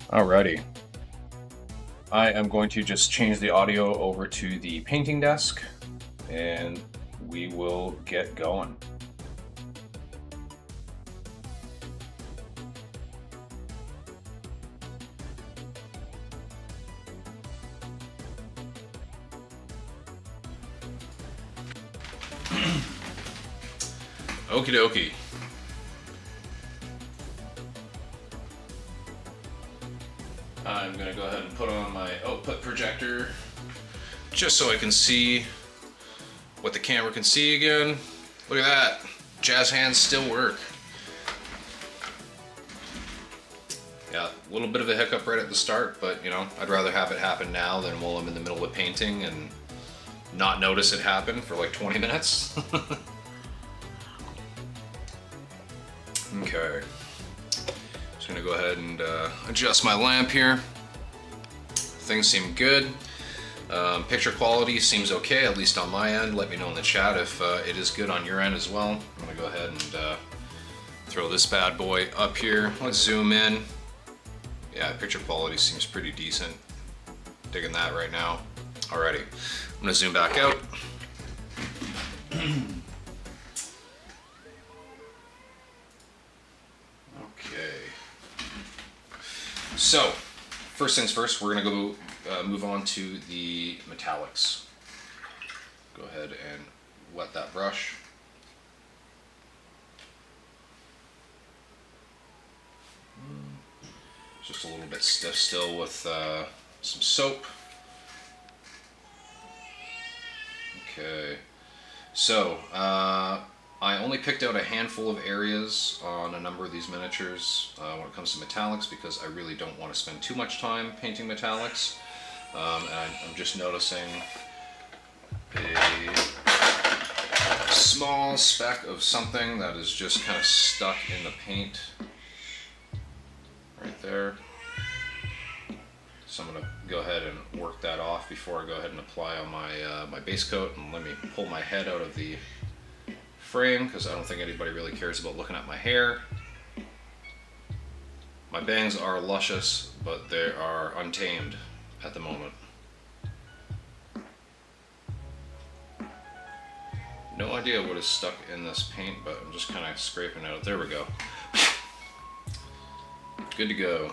Alrighty. I am going to just change the audio over to the painting desk and we will get going. Okie dokie. I'm going to go ahead and put on my output projector just so I can see what the camera can see again. Look at that. Jazz hands still work. Yeah, a little bit of a hiccup right at the start, but you know, I'd rather have it happen now than while I'm in the middle of painting and not notice it happen for like 20 minutes. Okay. Just gonna go ahead and adjust my lamp here. Things seem good. Picture quality seems okay, at least on my end. Let me know in the chat if it is good on your end as well. I'm gonna go ahead and throw this bad boy up here. Let's zoom in. Yeah, picture quality seems pretty decent. Digging that right now. Alrighty, I'm gonna zoom back out. So, first things first, we're going to go move on to the metallics. Go ahead and wet that brush. Just a little bit stiff still with some soap. Okay, so I only picked out a handful of areas on a number of these miniatures when it comes to metallics because I really don't want to spend too much time painting metallics. And I'm just noticing a small speck of something that is just kind of stuck in the paint right there. So I'm going to go ahead and work that off before I go ahead and apply on my, my base coat. And let me pull my head out of the frame because I don't think anybody really cares about looking at my hair. My bangs are luscious, but they are untamed at the moment. No idea what is stuck in this paint, but I'm just kind of scraping it out. There we go. Good to go.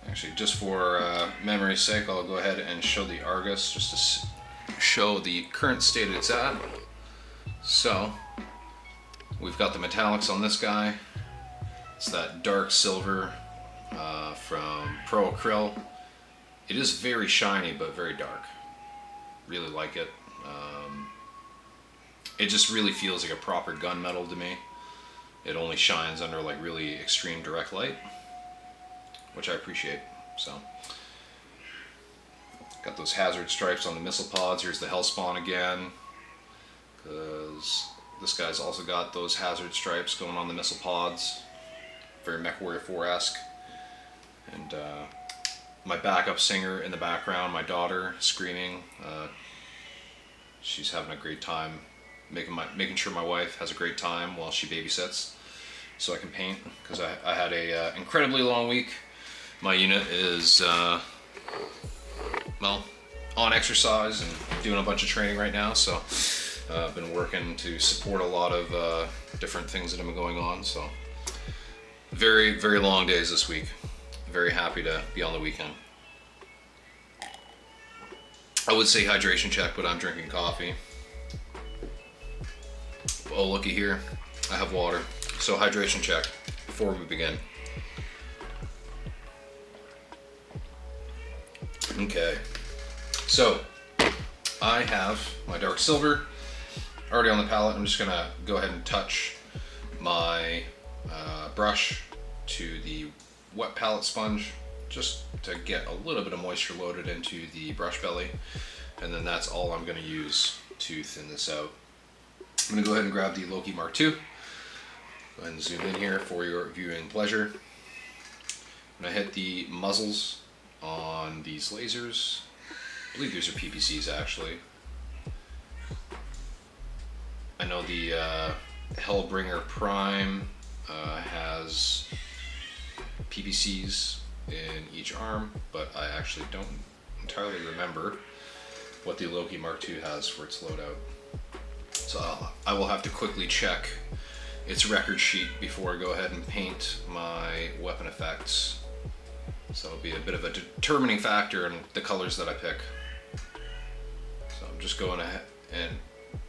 Actually, just for memory's sake, I'll go ahead and show the Argus just to show the current state it's at. So we've got the metallics on this guy. It's that dark silver from Pro Acryl. It is very shiny but very dark. Really like it. It just really feels like a proper gunmetal to me. It only shines under like really extreme direct light, which I appreciate. So got those hazard stripes on the missile pods. Here's the Hellspawn again, because this guy's also got those hazard stripes going on the missile pods. Very MechWarrior 4-esque. And my backup singer in the background, my daughter, screaming. She's having a great time, making sure my wife has a great time while she babysits, so I can paint. Because I had a incredibly long week. My unit is well, on exercise and doing a bunch of training right now, so I've been working to support a lot of different things that have been going on. So very, very long days this week. Very happy to be on the weekend. I would say hydration check, but I'm drinking coffee. Oh, looky here, I have water. So hydration check before we begin. Okay, so I have my dark silver already on the palette. I'm just gonna go ahead and touch my brush to the wet palette sponge just to get a little bit of moisture loaded into the brush belly, and then that's all I'm going to use to thin this out. I'm going to go ahead and grab the Loki Mark II. Go ahead and zoom in here for your viewing pleasure. I'm going to hit the muzzles on these lasers. I believe these are PPCs actually. I know the Hellbringer Prime has PPCs in each arm, but I actually don't entirely remember what the Loki Mark II has for its loadout. So I will have to quickly check its record sheet before I go ahead and paint my weapon effects. So it'll be a bit of a determining factor in the colors that I pick. So I'm just going ahead and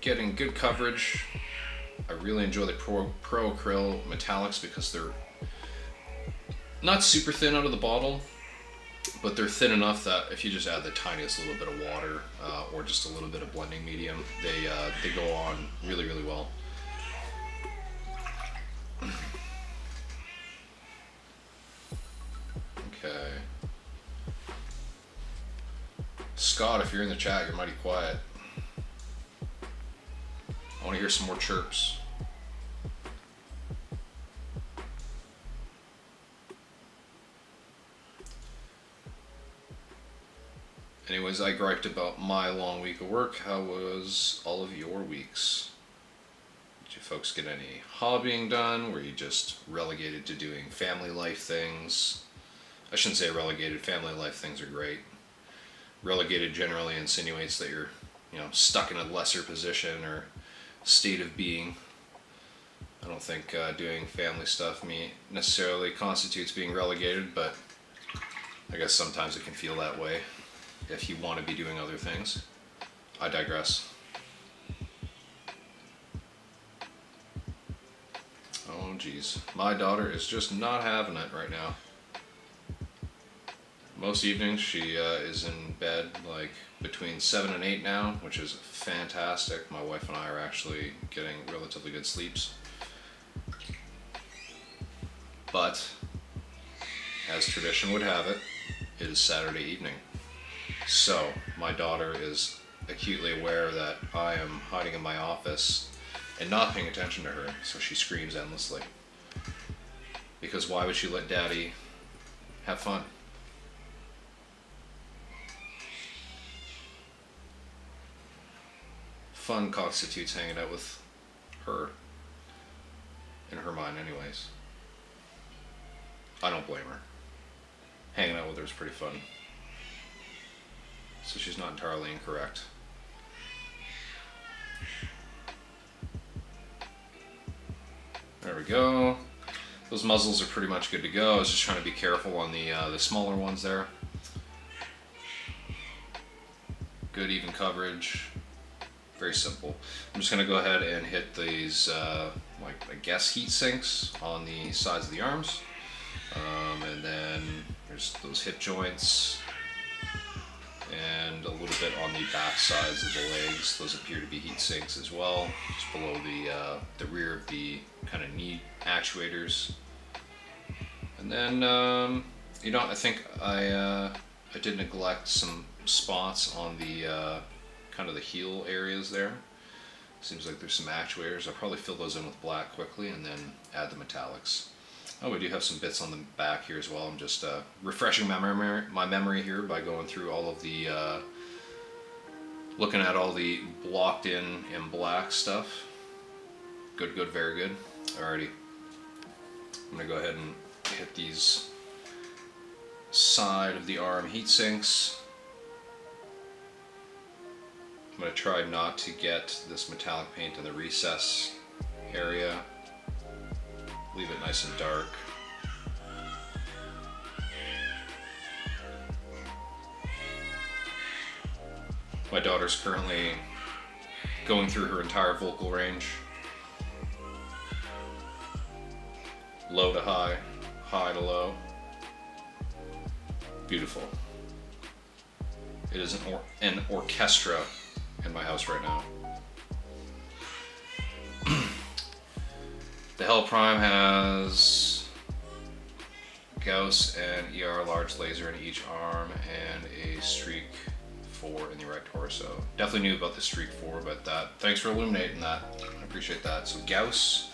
getting good coverage. I really enjoy the Pro Acryl metallics because they're not super thin out of the bottle, but they're thin enough that if you just add the tiniest little bit of water or just a little bit of blending medium, they go on really, really well. Okay. Scott, if you're in the chat, you're mighty quiet. I want to hear some more chirps. Anyways, I griped about my long week of work. How was all of your weeks? Did you folks get any hobbying done? Were you just relegated to doing family life things? I shouldn't say relegated. Family life things are great. Relegated generally insinuates that you're, stuck in a lesser position or state of being. I don't think doing family stuff necessarily constitutes being relegated, but I guess sometimes it can feel that way if you want to be doing other things. I digress. Oh geez, my daughter is just not having it right now. Most evenings she is in bed like between 7 and 8 now, which is fantastic. My wife and I are actually getting relatively good sleeps. But, as tradition would have it, it is Saturday evening. So, my daughter is acutely aware that I am hiding in my office and not paying attention to her, so she screams endlessly. Because why would she let Daddy have fun? Fun constitutes hanging out with her, in her mind anyways. I don't blame her. Hanging out with her is pretty fun. So she's not entirely incorrect. There we go. Those muzzles are pretty much good to go. I was just trying to be careful on the smaller ones there. Good even coverage. Very simple. I'm just going to go ahead and hit these, I guess, heat sinks on the sides of the arms. And then there's those hip joints and a little bit on the back sides of the legs. Those appear to be heat sinks as well, just below the rear of the kind of knee actuators. And then, I think I did neglect some spots on the kind of the heel areas there. Seems like there's some actuators. I'll probably fill those in with black quickly and then add the metallics. Oh, we do have some bits on the back here as well. I'm just refreshing my memory here by going through all of the, looking at all the blocked in black stuff. Good, very good. Alrighty. I'm going to go ahead and hit these side of the arm heat sinks. I'm going to try not to get this metallic paint in the recess area. Leave it nice and dark. My daughter's currently going through her entire vocal range. Low to high, high to low. Beautiful. It is an orchestra in my house right now. The Hell Prime has Gauss and ER large laser in each arm and a Streak 4 in the right torso. Definitely knew about the Streak 4, but thanks for illuminating that. I appreciate that. So Gauss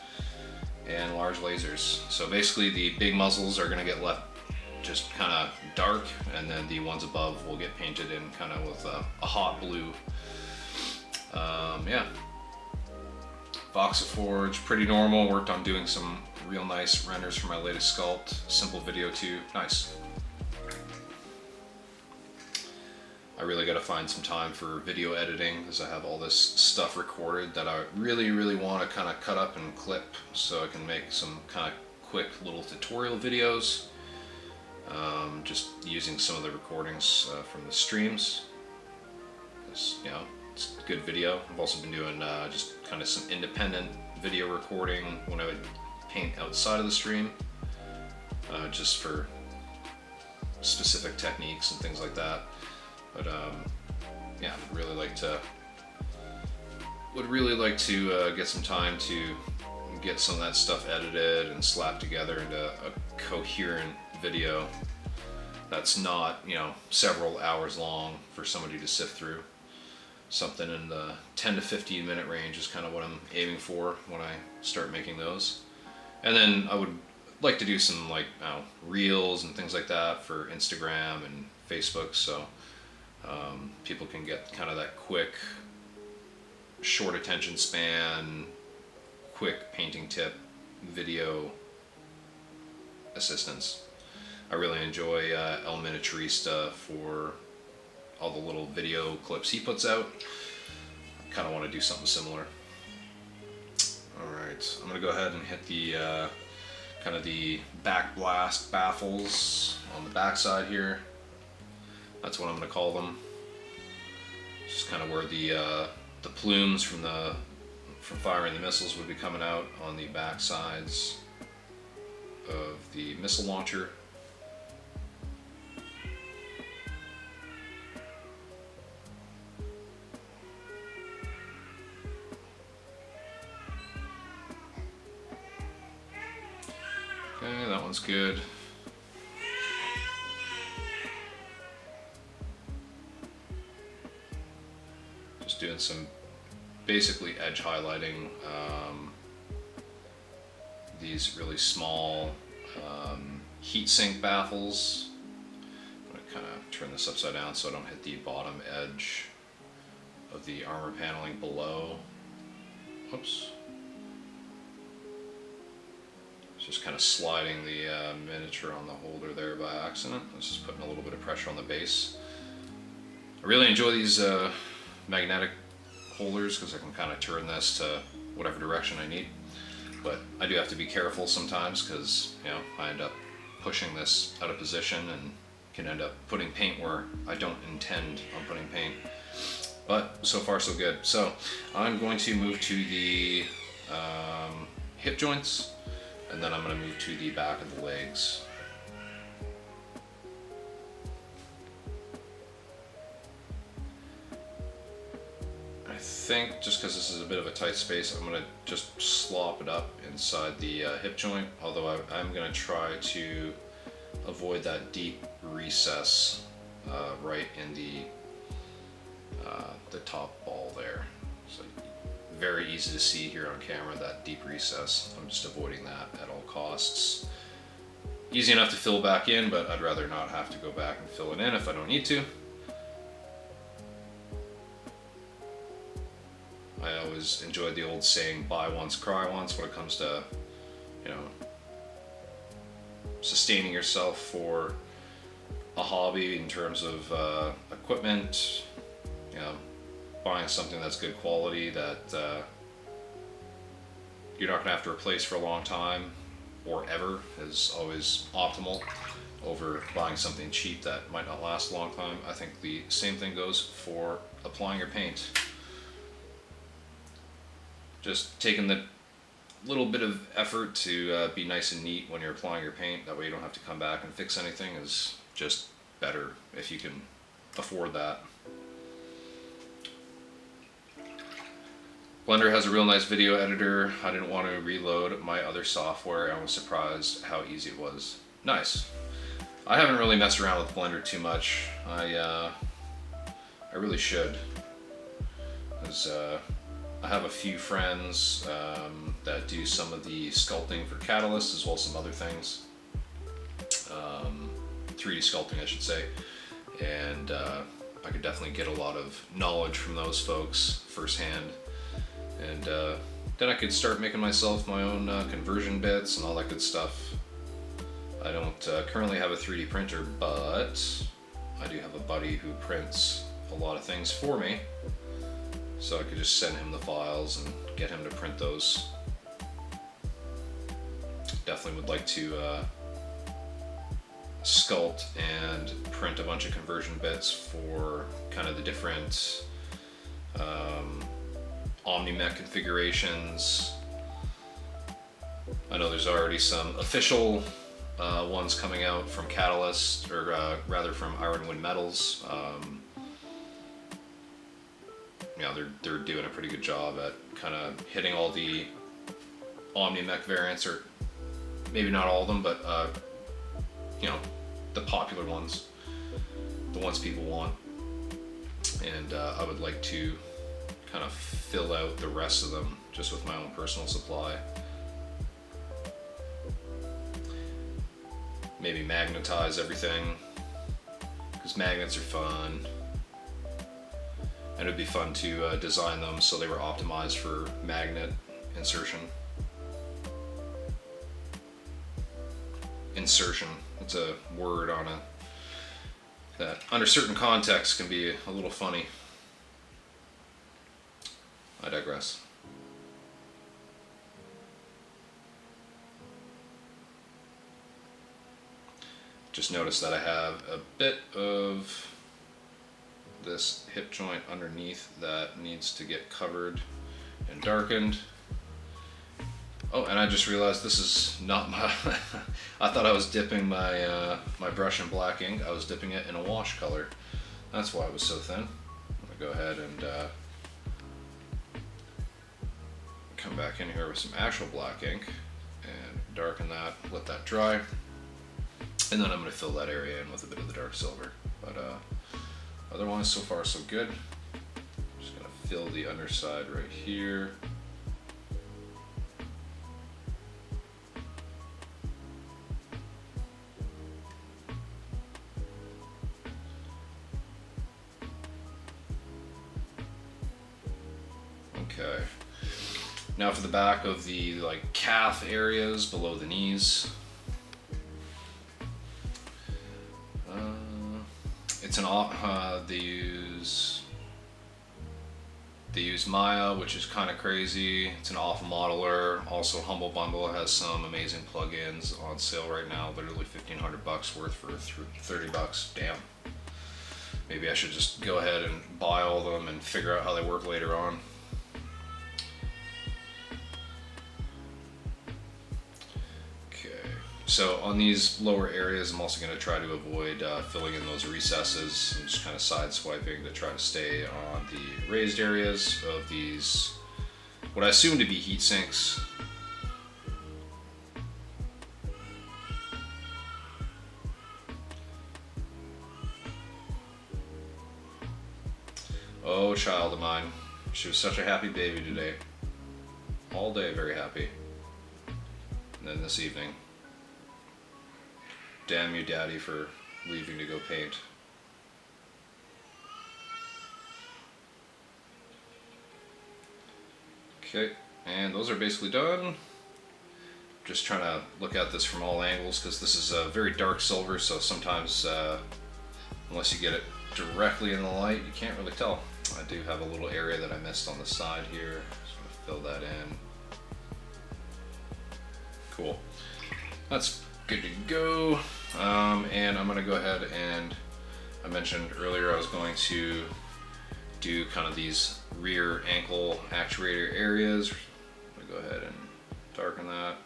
and large lasers. So basically the big muzzles are going to get left just kind of dark, and then the ones above will get painted in kind of with a hot blue. Yeah. Forge, pretty normal. Worked on doing some real nice renders for my latest sculpt. Simple video too, nice. I really got to find some time for video editing because I have all this stuff recorded that I really want to kind of cut up and clip so I can make some kind of quick little tutorial videos. Just using some of the recordings from the streams. You know, it's good video. I've also been doing just kind of some independent video recording when I would paint outside of the stream, just for specific techniques and things like that. But yeah, would really like to get some time to get some of that stuff edited and slapped together into a coherent video that's not, you know, several hours long for somebody to sift through. Something in the 10 to 15 minute range is kind of what I'm aiming for when I start making those. And then I would like to do some, like, I don't know, reels and things like that for Instagram and Facebook, so people can get kind of that quick, short attention span, quick painting tip video assistance. I really enjoy El Miniaturista for all the little video clips he puts out. I kind of want to do something similar. Alright, I'm going to go ahead and hit the kind of the backblast baffles on the backside here. That's what I'm going to call them. Just kind of where the plumes from firing the missiles would be coming out on the back sides of the missile launcher. Okay, that one's good. Just doing some basically edge highlighting these really small heat sink baffles. I'm going to kind of turn this upside down so I don't hit the bottom edge of the armor paneling below. Oops. Just kind of sliding the miniature on the holder there by accident. This is putting a little bit of pressure on the base. I really enjoy these magnetic holders because I can kind of turn this to whatever direction I need. But I do have to be careful sometimes because, you know, I end up pushing this out of position and can end up putting paint where I don't intend on putting paint. But so far so good. So I'm going to move to the hip joints, and then I'm going to move to the back of the legs. I think just because this is a bit of a tight space, I'm going to just slop it up inside the hip joint, although I'm going to try to avoid that deep recess right in the top ball there. So very easy to see here on camera, that deep recess. I'm just avoiding that at all costs. Easy enough to fill back in, but I'd rather not have to go back and fill it in if I don't need to. I always enjoyed the old saying, buy once, cry once, when it comes to, you know, sustaining yourself for a hobby in terms of equipment, you know, buying something that's good quality that you're not going to have to replace for a long time or ever is always optimal over buying something cheap that might not last a long time. I think the same thing goes for applying your paint. Just taking the little bit of effort to be nice and neat when you're applying your paint, that way you don't have to come back and fix anything, is just better if you can afford that. Blender has a real nice video editor. I didn't want to reload my other software and was surprised how easy it was. Nice. I haven't really messed around with Blender too much. I really should. Because I have a few friends that do some of the sculpting for Catalyst as well as some other things. 3D sculpting, I should say. And I could definitely get a lot of knowledge from those folks firsthand. And then I could start making myself my own conversion bits and all that good stuff. I don't currently have a 3D printer, but I do have a buddy who prints a lot of things for me. So I could just send him the files and get him to print those. Definitely would like to sculpt and print a bunch of conversion bits for kind of the different OmniMech configurations. I know there's already some official ones coming out from Catalyst, or rather from Iron Wind Metals. They're doing a pretty good job at kind of hitting all the OmniMech variants, or maybe not all of them, but the popular ones, the ones people want. And I would like to kind of fill out the rest of them just with my own personal supply. Maybe magnetize everything, because magnets are fun, and it would be fun to design them so they were optimized for magnet insertion. Insertion, it's a word on a that under certain contexts can be a little funny. I digress. Just noticed that I have a bit of this hip joint underneath that needs to get covered and darkened. Oh, and I just realized this is not my I thought I was dipping my my brush in black ink. I was dipping it in a wash color. That's why it was so thin. I'm gonna go ahead and come back in here with some actual black ink and darken that, let that dry. And then I'm going to fill that area in with a bit of the dark silver. But otherwise, so far so good. Just going to fill the underside right here. Okay. Now for the back of the calf areas below the knees. It's an they use Maya, which is kind of crazy. It's an off modeler. Also, Humble Bundle has some amazing plugins on sale right now. Literally $1,500 worth for $30. Damn. Maybe I should just go ahead and buy all of them and figure out how they work later on. So on these lower areas, I'm also going to try to avoid filling in those recesses. I'm just kind of side swiping to try to stay on the raised areas of these, what I assume to be heat sinks. Oh, child of mine. She was such a happy baby today. All day, very happy. And then this evening. Damn you, Daddy, for leaving to go paint. Okay, and those are basically done. Just trying to look at this from all angles because this is a very dark silver, so sometimes, unless you get it directly in the light, you can't really tell. I do have a little area that I missed on the side here. Just want to fill that in. Cool. That's good to go. And I'm going to go ahead and, I mentioned earlier I was going to do kind of these rear ankle actuator areas. I'm going to go ahead and darken that.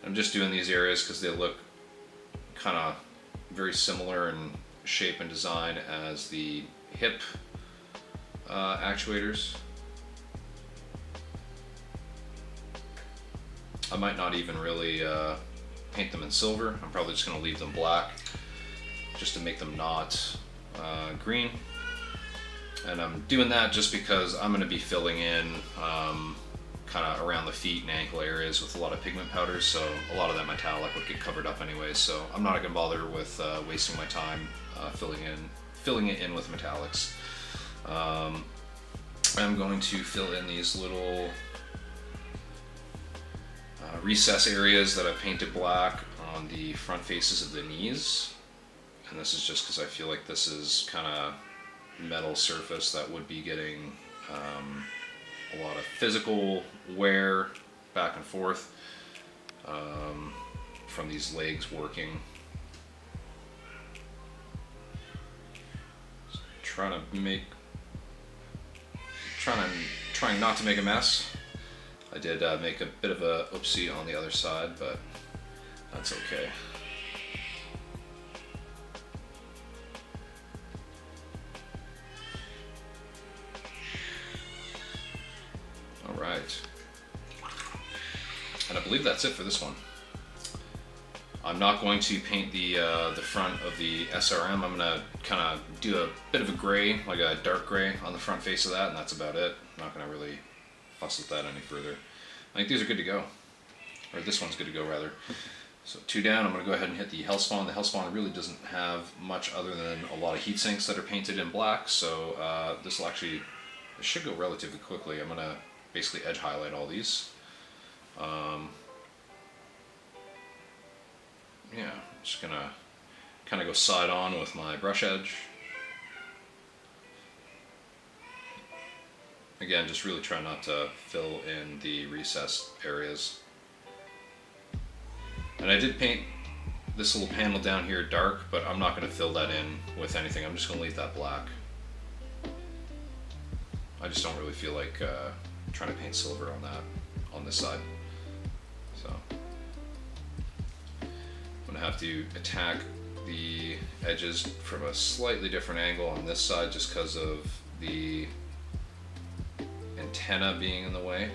I'm just doing these areas because they look kind of very similar in shape and design as the hip actuators. I might not even really paint them in silver. I'm probably just going to leave them black just to make them not green. And I'm doing that just because I'm going to be filling in kind of around the feet and ankle areas with a lot of pigment powders, so a lot of that metallic would get covered up anyway, so I'm not going to bother with wasting my time filling it in with metallics. I'm going to fill in these little recess areas that I've painted black on the front faces of the knees. And this is just because I feel like this is kind of metal surface that would be getting a lot of physical wear back and forth from these legs working. Trying not to make a mess. I did make a bit of a oopsie on the other side, but that's okay. All right. And I believe that's it for this one. I'm not going to paint the front of the SRM. I'm gonna kind of do a bit of a gray, like a dark gray on the front face of that, and that's about it. I'm not gonna really fuss with that any further. I think these are good to go. Or this one's good to go, rather. So 2 down, I'm gonna go ahead and hit the Hellspawn. The Hellspawn really doesn't have much other than a lot of heat sinks that are painted in black, so this should go relatively quickly. I'm gonna basically edge highlight all these. Yeah, I'm just gonna kind of go side on with my brush edge. Again, just really try not to fill in the recessed areas. And I did paint this little panel down here dark, but I'm not going to fill that in with anything. I'm just going to leave that black. I just don't really feel like trying to paint silver on this side. So I'm going to have to attack the edges from a slightly different angle on this side just because of the antenna being in the way.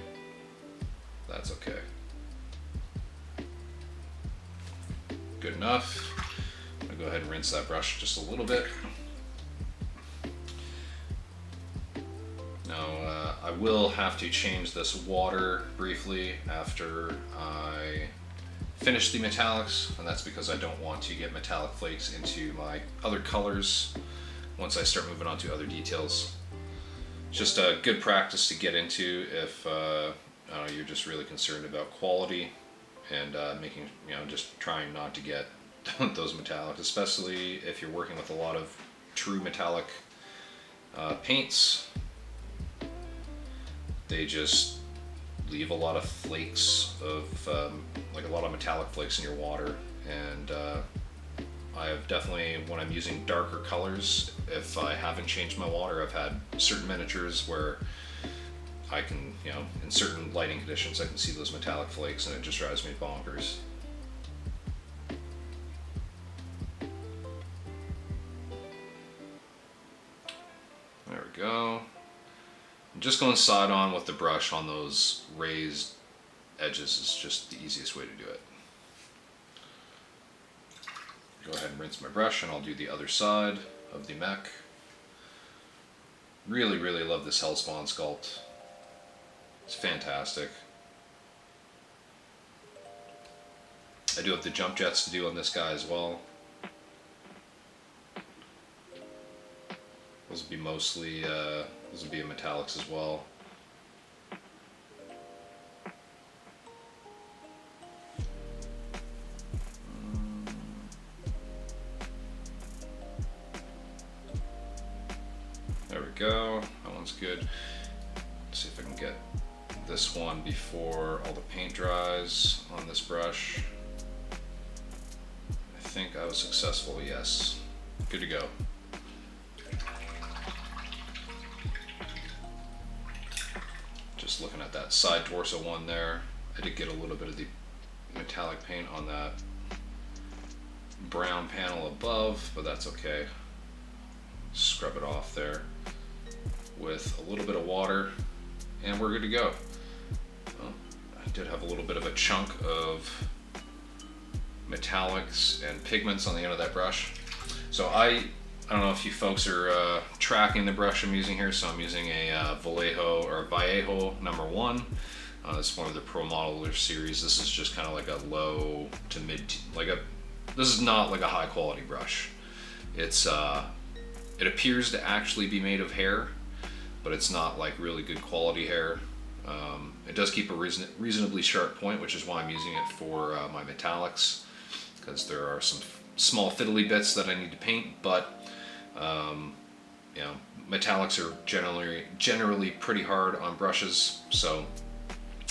That's okay. Good enough. I'm going to go ahead and rinse that brush just a little bit. Now I will have to change this water briefly after I finish the metallics, and that's because I don't want to get metallic flakes into my other colors once I start moving on to other details. Just a good practice to get into if you're just really concerned about quality and making, just trying not to get those metallics, especially if you're working with a lot of true metallic paints. They just leave a lot of flakes of, like a lot of metallic flakes in your water, and I have definitely, when I'm using darker colors, if I haven't changed my water, I've had certain miniatures where I can, in certain lighting conditions, I can see those metallic flakes and it just drives me bonkers. There we go. I'm just going side on with the brush on those raised edges is just the easiest way to do it. Go ahead and rinse my brush and I'll do the other side of the mech. Really, really love this Hellspawn sculpt. It's fantastic. I do have the jump jets to do on this guy as well. Those will be mostly, those will be in metallics as well. There we go, that one's good. Let's see if I can get this one before all the paint dries on this brush. I think I was successful, yes. Good to go. Just looking at that side torso one there, I did get a little bit of the metallic paint on that brown panel above, but that's okay. Scrub it off there with a little bit of water and we're good to go. Well, I did have a little bit of a chunk of metallics and pigments on the end of that brush. So I don't know if you folks are tracking the brush I'm using here, so I'm using a Vallejo or Vallejo #1. This is one of the Pro Modeler series. This is just kind of like a low to mid, this is not like a high quality brush. It's it appears to actually be made of hair, but it's not like really good quality hair. It does keep a reasonably sharp point, which is why I'm using it for my metallics, because there are some small fiddly bits that I need to paint, but you know, metallics are generally pretty hard on brushes, so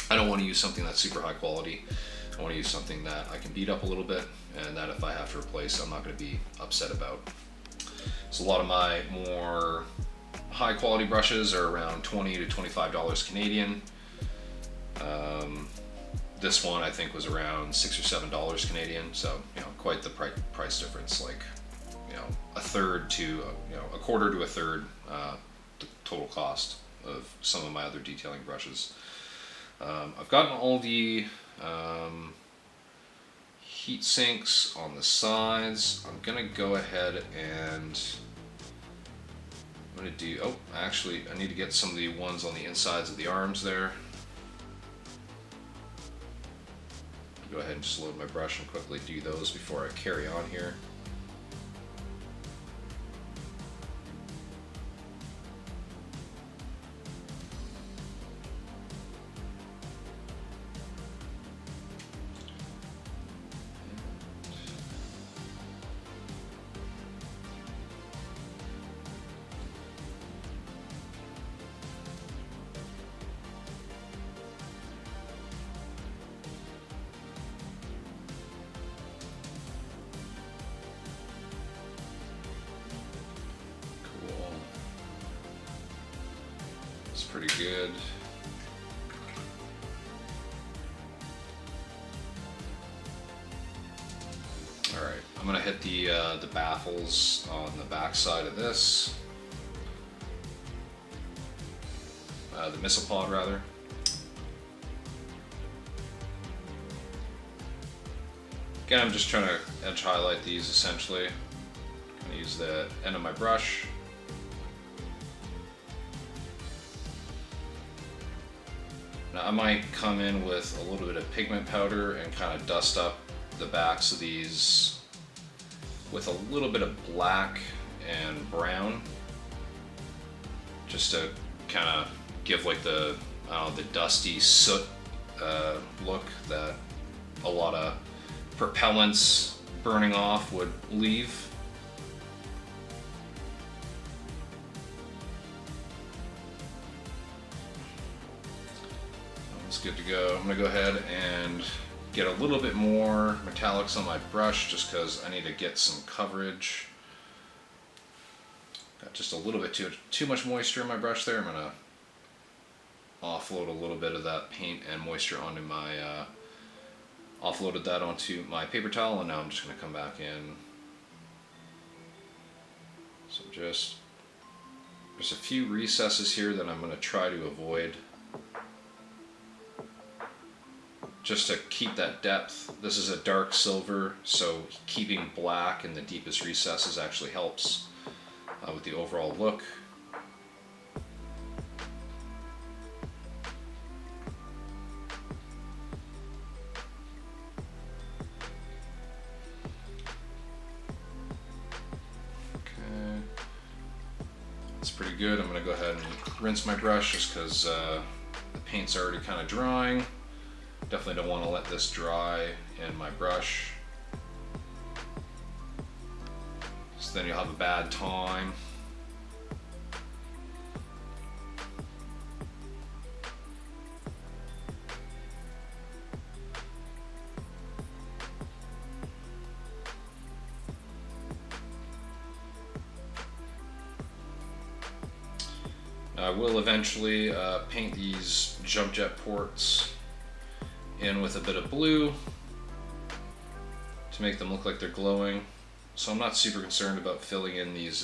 I don't want to use something that's super high quality. I want to use something that I can beat up a little bit, and that if I have to replace, I'm not going to be upset about. So a lot of my more high quality brushes are around $20 to $25 Canadian. This one I think was around $6 or $7 Canadian, so you know, quite the price difference, like, you know, a quarter to a third the total cost of some of my other detailing brushes. I've gotten all the heat sinks on the sides. I'm gonna go ahead and actually I need to get some of the ones on the insides of the arms there. Go ahead and just load my brush and quickly do those before I carry on here. Pretty good. All right, I'm gonna hit the baffles on the back side of this, the missile pod rather. Again, I'm just trying to edge highlight these essentially. I'm gonna use the end of my brush. Now I might come in with a little bit of pigment powder and kind of dust up the backs of these with a little bit of black and brown, just to kind of give like the dusty soot look that a lot of propellants burning off would leave. Good to go. I'm gonna go ahead and get a little bit more metallics on my brush just because I need to get some coverage. Got just a little bit too much moisture in my brush there. I'm gonna offload a little bit of that paint and moisture onto my offloaded that onto my paper towel, and now I'm just gonna come back in. So there's a few recesses here that I'm gonna try to avoid, just to keep that depth. This is a dark silver, so keeping black in the deepest recesses actually helps with the overall look. Okay, that's pretty good. I'm gonna go ahead and rinse my brush just because the paint's already kind of drying. Definitely don't want to let this dry in my brush, so then you'll have a bad time. I will eventually paint these jump jet ports in with a bit of blue to make them look like they're glowing. So I'm not super concerned about filling in these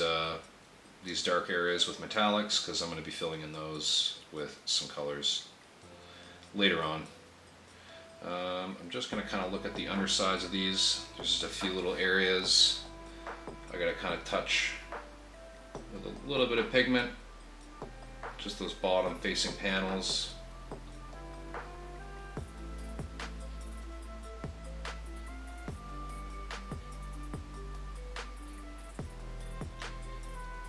dark areas with metallics, because I'm going to be filling in those with some colors later on. I'm just going to kind of look at the undersides of these. There's just a few little areas I got to kind of touch with a little bit of pigment, just those bottom facing panels.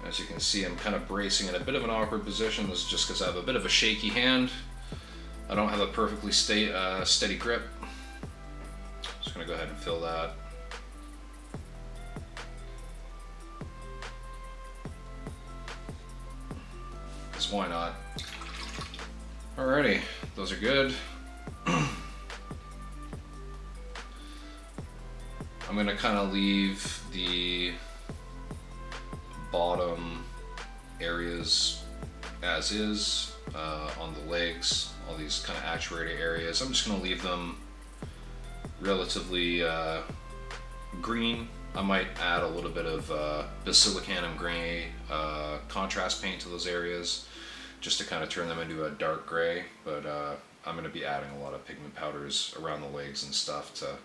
As you can see, I'm kind of bracing in a bit of an awkward position. This is just because I have a bit of a shaky hand. I don't have a perfectly steady grip. Just gonna go ahead and fill that. Because why not? Alrighty, those are good. I'm gonna kind of leave the bottom areas as is on the legs, all these kind of actuator areas. I'm just gonna leave them relatively green. I might add a little bit of basilicanum gray contrast paint to those areas just to kind of turn them into a dark gray, but I'm going to be adding a lot of pigment powders around the legs and stuff to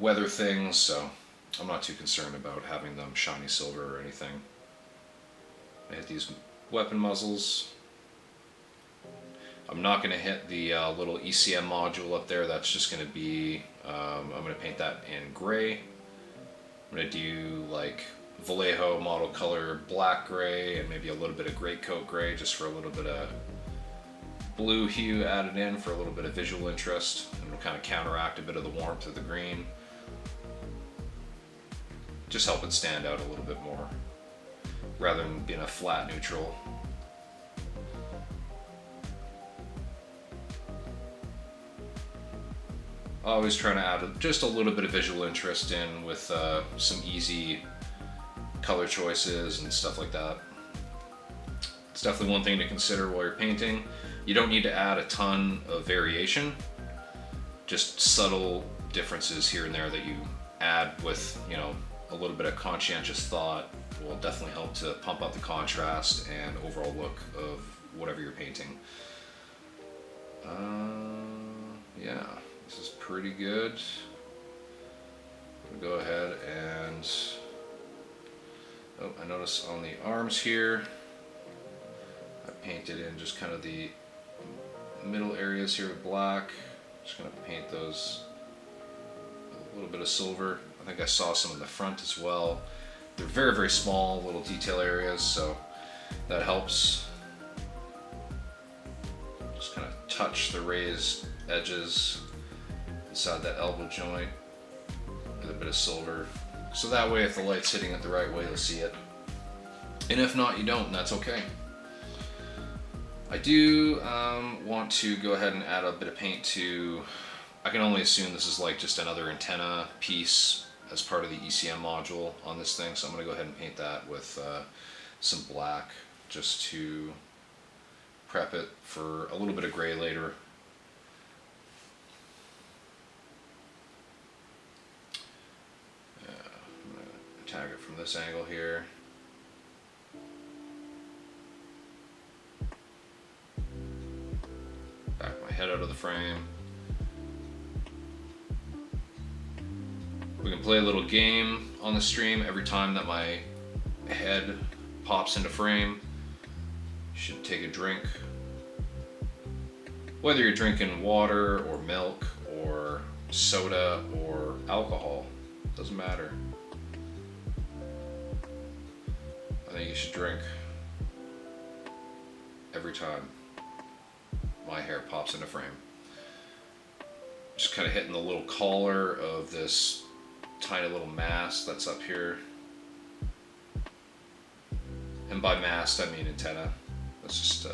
weather things, so I'm not too concerned about having them shiny silver or anything. I hit these weapon muzzles. I'm not going to hit the little ECM module up there. That's just going to be, I'm going to paint that in gray. I'm going to do like Vallejo model color black gray and maybe a little bit of gray coat gray just for a little bit of blue hue added in for a little bit of visual interest, and it'll kind of counteract a bit of the warmth of the green. Just help it stand out a little bit more rather than being a flat neutral. Always trying to add just a little bit of visual interest in with some easy color choices and stuff like that. It's definitely one thing to consider while you're painting. You don't need to add a ton of variation, just subtle differences here and there that you add with, you know, a little bit of conscientious thought will definitely help to pump up the contrast and overall look of whatever you're painting. Yeah, this is pretty good. Go ahead and, oh, I notice on the arms here, I painted in just kind of the middle areas here with black. Just gonna paint those a little bit of silver. I think I saw some in the front as well. They're very, very small little detail areas, so that helps. Just kind of touch the raised edges inside that elbow joint with a bit of silver. So that way if the light's hitting it the right way, you'll see it. And if not, you don't, and that's okay. I do want to go ahead and add a bit of paint to, I can only assume this is like just another antenna piece as part of the ECM module on this thing, so I'm going to go ahead and paint that with some black just to prep it for a little bit of gray later. I'm going to tag it from this angle here. Back my head out of the frame. We can play a little game on the stream every time that my head pops into frame. You should take a drink. Whether you're drinking water or milk or soda or alcohol, doesn't matter. I think you should drink every time my hair pops into frame. Just kind of hitting the little collar of this tiny little mast that's up here. And by mast, I mean antenna. That's just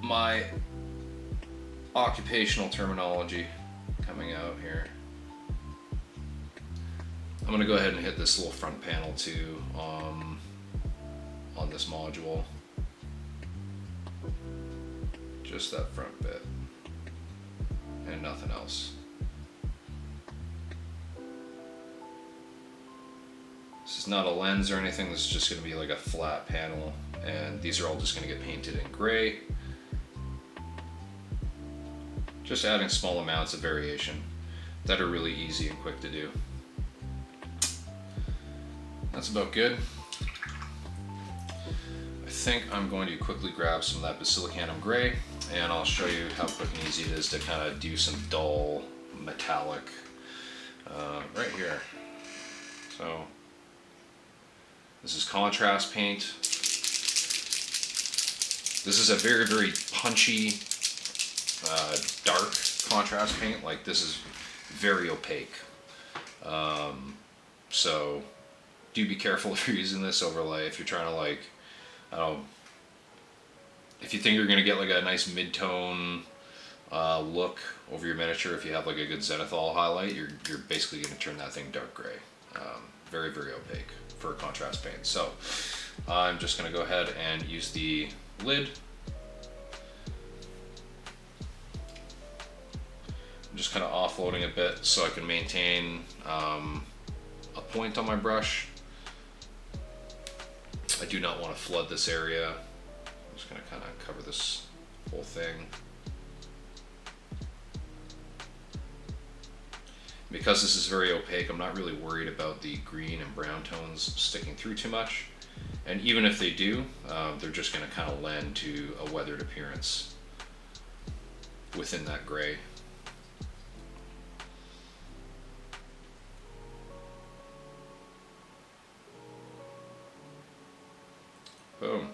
my occupational terminology coming out here. I'm going to go ahead and hit this little front panel too on this module. Just that front bit and nothing else. This is not a lens or anything, this is just going to be like a flat panel, and these are all just going to get painted in gray. Just adding small amounts of variation that are really easy and quick to do. That's about good. I think I'm going to quickly grab some of that basilicanum gray, and I'll show you how quick and easy it is to kind of do some dull metallic right here. So this is contrast paint. This is a very, very punchy, dark contrast paint. Like, this is very opaque. So do be careful if you're using this overlay. If you're trying to, like, I don't know, if you think you're going to get like a nice mid-tone look over your miniature, if you have like a good zenithal highlight, you're basically going to turn that thing dark gray. Very, very opaque for a contrast paint. So I'm just going to go ahead and use the lid. I'm just kind of offloading a bit so I can maintain a point on my brush. I do not want to flood this area. I'm just going to kind of cover this whole thing. Because this is very opaque, I'm not really worried about the green and brown tones sticking through too much. And even if they do, they're just going to kind of lend to a weathered appearance within that gray. Boom.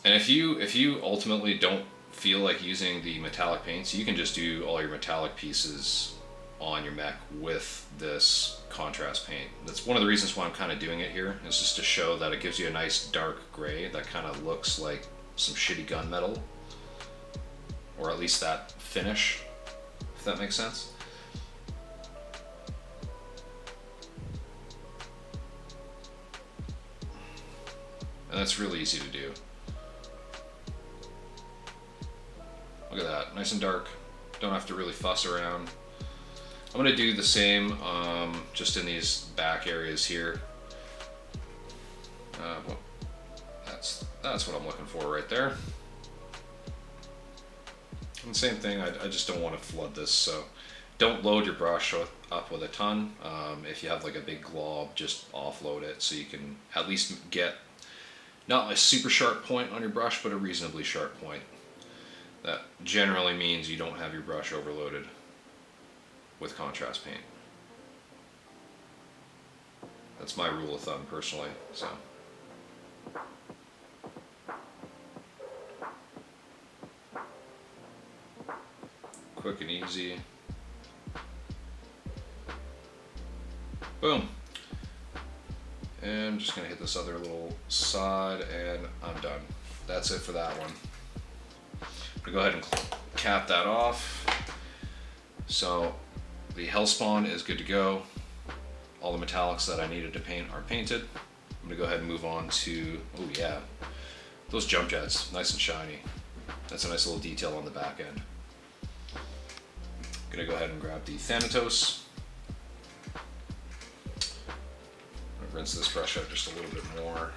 And if you ultimately don't feel like using the metallic paints, you can just do all your metallic pieces on your mech with this contrast paint. That's one of the reasons why I'm kind of doing it here, is just to show that it gives you a nice dark gray that kind of looks like some shitty gunmetal, or at least that finish, if that makes sense. And that's really easy to do. Look at that, nice and dark. Don't have to really fuss around. I'm gonna do the same just in these back areas here. Well, that's what I'm looking for right there. And same thing, I just don't want to flood this, so don't load your brush up with a ton. If you have like a big glob, just offload it so you can at least get not a super sharp point on your brush, but a reasonably sharp point. That generally means you don't have your brush overloaded with contrast paint. That's my rule of thumb personally, so. Quick and easy. Boom. And I'm just gonna hit this other little side and I'm done. That's it for that one. I'm gonna go ahead and cap that off. So the Hellspawn is good to go. All the metallics that I needed to paint are painted. I'm gonna go ahead and move on to, oh yeah, those jump jets, nice and shiny. That's a nice little detail on the back end. I'm gonna go ahead and grab the Thanatos. Rinse this brush out just a little bit more.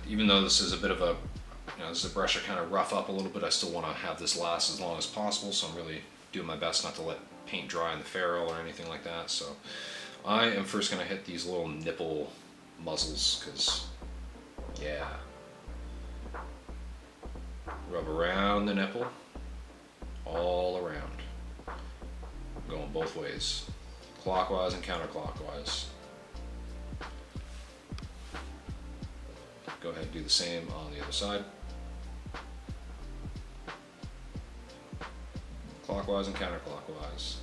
Even though this is a bit of a, this is a brush I kind of rough up a little bit, I still want to have this last as long as possible, so I'm really doing my best not to let paint dry in the ferrule or anything like that. So I am first going to hit these little nipple muzzles, because, yeah. Rub around the nipple, all around. Going both ways. Clockwise and counterclockwise. Go ahead and do the same on the other side. Clockwise and counterclockwise.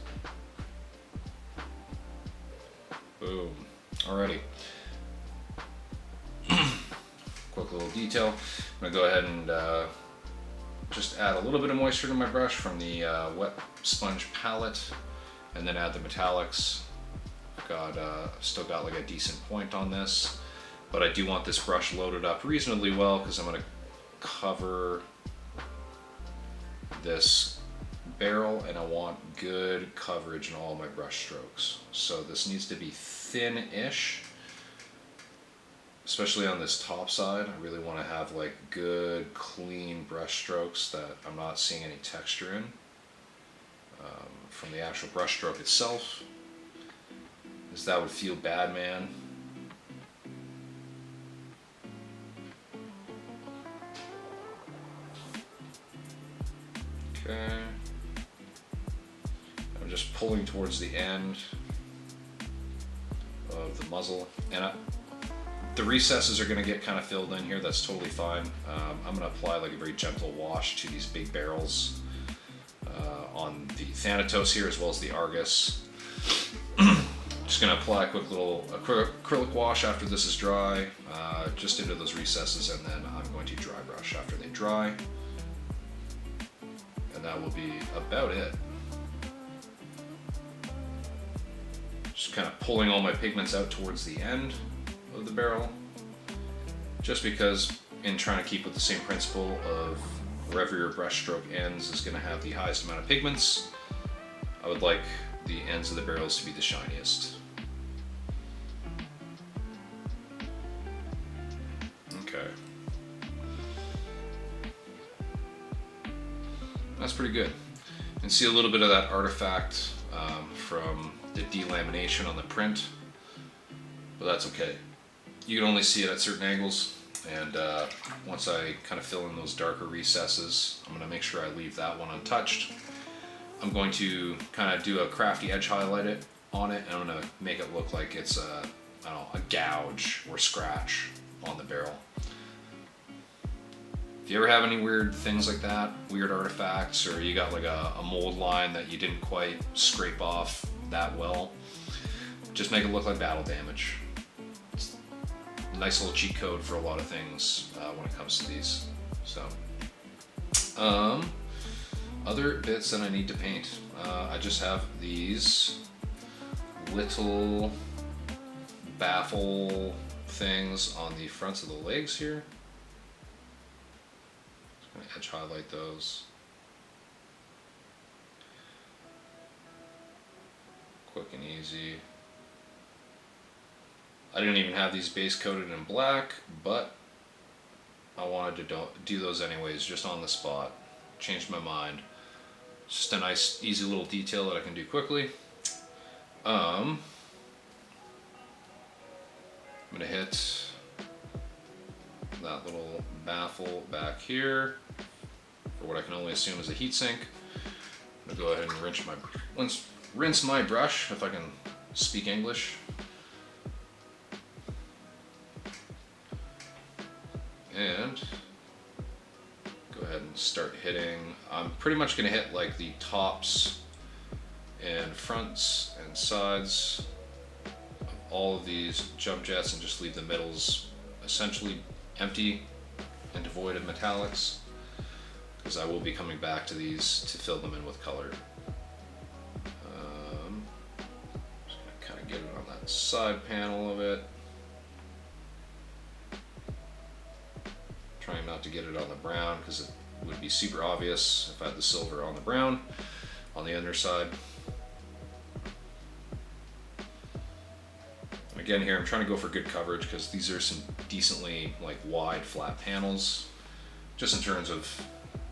Boom. Alrighty. Quick little detail. I'm going to go ahead and just add a little bit of moisture to my brush from the wet sponge palette, and then add the metallics. Still got like a decent point on this, but I do want this brush loaded up reasonably well because I'm going to cover this barrel and I want good coverage in all my brush strokes. So this needs to be thin-ish, especially on this top side. I really want to have like good clean brush strokes that I'm not seeing any texture in from the actual brush stroke itself, because that would feel bad, man. Okay. I'm just pulling towards the end of the muzzle, and The recesses are going to get kind of filled in here. That's totally fine. I'm going to apply like a very gentle wash to these big barrels on the Thanatos here as well as the Argus. Just going to apply a quick little acrylic wash after this is dry, just into those recesses, and then I'm going to dry brush after they dry. And that will be about it. Just kind of pulling all my pigments out towards the end of the barrel, just because in trying to keep with the same principle of wherever your brush stroke ends is going to have the highest amount of pigments, I would like the ends of the barrels to be the shiniest. Okay. That's pretty good. You can see a little bit of that artifact from the delamination on the print, but that's okay. You can only see it at certain angles, and once I kind of fill in those darker recesses, I'm going to make sure I leave that one untouched. I'm going to kind of do a crafty edge highlight on it, and I'm going to make it look like it's a gouge or scratch on the barrel. If you ever have any weird things like that, weird artifacts, or you got like a mold line that you didn't quite scrape off that well, just make it look like battle damage. It's a nice little cheat code for a lot of things when it comes to these. So, other bits that I need to paint. I just have these little baffle things on the fronts of the legs here. Just gonna edge highlight those. Quick and easy. I didn't even have these base coated in black, but I wanted to do those anyways, just on the spot. Changed my mind. Just a nice, easy little detail that I can do quickly. I'm gonna hit that little baffle back here for what I can only assume is a heatsink. I'm gonna go ahead and rinse my brush, if I can speak English. And go ahead and start hitting. I'm pretty much going to hit like the tops and fronts and sides of all of these jump jets and just leave the middles essentially empty and devoid of metallics, because I will be coming back to these to fill them in with color. Just going to kind of get it on that side panel of it. Trying not to get it on the brown because it would be super obvious if I had the silver on the brown on the underside. And again here I'm trying to go for good coverage because these are some decently like wide flat panels, just in terms of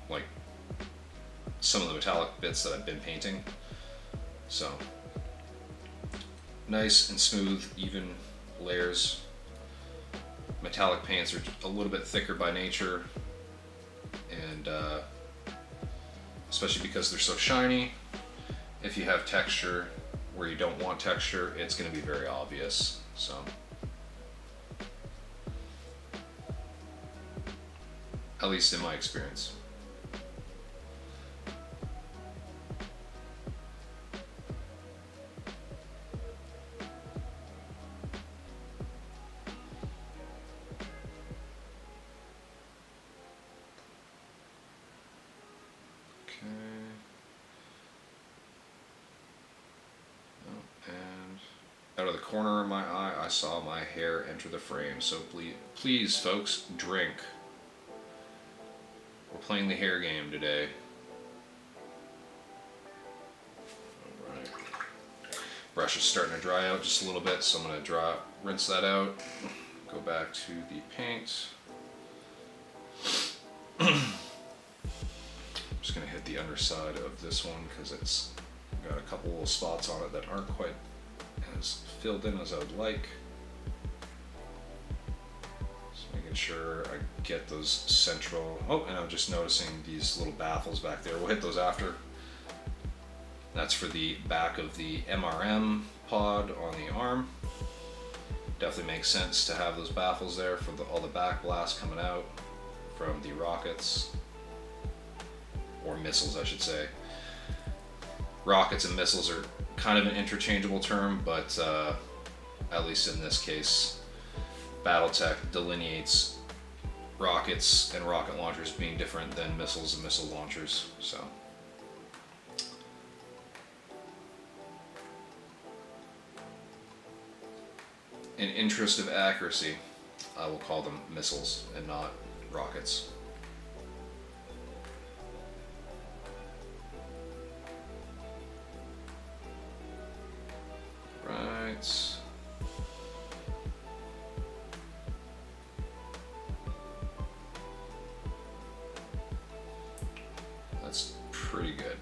like some of the metallic bits that I've been painting. So nice and smooth, even layers. Metallic paints are a little bit thicker by nature, and especially because they're so shiny, if you have texture where you don't want texture, it's going to be very obvious. So at least in my experience. Out of the corner of my eye, I saw my hair enter the frame. So please, folks, drink. We're playing the hair game today. All right. Brush is starting to dry out just a little bit, so I'm going to rinse that out. Go back to the paint. I'm just going to hit the underside of this one because it's got a couple little spots on it that aren't quite as filled in as I would like. Just making sure I get those central. Oh, and I'm just noticing these little baffles back there. We'll hit those after. That's for the back of the MRM pod on the arm. definitely makes sense to have those baffles there for all the backblast coming out from the rockets, or missiles I should say. Rockets and missiles are kind of an interchangeable term, but at least in this case, Battletech delineates rockets and rocket launchers being different than missiles and missile launchers. So in interest of accuracy, I will call them missiles and not rockets. Right. That's pretty good.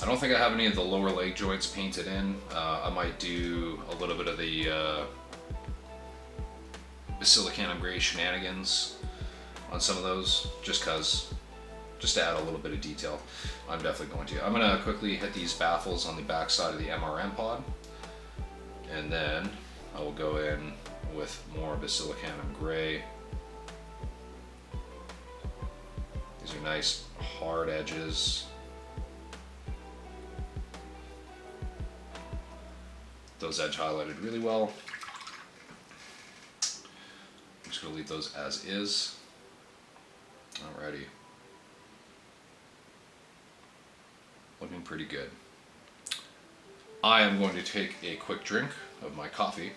I don't think I have any of the lower leg joints painted in. I might do a little bit of the Basilicanum Gray shenanigans on some of those, just to add a little bit of detail. I'm definitely going to. I'm going to quickly hit these baffles on the back side of the MRM pod, and then I will go in with more Basilicanum Gray. These are nice hard edges. Those edge highlighted really well. I'm just going to leave those as is. Alrighty. Looking pretty good. I am going to take a quick drink of my coffee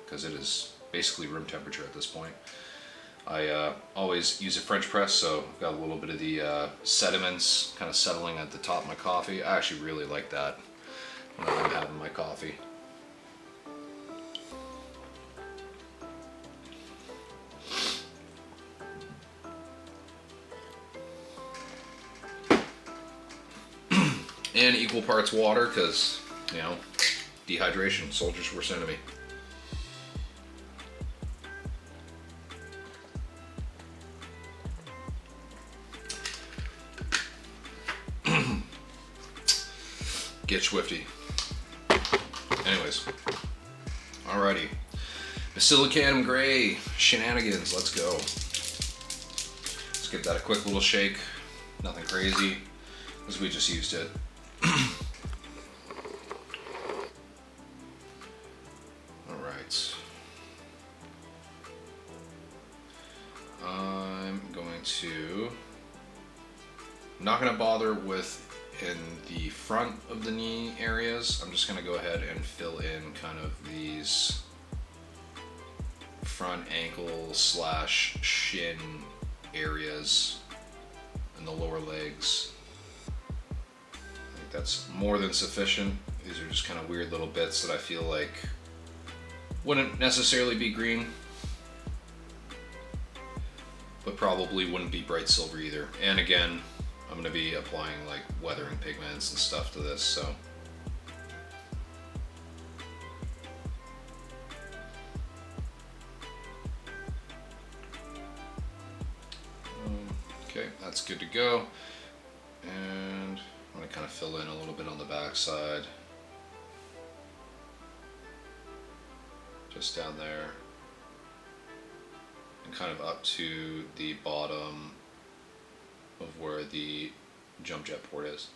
because it is basically room temperature at this point. I always use a French press, so I've got a little bit of the sediments kind of settling at the top of my coffee. I actually really like that when I'm having my coffee. And equal parts water, because, you know, dehydration, soldiers were sent to me. Get swifty. Anyways, alrighty. Basilicanum Gray shenanigans, let's go. Let's give that a quick little shake. Nothing crazy, because we just used it. Alright. I'm not going to bother with in the front of the knee areas. I'm just going to go ahead and fill in kind of these front ankle / shin areas and the lower legs. I think that's more than sufficient. These are just kind of weird little bits that I feel like wouldn't necessarily be green, but probably wouldn't be bright silver either. And again, I'm going to be applying like weathering pigments and stuff to this, so. Okay, that's good to go. And I'm going to kind of fill in a little bit on the back side. Just down there. And kind of up to the bottom of where the jump jet port is.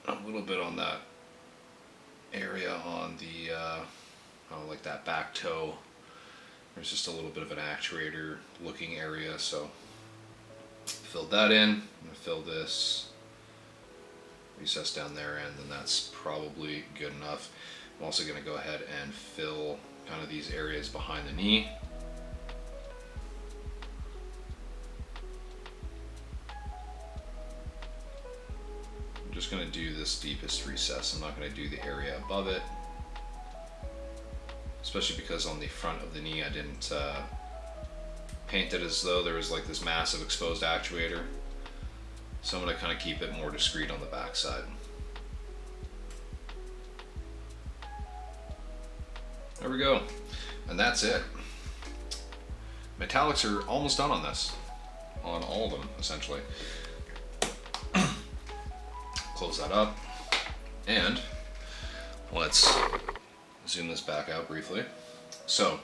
A little bit on that area on the, like that back toe. There's just a little bit of an actuator looking area, so filled that in. I'm gonna fill this recess down there, and then that's probably good enough. I'm also gonna go ahead and fill kind of these areas behind the knee. I'm just gonna do this deepest recess. I'm not gonna do the area above it, especially because on the front of the knee I didn't paint it as though there was like this massive exposed actuator. So I'm going to kind of keep it more discreet on the back side. There we go. And that's it. Metallics are almost done on this. On all of them, essentially. Close that up, and let's zoom this back out briefly. So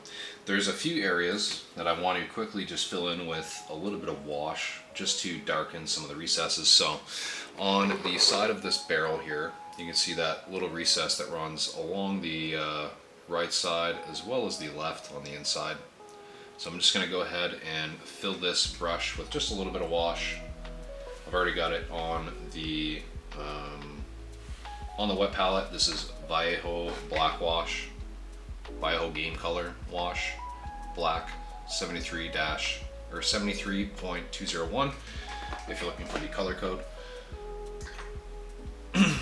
there's a few areas that I want to quickly just fill in with a little bit of wash just to darken some of the recesses. So on the side of this barrel here, you can see that little recess that runs along the right side as well as the left on the inside. So I'm just going to go ahead and fill this brush with just a little bit of wash. I've already got it on the wet palette. This is Vallejo Black Wash, Vallejo Game Color Wash, Black 73 or 73.201 if you're looking for the color code. Just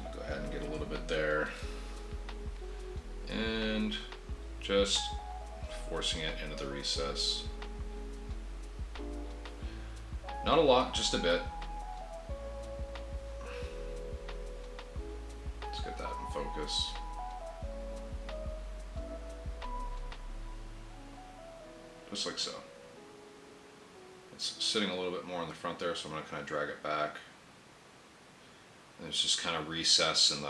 gonna go ahead and get a little bit there, and just forcing it into the recess. Not a lot, just a bit. Let's get that in focus. Just like so. It's sitting a little bit more in the front there, so I'm going to kind of drag it back. And it's just kind of recess in the,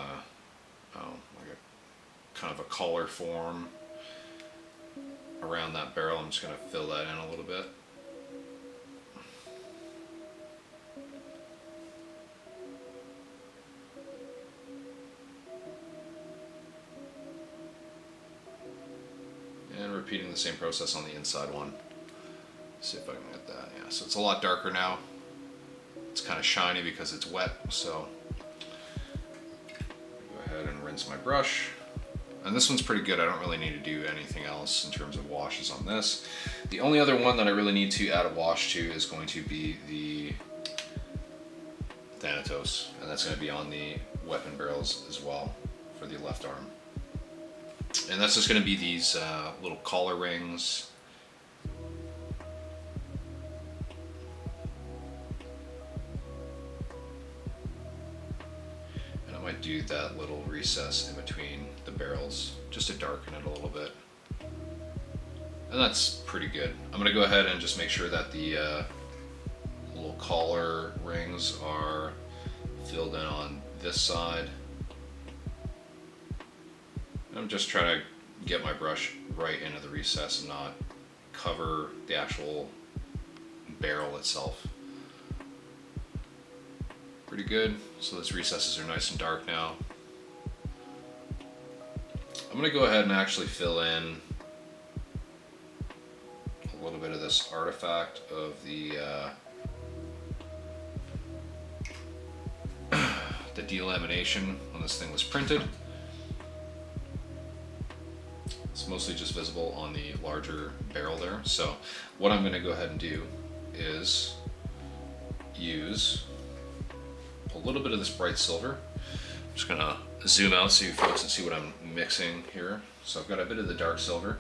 like a kind of a collar form around that barrel. I'm just going to fill that in a little bit. And repeating the same process on the inside one. See if I can get that. Yeah, so it's a lot darker now. It's kind of shiny because it's wet, so go ahead and rinse my brush. And this one's pretty good. I don't really need to do anything else in terms of washes on this. The only other one that I really need to add a wash to is going to be the Thanatos, and that's going to be on the weapon barrels as well for the left arm. And that's just going to be these little collar rings. And I might do that little recess in between the barrels just to darken it a little bit. And that's pretty good. I'm going to go ahead and just make sure that the little collar rings are filled in on this side. I'm just trying to get my brush right into the recess and not cover the actual barrel itself. Pretty good. So those recesses are nice and dark now. I'm going to go ahead and actually fill in a little bit of this artifact of the delamination when this thing was printed. It's mostly just visible on the larger barrel there. So what I'm going to go ahead and do is use a little bit of this bright silver. I'm just going to zoom out so you folks can see what I'm mixing here. So I've got a bit of the dark silver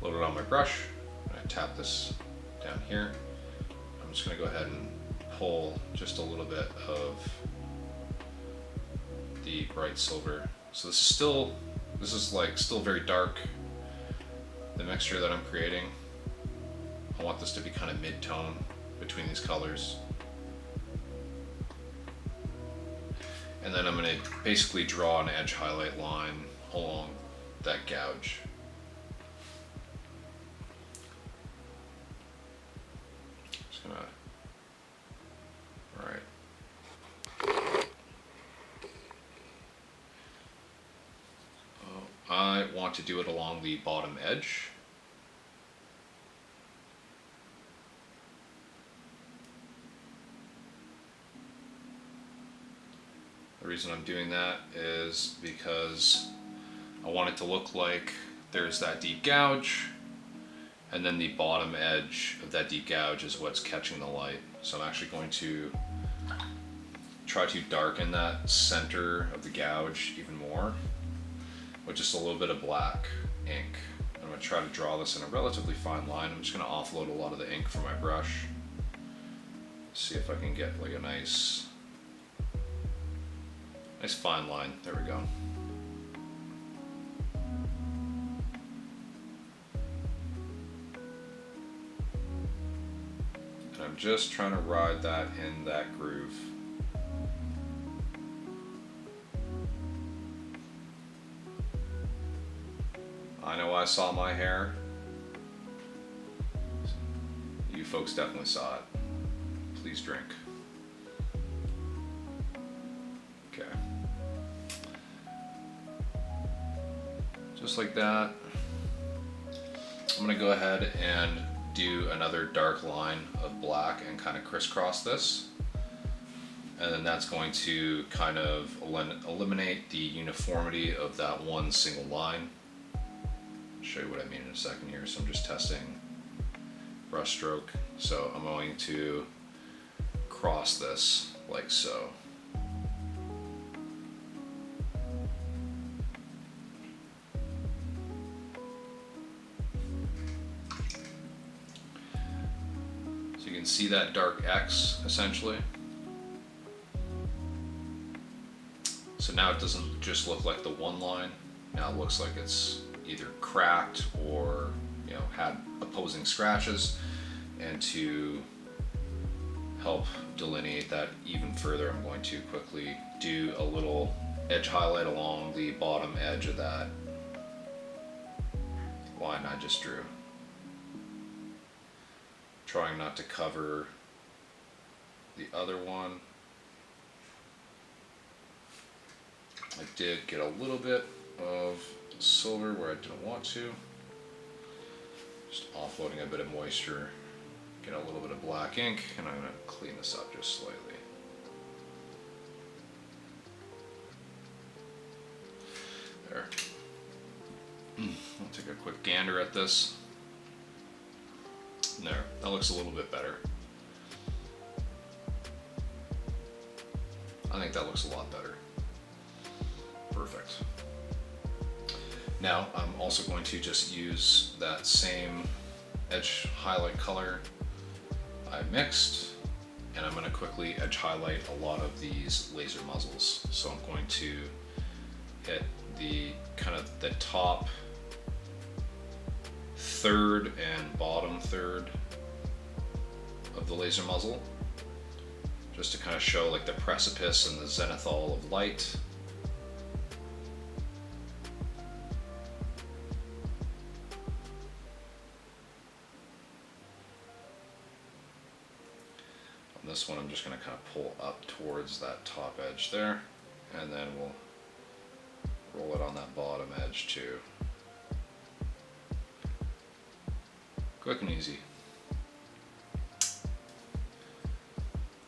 loaded on my brush. I tap this down here. I'm just going to go ahead and pull just a little bit of the bright silver. So this is like still very dark, the mixture that I'm creating. I want this to be kind of mid-tone between these colors. And then I'm going to basically draw an edge highlight line along that gouge. Just gonna, all right. I want to do it along the bottom edge. The reason I'm doing that is because I want it to look like there's that deep gouge, and then the bottom edge of that deep gouge is what's catching the light. So I'm actually going to try to darken that center of the gouge even more with just a little bit of black ink. I'm going to try to draw this in a relatively fine line. I'm just going to offload a lot of the ink from my brush. See if I can get like a nice fine line. There we go. And I'm just trying to ride that in that groove. I know I saw my hair. You folks definitely saw it. Please drink. Okay. Just like that. I'm gonna go ahead and do another dark line of black and kind of crisscross this. And then that's going to kind of eliminate the uniformity of that one single line. I'll show you what I mean in a second here. So I'm just testing brush stroke. So I'm going to cross this like so. So you can see that dark X essentially. So now it doesn't just look like the one line. Now it looks like it's either cracked or, you know, had opposing scratches. And to help delineate that even further, I'm going to quickly do a little edge highlight along the bottom edge of that line I just drew. Trying not to cover the other one. I did get a little bit of silver where I didn't want to. Just offloading a bit of moisture. Get a little bit of black ink, and I'm going to clean this up just slightly. There. I'll take a quick gander at this. There, that looks a little bit better. I think that looks a lot better. Perfect. Now I'm also going to just use that same edge highlight color I mixed, and I'm going to quickly edge highlight a lot of these laser muzzles. So I'm going to hit the kind of the top third and bottom third of the laser muzzle, just to kind of show like the precipice and the zenithal of light. This one I'm just going to kind of pull up towards that top edge there, and then we'll roll it on that bottom edge too. Quick and easy.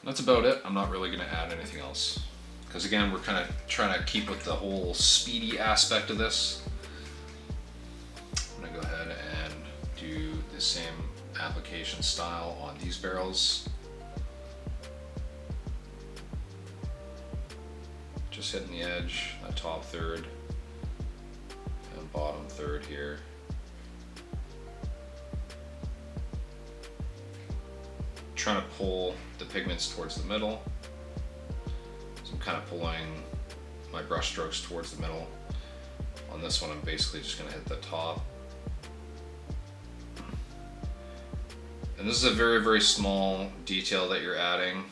That's about it. I'm not really going to add anything else, because again we're kind of trying to keep with the whole speedy aspect of this. I'm going to go ahead and do the same application style on these barrels. Just hitting the edge, that top third and bottom third here. Trying to pull the pigments towards the middle. So I'm kind of pulling my brush strokes towards the middle. On this one I'm basically just going to hit the top. And this is a very, very small detail that you're adding,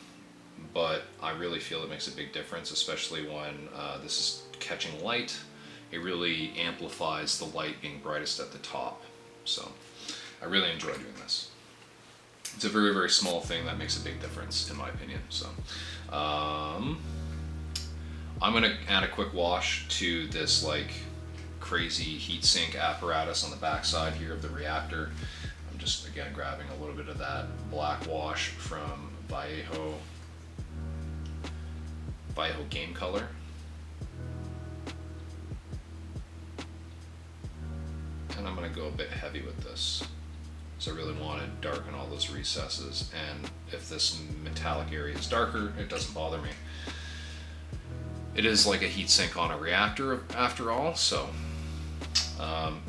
but I really feel it makes a big difference, especially when this is catching light. It really amplifies the light being brightest at the top. So I really enjoy doing this. It's a very, very small thing that makes a big difference in my opinion. So I'm gonna add a quick wash to this like crazy heatsink apparatus on the back side here of the reactor. I'm just again grabbing a little bit of that black wash from Vallejo Game Color. And I'm going to go a bit heavy with this. So I really want to darken all those recesses, and if this metallic area is darker, it doesn't bother me. It is like a heatsink on a reactor after all, so I'm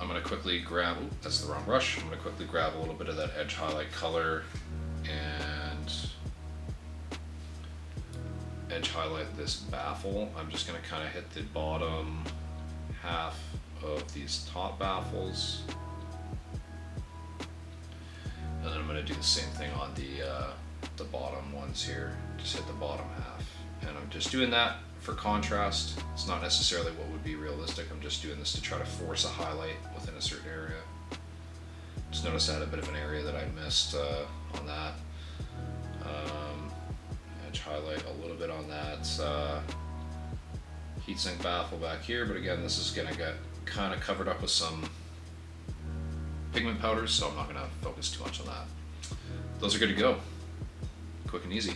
going to quickly grab, that's the wrong brush, I'm going to quickly grab a little bit of that edge highlight color and edge highlight this baffle. I'm just going to kind of hit the bottom half of these top baffles, and then I'm going to do the same thing on the bottom ones here. Just hit the bottom half, and I'm just doing that for contrast. It's not necessarily what would be realistic. I'm just doing this to try to force a highlight within a certain area. Just noticed I had a bit of an area that I missed on that. Edge highlight a little bit on that heatsink baffle back here, but again, this is gonna get kind of covered up with some pigment powders, so I'm not gonna focus too much on that. Those are good to go. Quick and easy.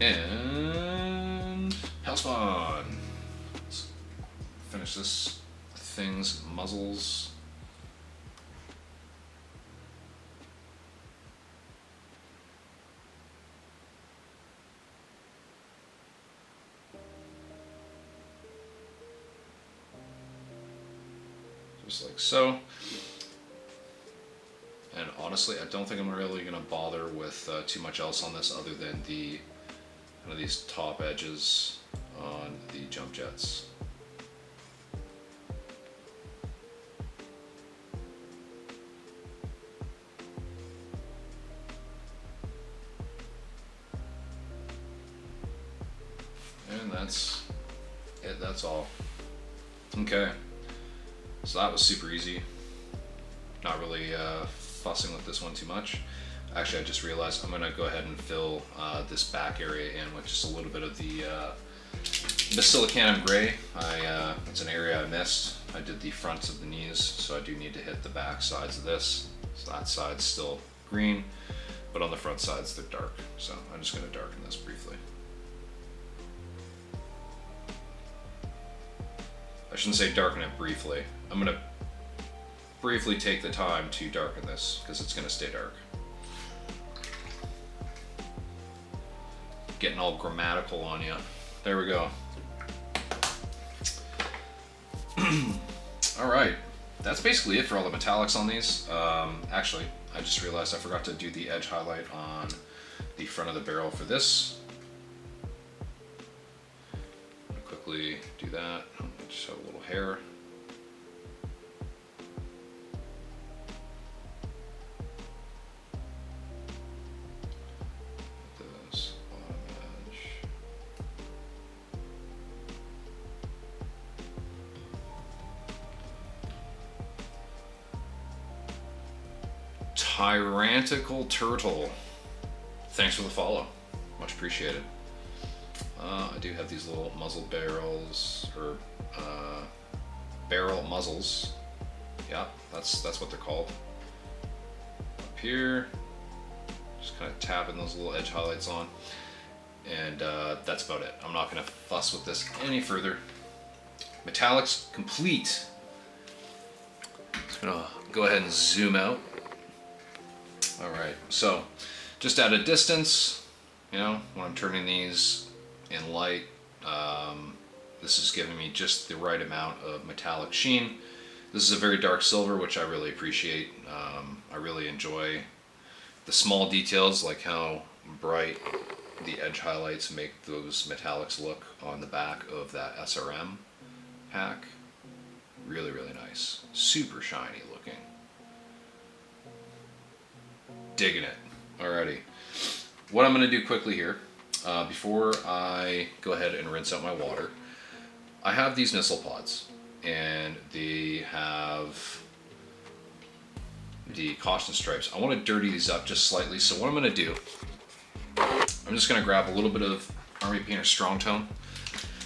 And Hellspawn. Let's finish this thing's muzzles. Just like so. And honestly, I don't think I'm really going to bother with too much else on this other than the kind of these top edges on the jump jets. And that's it, that's all. Okay, so that was super easy. Not really fussing with this one too much. Actually, I just realized I'm gonna go ahead and fill this back area in with just a little bit of the basilicanum gray. It's an area I missed. I did the fronts of the knees, so I do need to hit the back sides of this. So that side's still green, but on the front sides they're dark. So I'm just gonna darken this briefly. I shouldn't say darken it briefly. I'm gonna briefly take the time to darken this because it's going to stay dark. Getting all grammatical on you. There we go. All right, that's basically it for all the metallics on these. Actually, I just realized I forgot to do the edge highlight on the front of the barrel for this. I'm gonna quickly do that. I just have a little hair. Tyrantical Turtle. Thanks for the follow. Much appreciated. I do have these little muzzle barrels, or barrel muzzles. Yeah, that's what they're called. Up here, just kind of tapping those little edge highlights on. And that's about it. I'm not gonna fuss with this any further. Metallics complete. Just gonna go ahead and zoom out. All right, so just at a distance, you know, when I'm turning these in light, this is giving me just the right amount of metallic sheen. This is a very dark silver, which I really appreciate. I really enjoy the small details, like how bright the edge highlights make those metallics look on the back of that SRM pack. Really, really nice. Super shiny looking. Digging it. Alrighty. What I'm going to do quickly here, before I go ahead and rinse out my water, I have these missile pods, and they have the caution stripes. I want to dirty these up just slightly, so what I'm going to do, I'm just going to grab a little bit of Army Painter Strong Tone.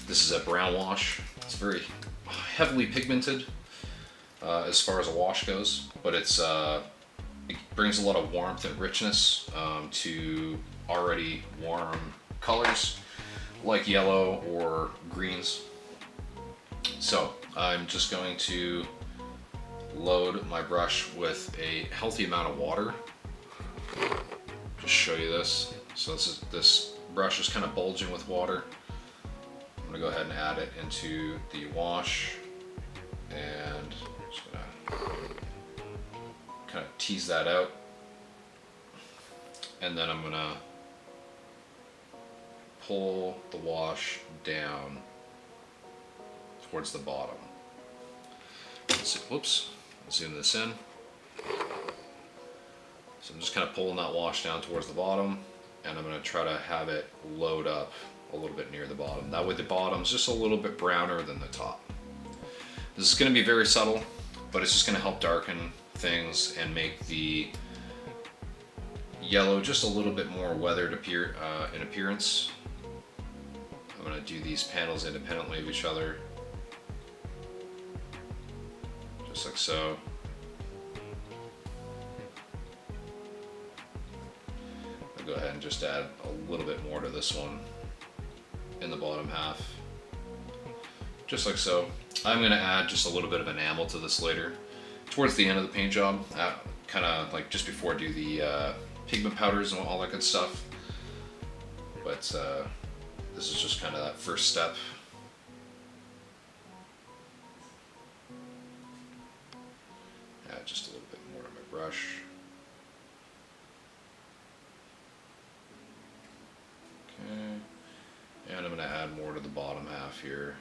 This is a brown wash. It's very heavily pigmented as far as a wash goes, but it brings a lot of warmth and richness to already warm colors like yellow or greens. So I'm just going to load my brush with a healthy amount of water. Just show you this. So this brush is kind of bulging with water. I'm gonna go ahead and add it into the wash, and just gonna kind of tease that out, and then I'm gonna pull the wash down towards the bottom. Whoops, let's zoom this in. So I'm just kind of pulling that wash down towards the bottom, and I'm gonna try to have it load up a little bit near the bottom. That way the bottom's just a little bit browner than the top. This is going to be very subtle, but it's just going to help darken things and make the yellow just a little bit more weathered in appearance. I'm going to do these panels independently of each other, just like so. I'll go ahead and just add a little bit more to this one in the bottom half, just like so. I'm going to add just a little bit of enamel to this later, towards the end of the paint job, kind of like just before I do the pigment powders and all that good stuff. But this is just kind of that first step. Add just a little bit more to my brush. Okay, and I'm going to add more to the bottom half here.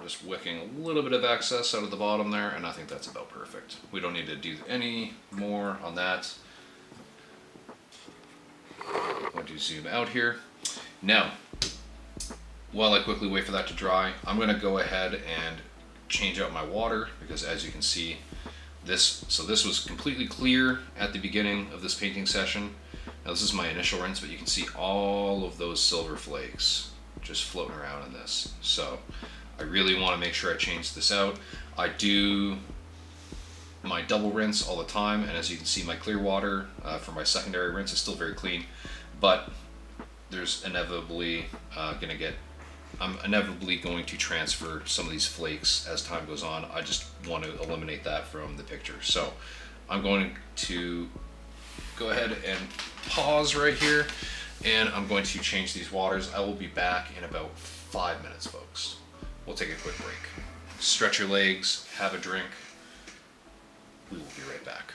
Just wicking a little bit of excess out of the bottom there, and I think that's about perfect. We don't need to do any more on that. I'm going to zoom out here. Now, while I quickly wait for that to dry, I'm going to go ahead and change out my water, because as you can see, this was completely clear at the beginning of this painting session. Now this is my initial rinse, but you can see all of those silver flakes just floating around in this. So I really want to make sure I change this out. I do my double rinse all the time, and as you can see, my clear water for my secondary rinse is still very clean, but there's inevitably I'm inevitably going to transfer some of these flakes as time goes on. I just want to eliminate that from the picture. So I'm going to go ahead and pause right here, and I'm going to change these waters. I will be back in about 5 minutes, folks. We'll take a quick break. Stretch your legs, have a drink. We will be right back.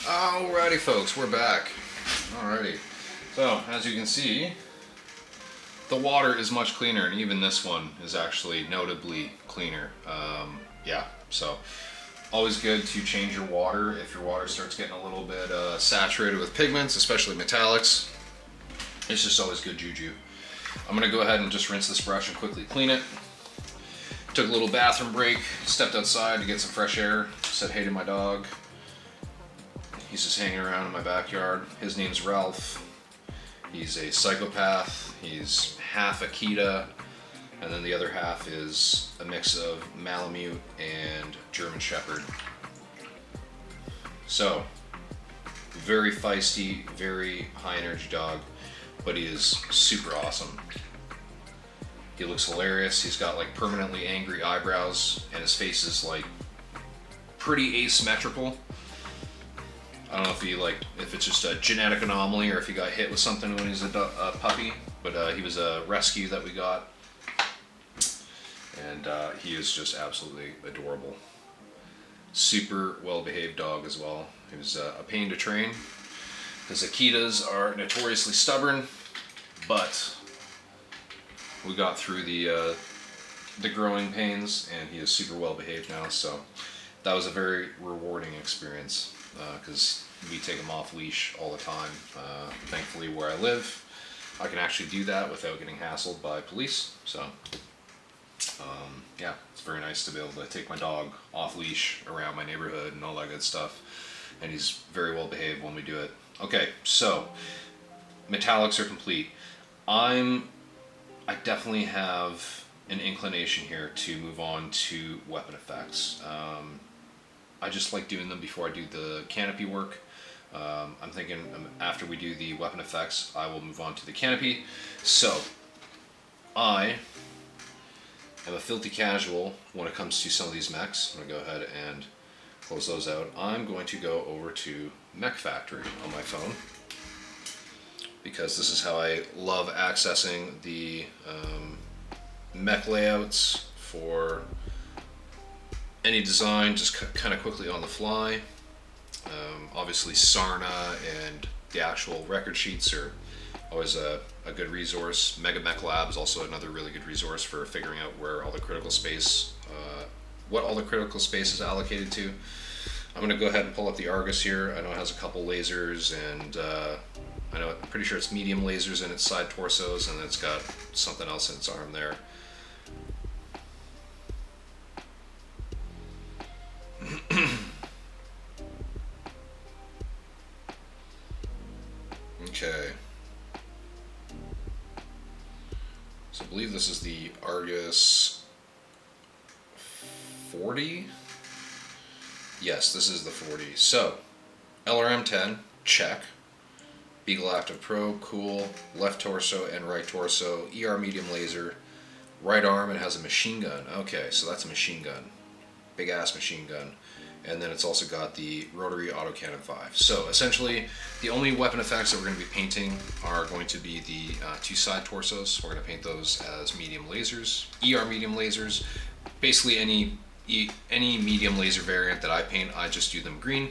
Alrighty folks, we're back. Alrighty. So, as you can see, the water is much cleaner, and even this one is actually notably cleaner. Yeah, so always good to change your water if your water starts getting a little bit saturated with pigments, especially metallics. It's just always good juju. I'm gonna go ahead and just rinse this brush and quickly clean it. Took a little bathroom break, stepped outside to get some fresh air, said hey to my dog. He's just hanging around in my backyard. His name's Ralph. He's a psychopath. He's half Akita, and then the other half is a mix of Malamute and German Shepherd. So, very feisty, very high energy dog, but he is super awesome. He looks hilarious. He's got like permanently angry eyebrows, and his face is like pretty asymmetrical. I don't know if it's just a genetic anomaly or if he got hit with something when he was a puppy, but he was a rescue that we got, and he is just absolutely adorable. Super well-behaved dog as well. He was a pain to train because Akitas are notoriously stubborn, but we got through the growing pains, and he is super well-behaved now. So that was a very rewarding experience. Because we take them off leash all the time. Thankfully, where I live, I can actually do that without getting hassled by police. So, yeah, it's very nice to be able to take my dog off leash around my neighborhood and all that good stuff. And he's very well behaved when we do it. Okay, so metallics are complete. I definitely have an inclination here to move on to weapon effects. I just like doing them before I do the canopy work. I'm thinking after we do the weapon effects, I will move on to the canopy. So, I am a filthy casual when it comes to some of these mechs. I'm going to go ahead and close those out. I'm going to go over to Mech Factory on my phone, because this is how I love accessing the mech layouts for any design, just kind of quickly on the fly. Obviously Sarna and the actual record sheets are always a good resource. Mega Mech Lab is also another really good resource for figuring out where all the critical space, what all the critical space is allocated to. I'm going to go ahead and pull up the Argus here. I know it has a couple lasers, and I'm pretty sure it's medium lasers in its side torsos, and it's got something else in its arm there. Okay. So I believe this is the Argus 40? Yes, this is the 40. So, LRM 10, check. Beagle Active Pro, cool. Left torso and right torso. ER medium laser. Right arm, it has a machine gun. Okay, so that's a machine gun. Big ass machine gun. And then it's also got the rotary autocannon 5. So essentially, the only weapon effects that we're going to be painting are going to be the two side torsos. We're going to paint those as medium lasers, ER medium lasers. Basically, any medium laser variant that I paint, I just do them green.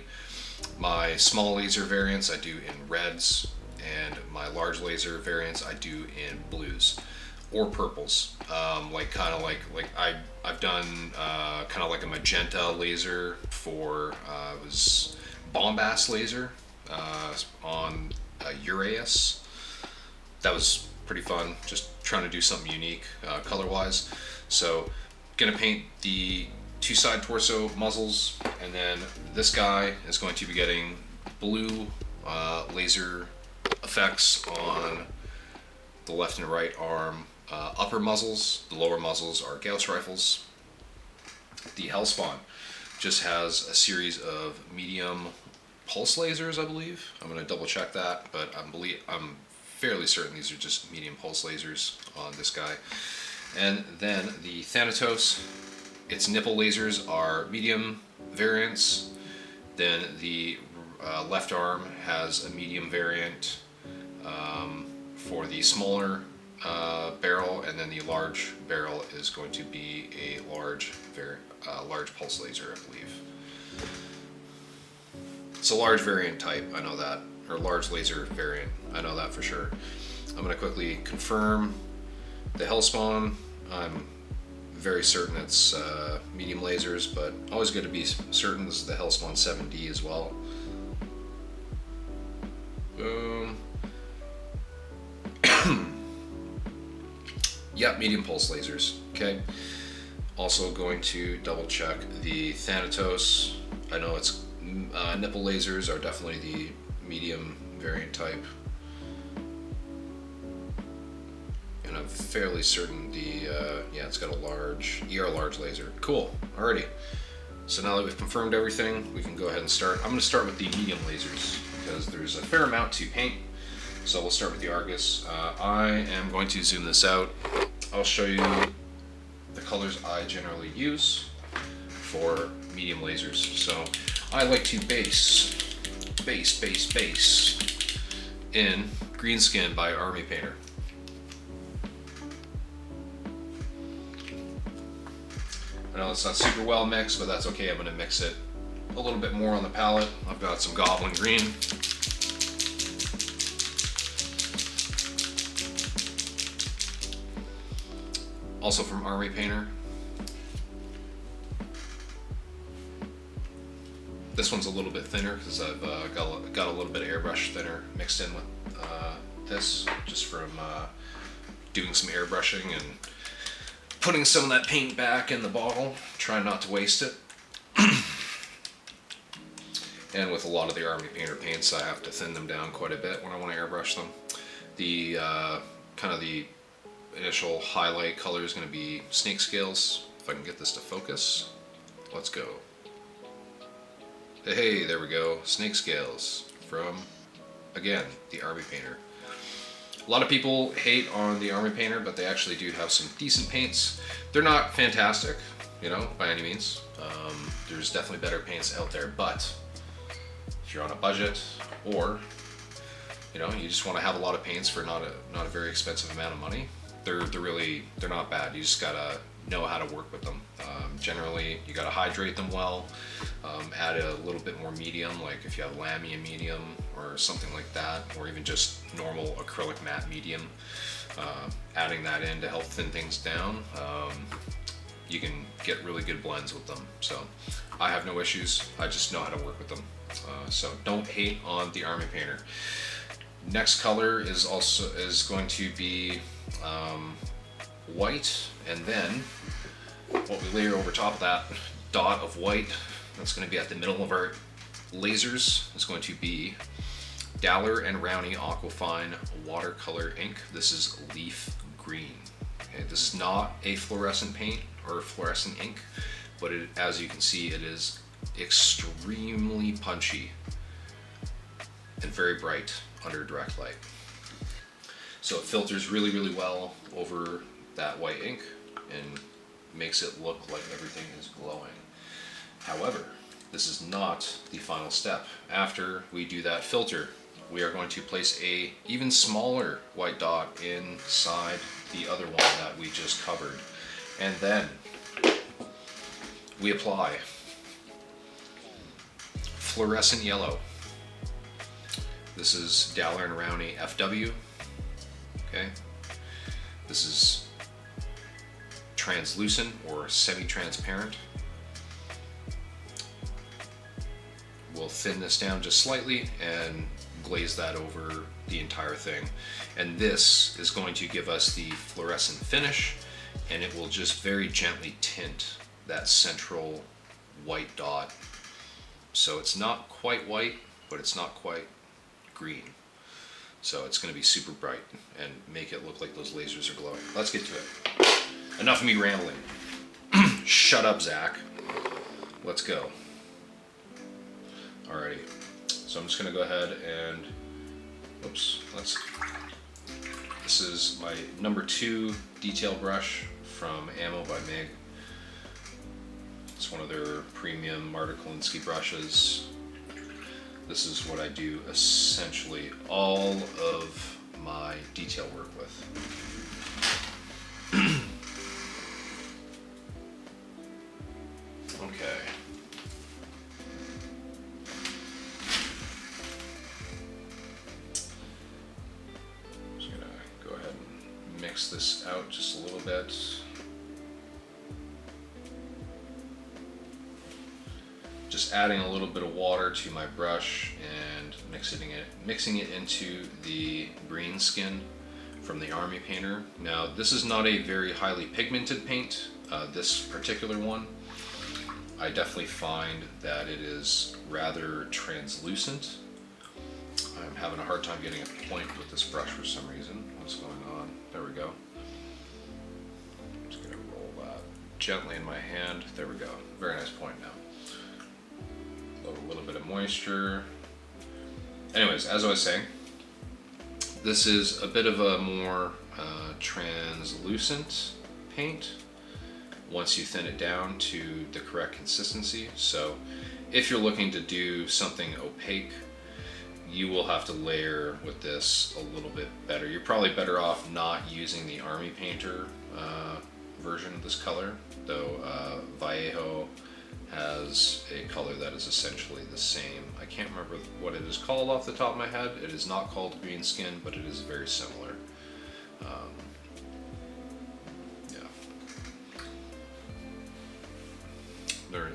My small laser variants I do in reds, and my large laser variants I do in blues or purples. I've done kind of like a magenta laser for it was bombast laser on Uraeus. That was pretty fun, just trying to do something unique color wise. So gonna paint the two side torso muzzles, and then this guy is going to be getting blue laser effects on the left and right arm upper muzzles. The lower muzzles are Gauss rifles. The Hellspawn just has a series of medium pulse lasers, I believe. I'm going to double check that, but I'm fairly certain these are just medium pulse lasers on this guy. And then the Thanatos, its nipple lasers are medium variants. Then the left arm has a medium variant for the smaller barrel, and then the large barrel is going to be a large pulse laser, I believe. It's a large variant type, I know that, or large laser variant, I know that for sure. I'm gonna quickly confirm the Hellspawn. I'm very certain it's medium lasers, but always good to be certain. This is the Hellspawn 7D as well. Boom. Yep, medium pulse lasers. Okay. Also going to double check the Thanatos. I know it's nipple lasers are definitely the medium variant type. And I'm fairly certain yeah, it's got a large, large laser. Cool, alrighty. So now that we've confirmed everything, we can go ahead and start. I'm gonna start with the medium lasers because there's a fair amount to paint. So we'll start with the Argus. I am going to zoom this out. I'll show you the colors I generally use for medium lasers. So I like to base in Greenskin by Army Painter. I know it's not super well mixed, but that's okay. I'm going to mix it a little bit more on the palette. I've got some Goblin Green. Also from Army Painter. This one's a little bit thinner because I've got a little bit of airbrush thinner mixed in with this, just from doing some airbrushing and putting some of that paint back in the bottle, trying not to waste it. And with a lot of the Army Painter paints, I have to thin them down quite a bit when I want to airbrush them. The kind of the initial highlight color is going to be Snake Scales. If I can get this to focus, let's go. Hey, there we go. Snake Scales from, again, the Army Painter. A lot of people hate on the Army Painter, but they actually do have some decent paints. They're not fantastic, you know, by any means. There's definitely better paints out there, but if you're on a budget, or you know, you just want to have a lot of paints for not a very expensive amount of money, they're not bad. You just gotta know how to work with them. Generally, you gotta hydrate them well. Add a little bit more medium, like if you have Lamy medium or something like that, or even just normal acrylic matte medium. Adding that in to help thin things down. You can get really good blends with them. So I have no issues. I just know how to work with them. So don't hate on the Army Painter. Next color is going to be white, and then what we layer over top of that dot of white, that's going to be at the middle of our lasers, is going to be Daller and Rowney Aquafine watercolor ink. This is leaf green. Okay, this is not a fluorescent paint or fluorescent ink, but as you can see, it is extremely punchy and very bright under direct light. So it filters really, really well over that white ink and makes it look like everything is glowing. However, this is not the final step. After we do that filter, we are going to place a even smaller white dot inside the other one that we just covered. And then we apply fluorescent yellow. This is Daller and Rowney FW. Okay. This is translucent or semi-transparent. We'll thin this down just slightly and glaze that over the entire thing. And this is going to give us the fluorescent finish, and it will just very gently tint that central white dot. So it's not quite white, but it's not quite green. So it's going to be super bright and make it look like those lasers are glowing. Let's get to it. Enough of me rambling. Shut up, Zach. Let's go. Alrighty. So I'm just going to go ahead and, oops, this is my number 2 detail brush from Ammo by MIG. It's one of their premium Marta Kolinsky brushes. This is what I do essentially all of my detail work with. Okay. mix this out just a little bit. Just adding a little bit of water to my brush and mixing it into the green skin from the Army Painter. Now, this is not a very highly pigmented paint, this particular one. I definitely find that it is rather translucent. I'm having a hard time getting a point with this brush for some reason. What's going on? There we go. I'm just gonna roll that gently in my hand. There we go. Very nice point now. Load a little bit of moisture. Anyways, as I was saying, this is a bit of a more translucent paint once you thin it down to the correct consistency. So if you're looking to do something opaque, you will have to layer with this a little bit better. You're probably better off not using the Army Painter version of this color, though Vallejo has a color that is essentially the same. I can't remember what it is called off the top of my head. It is not called green skin, but it is very similar.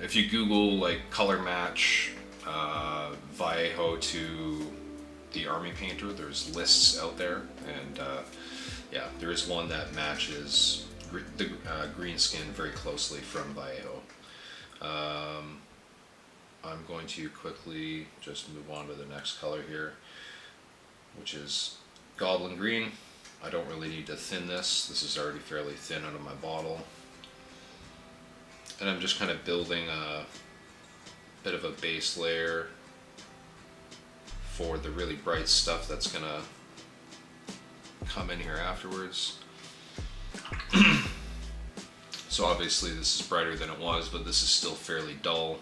If you Google like color match Vallejo to the Army Painter, there's lists out there, and yeah, there is one that matches the green skin very closely from Vallejo. I'm going to quickly just move on to the next color here, which is Goblin Green. I don't really need to thin this. This is already fairly thin out of my bottle. And I'm just kind of building a bit of a base layer for the really bright stuff that's gonna come in here afterwards. So obviously this is brighter than it was, but this is still fairly dull.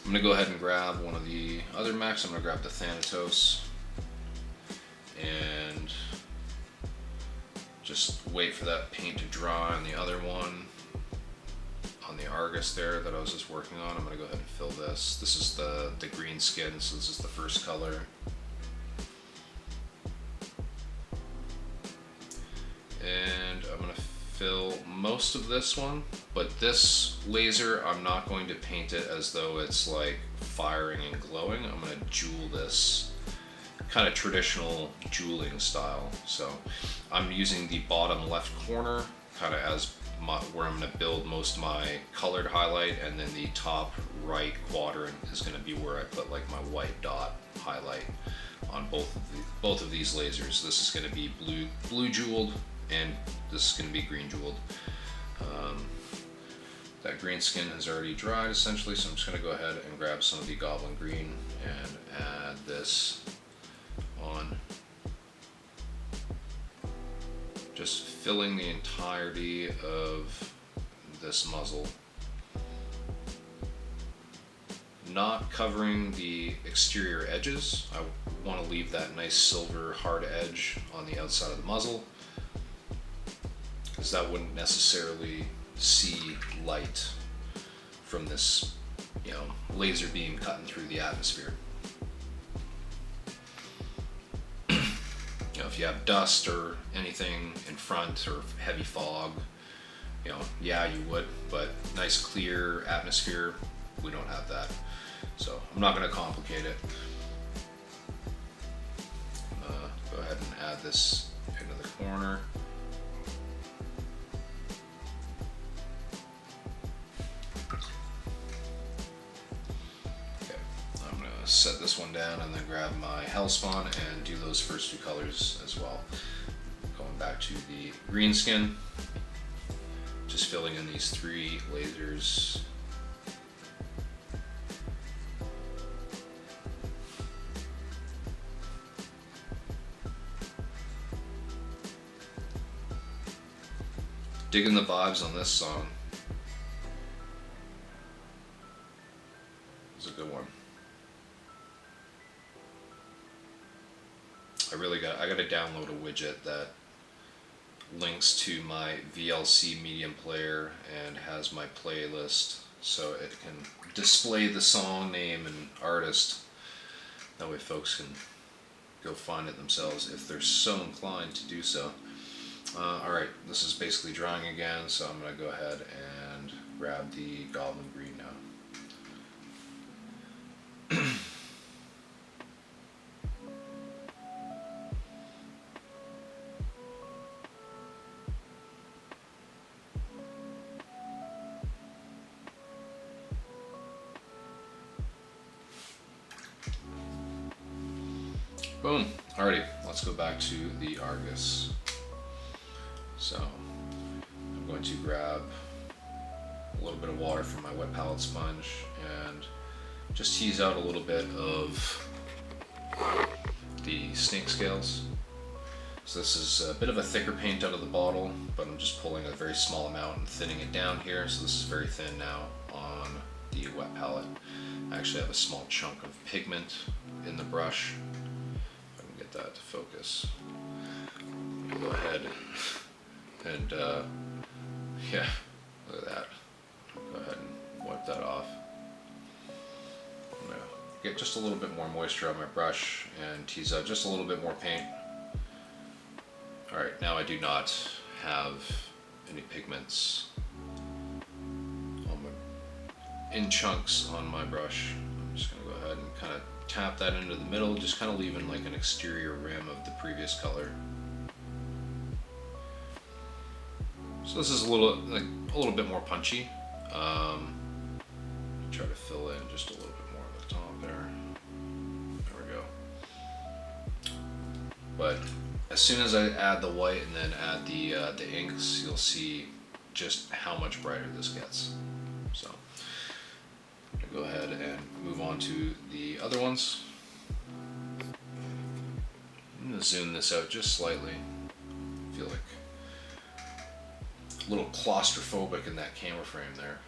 I'm gonna go ahead and grab one of the other Macs. I'm gonna grab the Thanatos and just wait for that paint to dry on the other one, on the Argus there that I was just working on. I'm gonna go ahead and fill this. This is the green skin, so this is the first color. And I'm gonna fill most of this one, but this laser, I'm not going to paint it as though it's like firing and glowing. I'm gonna jewel this kind of traditional jeweling style. So I'm using the bottom left corner kind of as where I'm going to build most of my colored highlight, and then the top right quadrant is going to be where I put like my white dot highlight on both of these lasers. This is going to be blue jeweled, and this is going to be green jeweled. That green skin has already dried essentially, so I'm just going to go ahead and grab some of the Goblin Green and add this on, just filling the entirety of this muzzle, not covering the exterior edges. I want to leave that nice silver hard edge on the outside of the muzzle, because that wouldn't necessarily see light from this, you know, laser beam cutting through the atmosphere. You know, if you have dust or anything in front or heavy fog, you know, yeah, you would, but nice clear atmosphere, we don't have that. So I'm not going to complicate it. Go ahead and add this into the corner. Set this one down and then grab my Hellspawn and do those first two colors as well. Going back to the green skin, just filling in these three lasers. Digging the vibes on this song. It's a good one. I got to download a widget that links to my VLC medium player and has my playlist, so it can display the song name and artist. That way folks can go find it themselves if they're so inclined to do so. Alright, this is basically drying again, so I'm going to go ahead and grab the Goblin Green now. Boom. Alrighty, let's go back to the Argus. So I'm going to grab a little bit of water from my wet palette sponge and just tease out a little bit of the snake scales. So this is a bit of a thicker paint out of the bottle, but I'm just pulling a very small amount and thinning it down here. So this is very thin now on the wet palette. I actually have a small chunk of pigment in the brush. If I can get that to focus. I'll go ahead and yeah, look at that. Go ahead and wipe that off. I'm gonna get just a little bit more moisture on my brush and tease out just a little bit more paint. Alright, now I do not have any pigments in chunks on my brush. I'm just going to go ahead and kind of tap that into the middle, just kind of leaving like an exterior rim of the previous color. So this is a little bit more punchy. Try to fill in just a little bit more on the top there. There we go. But as soon as I add the white and then add the inks, you'll see just how much brighter this gets. So I'm gonna go ahead and move on to the other ones. I'm gonna zoom this out just slightly. I feel like a little claustrophobic in that camera frame there.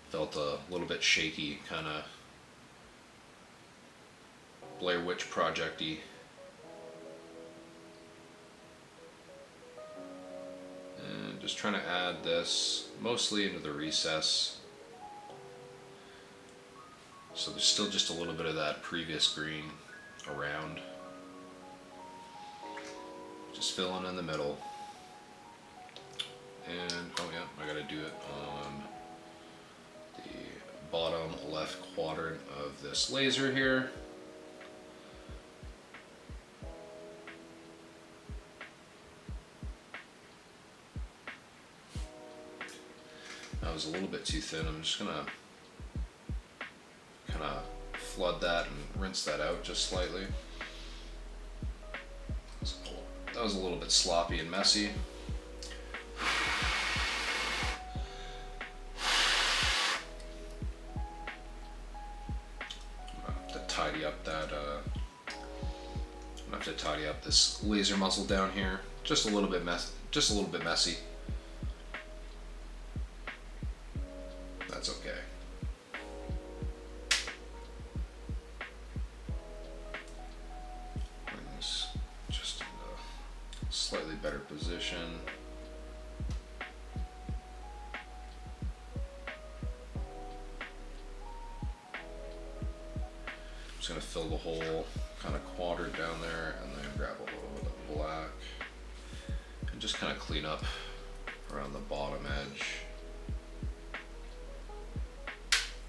Felt a little bit shaky, kind of Blair Witch Project-y. And just trying to add this mostly into the recess. So there's still just a little bit of that previous green around. Just filling in the middle. And, oh yeah, I gotta do it on the bottom left quadrant of this laser here. That was a little bit too thin. I'm just gonna kind of flood that and rinse that out just slightly. That was a little bit sloppy and messy. Tidy up that I'm gonna have to tidy up this laser muzzle down here just a little bit messy. That's okay. Bring this just in a slightly better position. Just gonna fill the whole kind of quadrant down there and then grab a little bit of black and just kind of clean up around the bottom edge.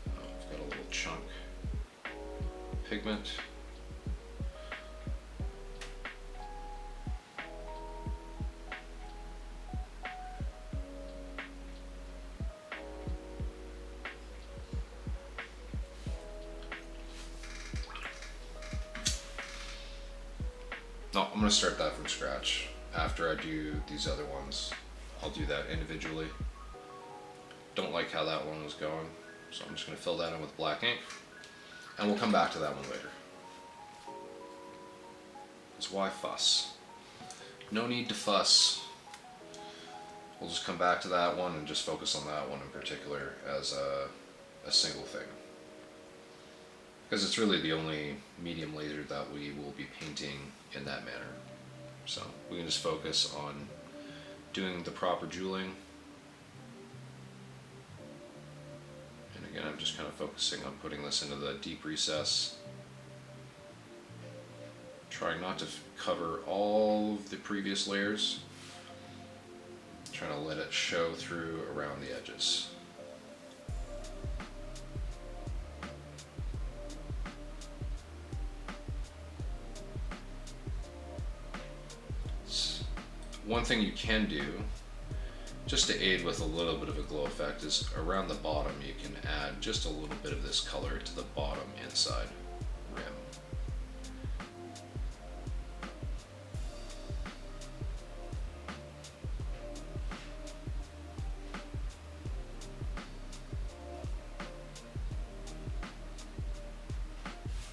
Oh, I've got a little chunk pigment. No, I'm going to start that from scratch. After I do these other ones, I'll do that individually. Don't like how that one was going, so I'm just going to fill that in with black ink, and we'll come back to that one later. Because why fuss? No need to fuss. We'll just come back to that one and just focus on that one in particular as a single thing. Because it's really the only medium laser that we will be painting in that manner. So we can just focus on doing the proper jeweling. And again, I'm just kind of focusing on putting this into the deep recess. Trying not to cover all of the previous layers. Trying to let it show through around the edges. One thing you can do, just to aid with a little bit of a glow effect, is around the bottom you can add just a little bit of this color to the bottom inside rim.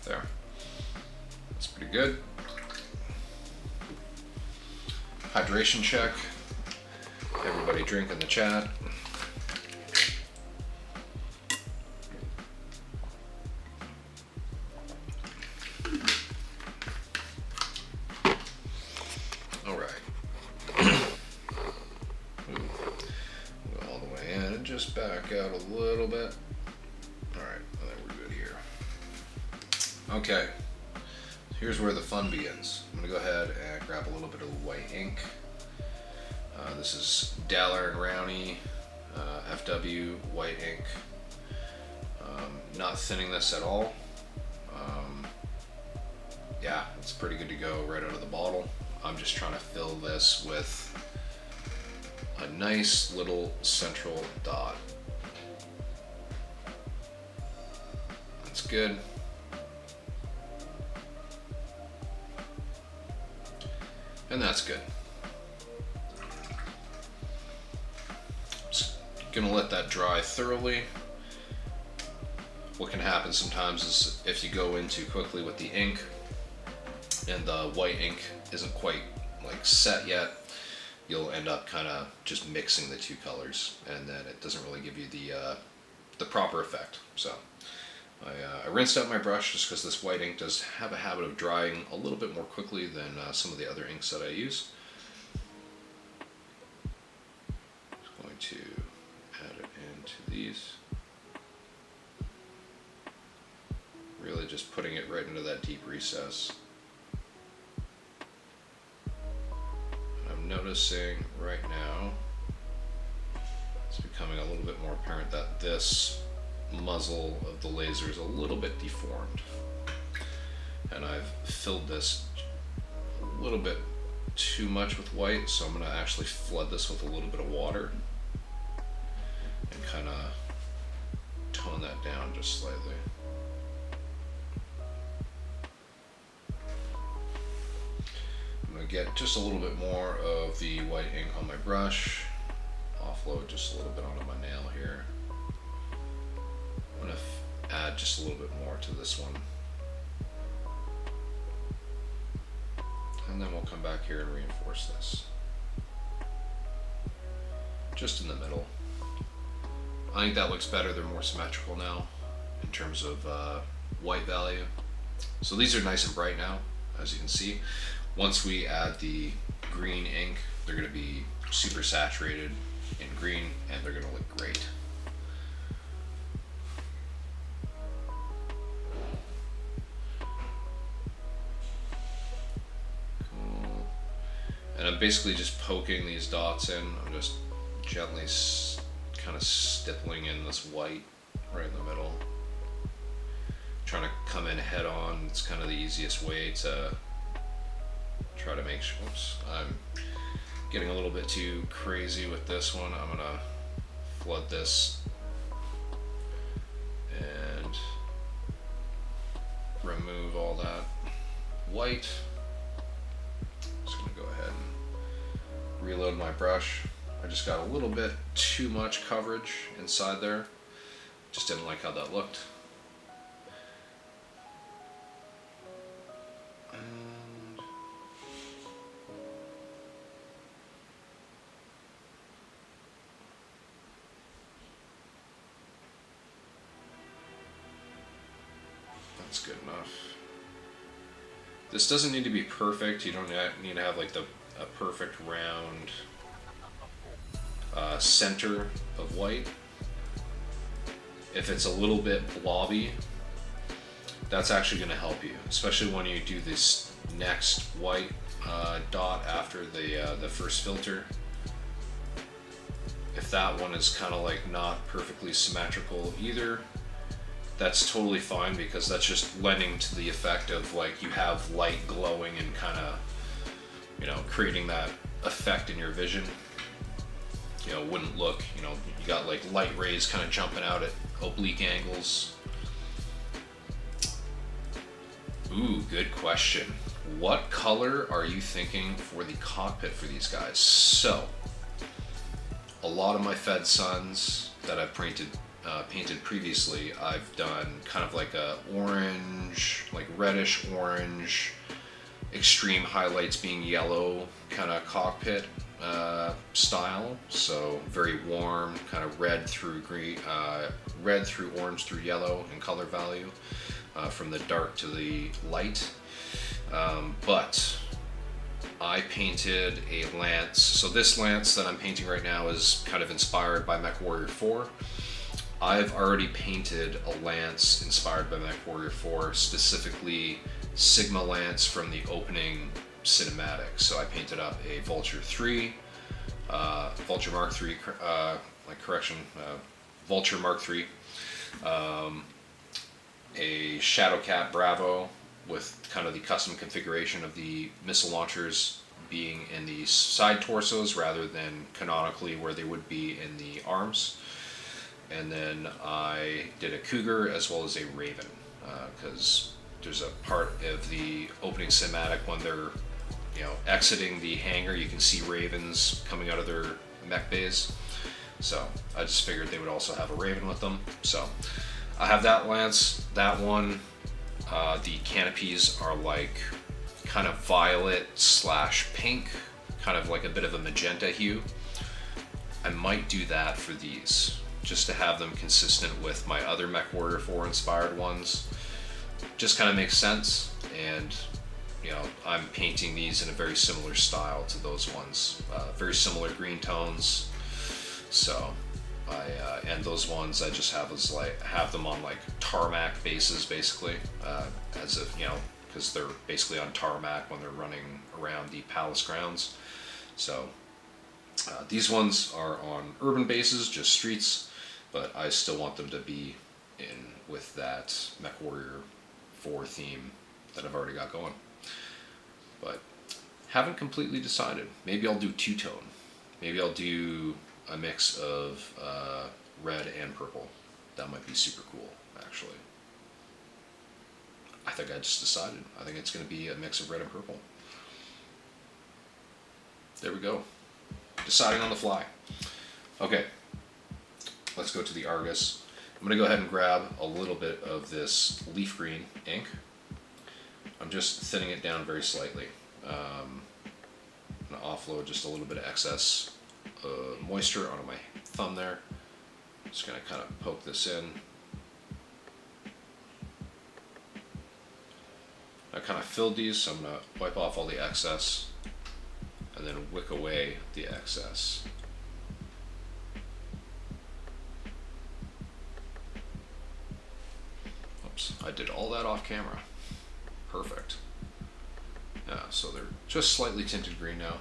There. That's pretty good. Hydration check. Everybody drink in the chat. All right. Go all the way in and just back out a little bit. All right, I think we're good here. Okay. Here's where the fun begins. I'm gonna go ahead and grab a little bit of white ink. This is Daller and Rowney FW white ink. Not thinning this at all. Yeah, it's pretty good to go right out of the bottle. I'm just trying to fill this with a nice little central dot. That's good. And that's good. Just gonna let that dry thoroughly. What can happen sometimes is if you go in too quickly with the ink and the white ink isn't quite like set yet, you'll end up kind of just mixing the two colors, and then it doesn't really give you the proper effect. So I rinsed out my brush just because this white ink does have a habit of drying a little bit more quickly than some of the other inks that I use. Just going to add it into these. Really just putting it right into that deep recess. I'm noticing right now it's becoming a little bit more apparent that this muzzle of the laser is a little bit deformed, and I've filled this a little bit too much with white, so I'm going to actually flood this with a little bit of water and kind of tone that down just slightly. I'm going to get just a little bit more of the white ink on my brush, offload just a little bit onto my nail here. I'm going to add just a little bit more to this one. And then we'll come back here and reinforce this. Just in the middle. I think that looks better. They're more symmetrical now in terms of white value. So these are nice and bright now, as you can see. Once we add the green ink, they're going to be super saturated in green, and they're going to look great. And I'm basically just poking these dots in. I'm just gently kind of stippling in this white right in the middle. Trying to come in head on. It's kind of the easiest way to try to make sure. Oops, I'm getting a little bit too crazy with this one. I'm gonna flood this and remove all that white. Just gonna go ahead and reload my brush. I just got a little bit too much coverage inside there. Just didn't like how that looked. And that's good enough. This doesn't need to be perfect. You don't need to have like a perfect round center of white. If it's a little bit blobby, that's actually going to help you, especially when you do this next white dot after the first filter. If that one is kind of like not perfectly symmetrical either, that's totally fine, because that's just lending to the effect of like you have light glowing and kind of, you know, creating that effect in your vision. You know, wouldn't look, you know, you got like light rays kind of jumping out at oblique angles. Ooh, good question. What color are you thinking for the cockpit for these guys? So, a lot of my Fed Suns that I've painted previously, I've done kind of like a orange, like reddish orange, extreme highlights being yellow kind of cockpit style. So very warm, kind of red through green, red through orange through yellow in color value, from the dark to the light. But I painted a lance. So this lance that I'm painting right now is kind of inspired by MechWarrior 4. I've already painted a lance inspired by MechWarrior 4, specifically Sigma Lance from the opening cinematic. So I painted up a Vulture 3, Vulture Mark 3, Vulture Mark 3, a Shadowcat Bravo with kind of the custom configuration of the missile launchers being in the side torsos rather than canonically where they would be in the arms. And then I did a Cougar as well as a Raven, because there's a part of the opening cinematic when they're, you know, exiting the hangar, you can see Ravens coming out of their mech bays. So I just figured they would also have a Raven with them. So I have that lance, that one. The canopies are like kind of violet / pink, kind of like a bit of a magenta hue. I might do that for these, just to have them consistent with my other MechWarrior 4 inspired ones. Just kind of makes sense, and you know, I'm painting these in a very similar style to those ones, very similar green tones. So and those ones I just have them on like tarmac bases, basically, as if, you know, because they're basically on tarmac when they're running around the palace grounds. So these ones are on urban bases, just streets, but I still want them to be in with that MechWarrior 4 theme that I've already got going. But haven't completely decided. Maybe I'll do two-tone. Maybe I'll do a mix of red and purple. That might be super cool, actually. I think I just decided. I think it's going to be a mix of red and purple. There we go. Deciding on the fly. Okay, let's go to the Argus. I'm going to go ahead and grab a little bit of this leaf green ink. I'm just thinning it down very slightly. I'm going to offload just a little bit of excess moisture onto my thumb there. Just going to kind of poke this in. I kind of filled these, so I'm going to wipe off all the excess and then wick away the excess. Oops, I did all that off camera. Perfect. Yeah, so they're just slightly tinted green now.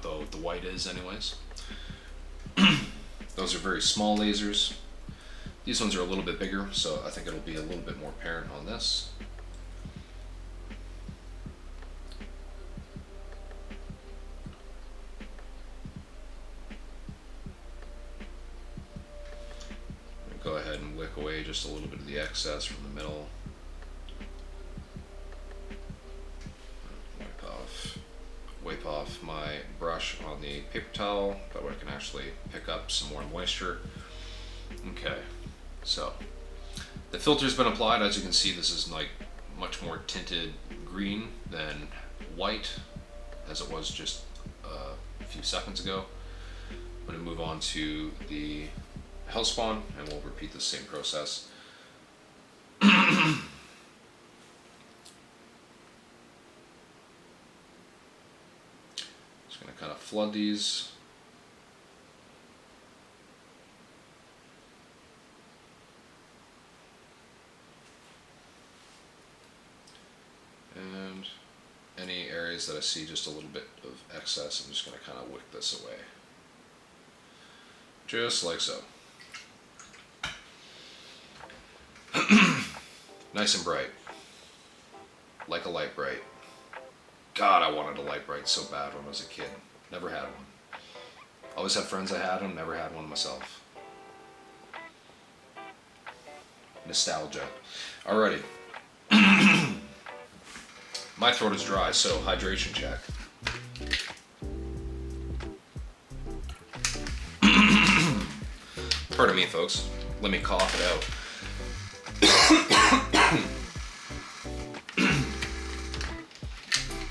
Though the white is anyways. Those are very small lasers. These ones are a little bit bigger, so I think it'll be a little bit more apparent on this. Go ahead and wick away just a little bit of the excess from the middle. Wipe off my brush on the paper towel, that way I can actually pick up some more moisture. Okay, so the filter's been applied. As you can see, this is like much more tinted green than white, as it was just a few seconds ago. I'm going to move on to the Hellspawn, and we'll repeat the same process. Just going to kind of flood these. any areas that I see just a little bit of excess, I'm just going to kind of wick this away. Just like so. Nice and bright. Like a light bright. God, I wanted a light bright so bad when I was a kid. Never had one. Always had friends that had them, never had one myself. Nostalgia. Alrighty. My throat is dry, so hydration check. Pardon me, folks. Let me cough it out.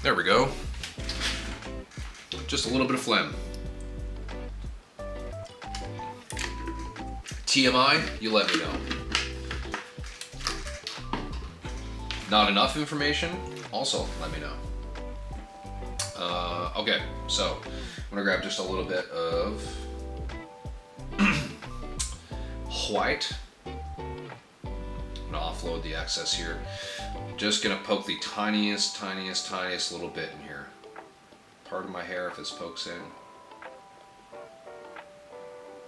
There we go. Just a little bit of phlegm. TMI, you let me know. Not enough information, also let me know. Okay, so I'm gonna grab just a little bit of white. I'm gonna offload the excess here. Just gonna poke the tiniest little bit in here. Part of my hair if this pokes in.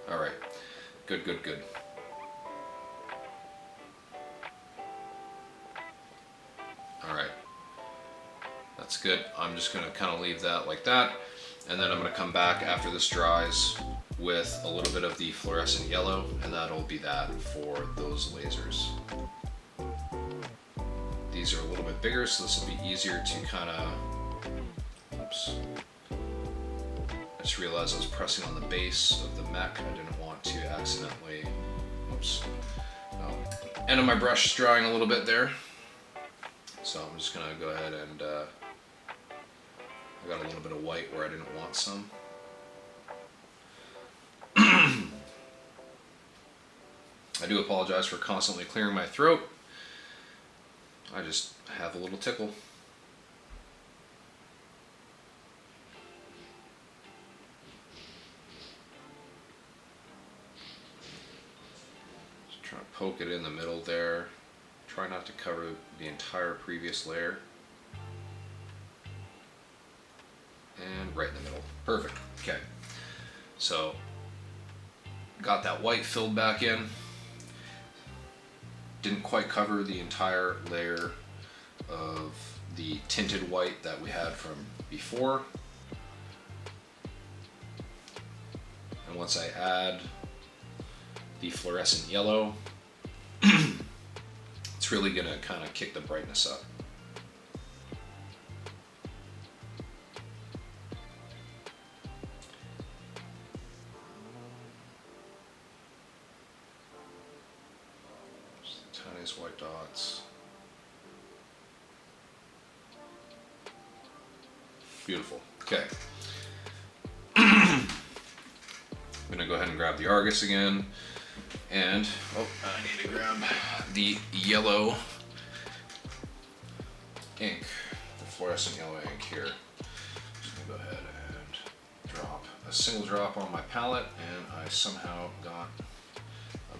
All right, good. All right, that's good. I'm just gonna kind of leave that like that. And then I'm gonna come back after this dries with a little bit of the fluorescent yellow, and that'll be that for those lasers. These are a little bit bigger, so this will be easier to kind of, oops. I just realized I was pressing on the base of the mech. I didn't want to accidentally, oops. End of my brush is drying a little bit there. So I'm just gonna go ahead and, I got a little bit of white where I didn't want some. I do apologize for constantly clearing my throat. I just have a little tickle. Just trying to poke it in the middle there. Try not to cover the entire previous layer. And right in the middle. Perfect. Okay. So, got that white filled back in. Didn't quite cover the entire layer of the tinted white that we had from before. And once I add the fluorescent yellow, it's really gonna kind of kick the brightness up. Tiniest white dots. Beautiful. Okay. I'm gonna go ahead and grab the Argus again, and I need to grab the yellow ink, the fluorescent yellow ink here. Just gonna go ahead and drop a single drop on my palette, and I somehow got a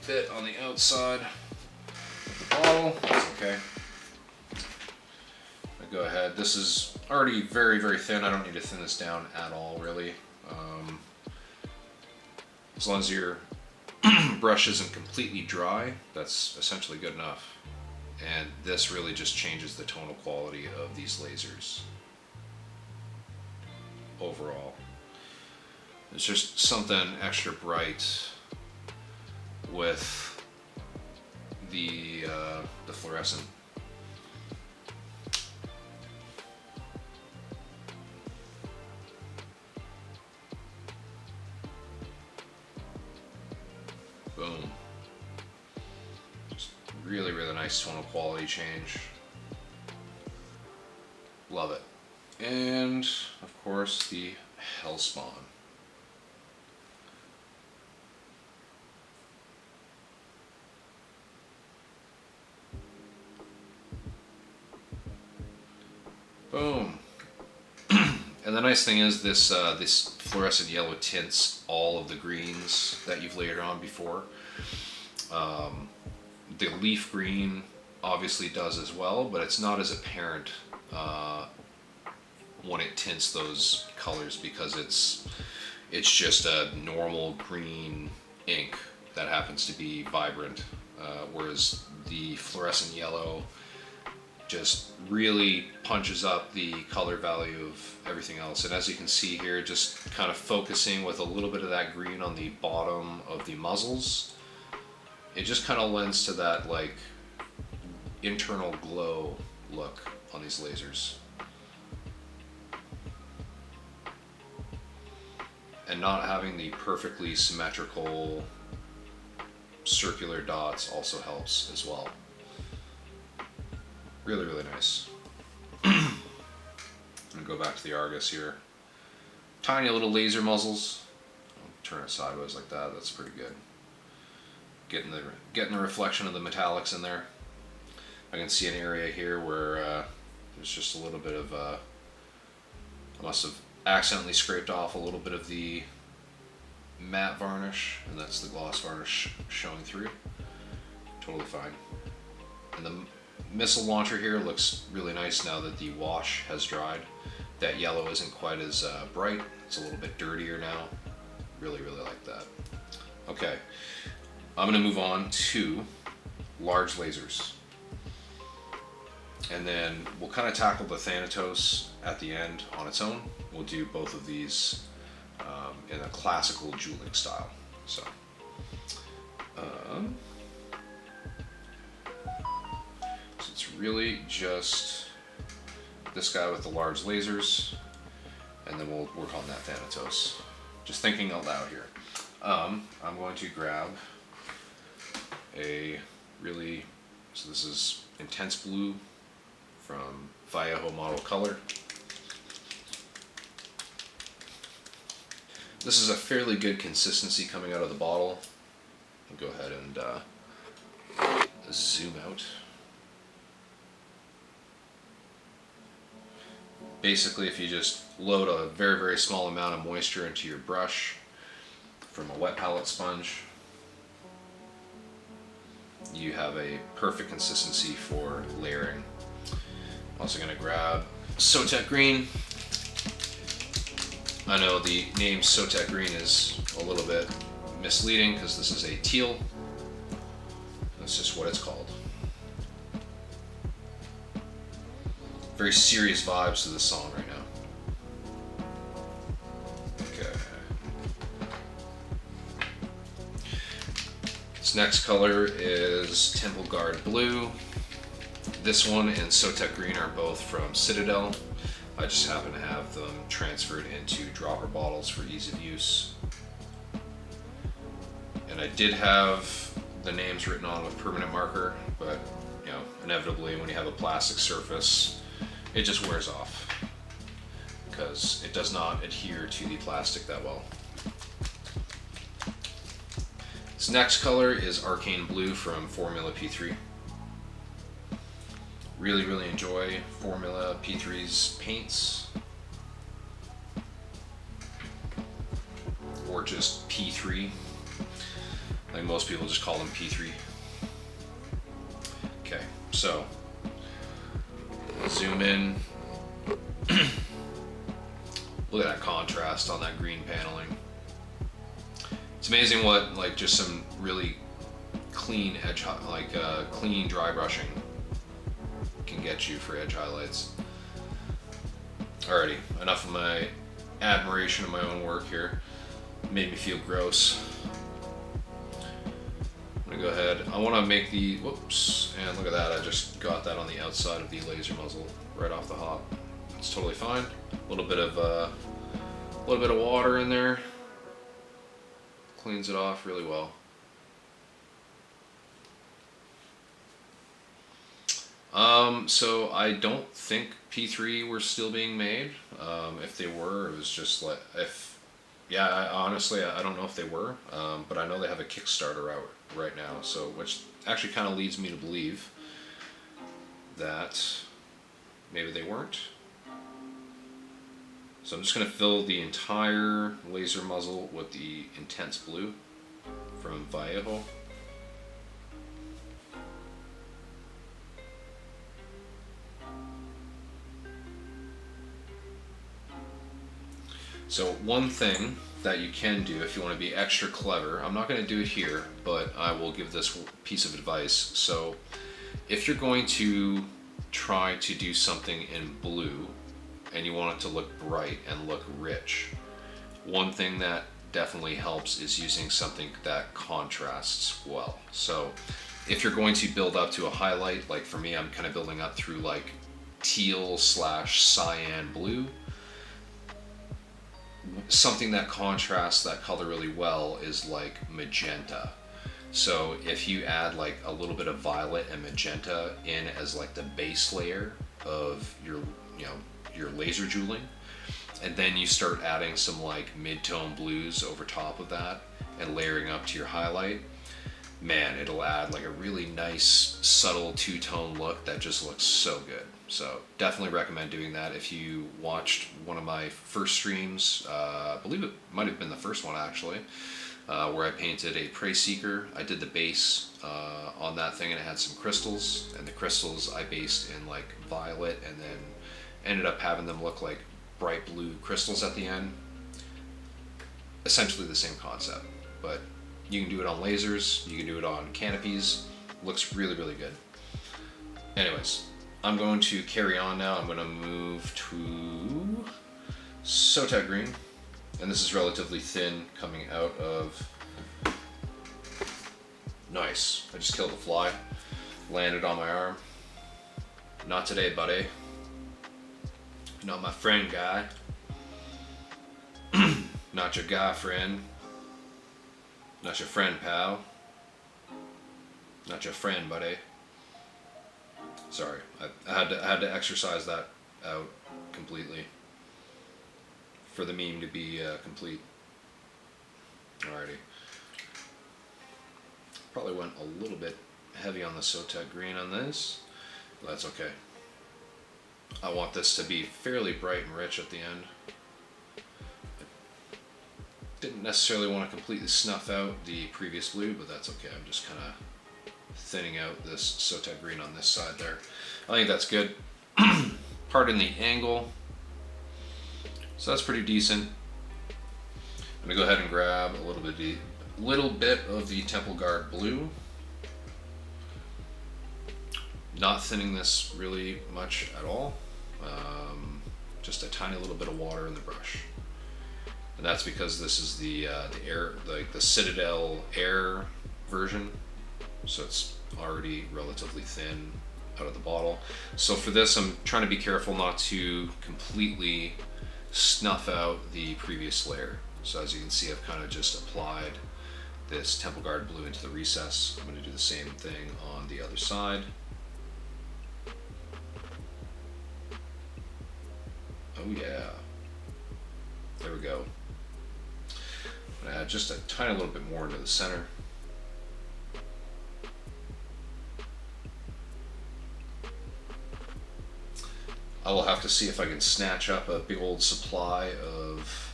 bit on the outside of the bottle. That's okay. I go ahead. This is already very thin. I don't need to thin this down at all, really. As long as your brush isn't completely dry, that's essentially good enough. And this really just changes the tonal quality of these lasers overall. It's just something extra bright with the fluorescent. Boom. Just really nice tonal quality change. Love it. And of course the Hellspawn. Boom. And the nice thing is this this fluorescent yellow tints all of the greens that you've layered on before. The leaf green obviously does as well, but it's not as apparent when it tints those colors, because it's just a normal green ink that happens to be vibrant, whereas the fluorescent yellow just really punches up the color value of everything else. And as you can see here, just kind of focusing with a little bit of that green on the bottom of the muzzles, it just kind of lends to that like internal glow look on these lasers. And not having the perfectly symmetrical circular dots also helps as well. Really, really nice. I'm gonna go back to the Argus here. Tiny little laser muzzles. I'll turn it sideways like that. That's pretty good. Getting the reflection of the metallics in there. I can see an area here where there's just a little bit of. I must have accidentally scraped off a little bit of the matte varnish, and that's the gloss varnish showing through. Totally fine. And the missile launcher here looks really nice now that the wash has dried. That yellow isn't quite as bright. It's a little bit dirtier now. Really, really like that. Okay, I'm gonna move on to large lasers. And then we'll kind of tackle the Thanatos at the end on its own. We'll do both of these in a classical jeweling style. So, it's really just this guy with the large lasers, and then we'll work on that Thanatos. Just thinking out loud here. I'm going to grab a really, so this is intense blue from Vallejo Model Color. This is a fairly good consistency coming out of the bottle. I'll go ahead and zoom out. Basically, if you just load a very, very small amount of moisture into your brush from a wet palette sponge, you have a perfect consistency for layering. I'm also going to grab Sotek Green. I know the name Sotek Green is a little bit misleading because this is a teal. That's just what it's called. Very serious vibes to this song right now. Okay. This next color is Temple Guard Blue. This one and Sotek Green are both from Citadel. I just happen to have them transferred into dropper bottles for ease of use. And I did have the names written on with permanent marker, but you know, inevitably when you have a plastic surface, it just wears off because it does not adhere to the plastic that well. This next color is Arcane Blue from Formula P3. Really, really enjoy Formula P3's paints, or just P3. I think most people just call them P3. Okay, so zoom in. Look at that contrast on that green paneling. It's amazing what like just some really clean edge, clean dry brushing can get you for edge highlights. Alrighty, enough of my admiration of my own work here. Made me feel gross. I'm gonna go ahead. I want to make the whoops, and look at that. I just got that on the outside of the laser muzzle right off the hop. It's totally fine. A little bit of water in there cleans it off really well. So I don't think P3 were still being made. If they were, it was just like, honestly, I don't know if they were, but I know they have a Kickstarter out right now, so which actually kind of leads me to believe that maybe they weren't. So I'm just going to fill the entire laser muzzle with the intense blue from Vallejo. So one thing that you can do if you want to be extra clever, I'm not going to do it here, but I will give this piece of advice. So if you're going to try to do something in blue and you want it to look bright and look rich, one thing that definitely helps is using something that contrasts well. So if you're going to build up to a highlight, like for me, I'm kind of building up through like teal slash cyan blue. Something that contrasts that color really well is like magenta. So if you add like a little bit of violet and magenta in as like the base layer of your, your laser jeweling, and then you start adding some like mid-tone blues over top of that and layering up to your highlight, man, it'll add like a really nice subtle two-tone look that just looks so good. So definitely recommend doing that. If you watched one of my first streams, I believe it might have been the first one actually, where I painted a Prey Seeker. I did the base on that thing and it had some crystals, and the crystals I based in like violet and then ended up having them look like bright blue crystals at the end. Essentially the same concept, but you can do it on lasers, you can do it on canopies. Looks really, really good. Anyways, I'm going to carry on now. I'm going to move to Sota Green, and this is relatively thin coming out of... Nice. I just killed a fly. Landed on my arm. Not today, buddy. Not my friend, guy. Not your guy friend. Not your friend, pal. Not your friend, buddy. Sorry, I had to exercise that out completely for the meme to be complete. Alrighty. Probably went a little bit heavy on the Sota Green on this, but that's okay. I want this to be fairly bright and rich at the end. Didn't necessarily want to completely snuff out the previous blue, but that's okay. I'm just kind of thinning out this Sota Green on this side there. I think that's good. Pardon the angle. So that's pretty decent. I'm gonna go ahead and grab a little bit of the Temple Guard blue. Not thinning this really much at all. Just a tiny little bit of water in the brush. And that's because this is the air, like the Citadel Air version, so it's already relatively thin out of the bottle. So for this, I'm trying to be careful not to completely snuff out the previous layer. So as you can see, I've kind of just applied this Temple Guard blue into the recess. I'm going to do the same thing on the other side. Oh yeah, there we go. I'm gonna add just a tiny little bit more into the center. I will have to see if I can snatch up a big old supply of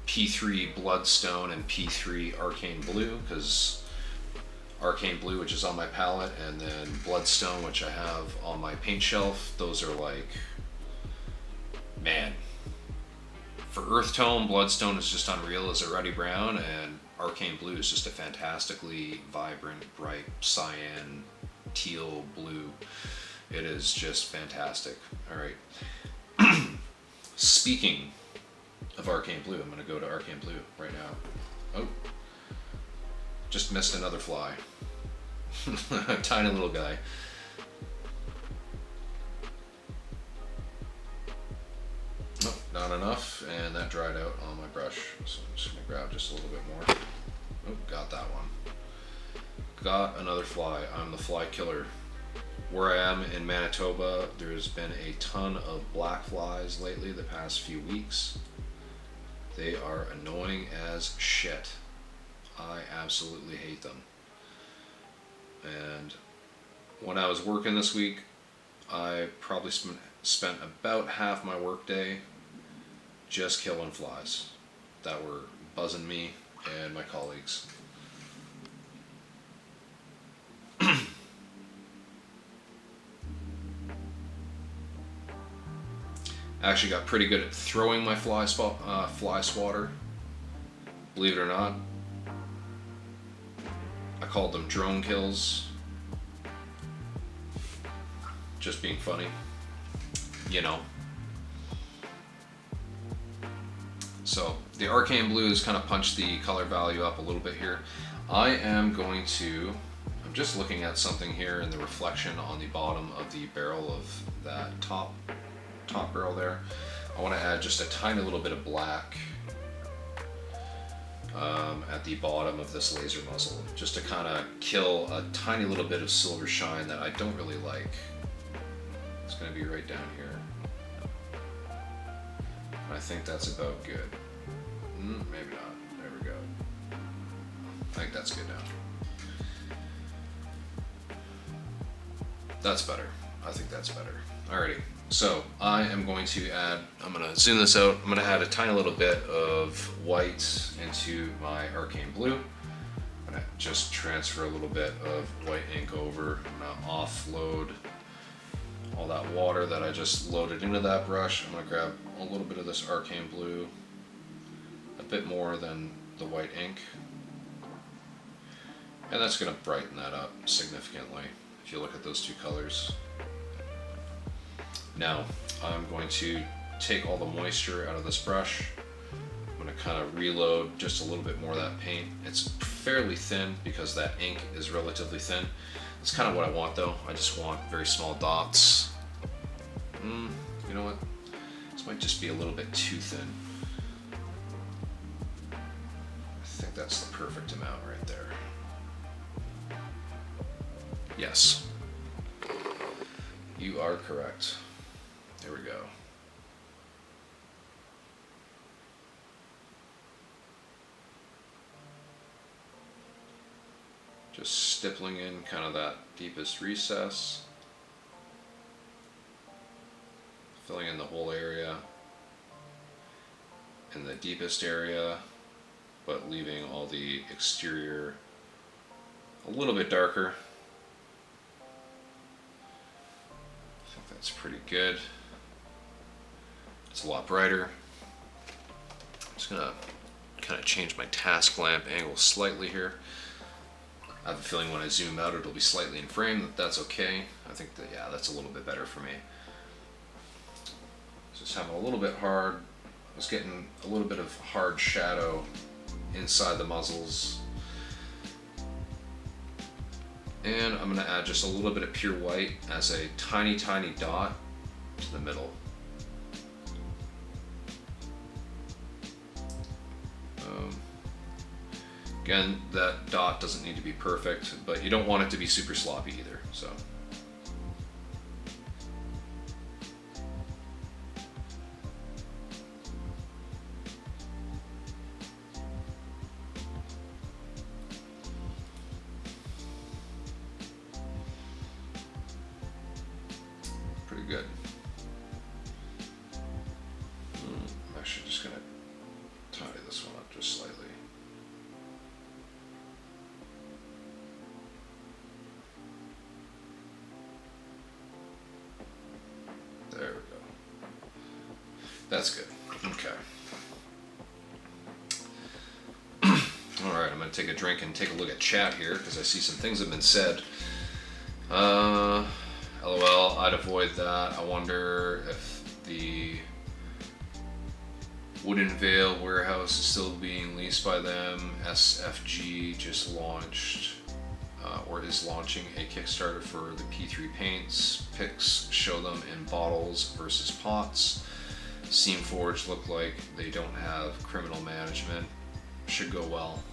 P3 Bloodstone and P3 Arcane Blue, because Arcane Blue, which is on my palette, and then Bloodstone, which I have on my paint shelf, those are like, man, for Earth Tone, Bloodstone is just unreal as a ruddy brown, and Arcane Blue is just a fantastically vibrant, bright cyan, teal blue. It is just fantastic. Alright. Speaking of Arcane Blue, I'm going to go to Arcane Blue right now. Oh. Just missed another fly. Tiny little guy. Nope, not enough, and that dried out on my brush. So I'm just going to grab just a little bit more. Oh, got that one. Got another fly. I'm the fly killer. Where I am in Manitoba, there's been a ton of black flies lately the past few weeks. They are annoying as shit. I absolutely hate them. And when I was working this week, I probably spent about half my workday just killing flies that were buzzing me and my colleagues. I actually got pretty good at throwing my fly swatter, believe it or not. I called them drone kills. Just being funny, you know. So the arcane blues kind of punch the color value up a little bit here. I'm just looking at something here in the reflection on the bottom of the barrel of that top barrel there. I want to add just a tiny little bit of black at the bottom of this laser muzzle, just to kind of kill a tiny little bit of silver shine that I don't really like. It's going to be right down here. I think that's about good. Maybe not. There we go. I think that's good now. That's better. I think that's better. Alrighty. So I am going to add, I'm going to zoom this out. I'm going to add a tiny little bit of white into my arcane blue. I'm going to just transfer a little bit of white ink over. I'm going to offload all that water that I just loaded into that brush. I'm going to grab a little bit of this arcane blue, a bit more than the white ink, and that's going to brighten that up significantly if you look at those two colors. Now I'm going to take all the moisture out of this brush. I'm going to kind of reload just a little bit more of that paint. It's fairly thin because that ink is relatively thin. It's kind of what I want though. I just want very small dots. You know what? This might just be a little bit too thin. I think that's the perfect amount right there. Yes. You are correct. There we go. Just stippling in kind of that deepest recess. Filling in the whole area. In the deepest area, but leaving all the exterior a little bit darker. I think that's pretty good. It's a lot brighter. I'm just gonna kind of change my task lamp angle slightly here. I have a feeling when I zoom out it'll be slightly in frame. That's okay. I think that, yeah, that's a little bit better for me. Just having a little bit hard. I was getting a little bit of hard shadow inside the muzzles. And I'm going to add just a little bit of pure white as a tiny, tiny dot to the middle. Again, that dot doesn't need to be perfect, but you don't want it to be super sloppy either. So. Pretty good. I'm actually just going to tidy this one up just slightly. There we go. That's good. Okay. Alright, I'm going to take a drink and take a look at chat here because I see some things have been said. LOL, I'd avoid that. I wonder if the Wooden Vale warehouse is still being leased by them. SFG just launched or is launching a Kickstarter for the P3 paints. Pics show them in bottles versus pots. Steamforged look like they don't have criminal management. Should go well.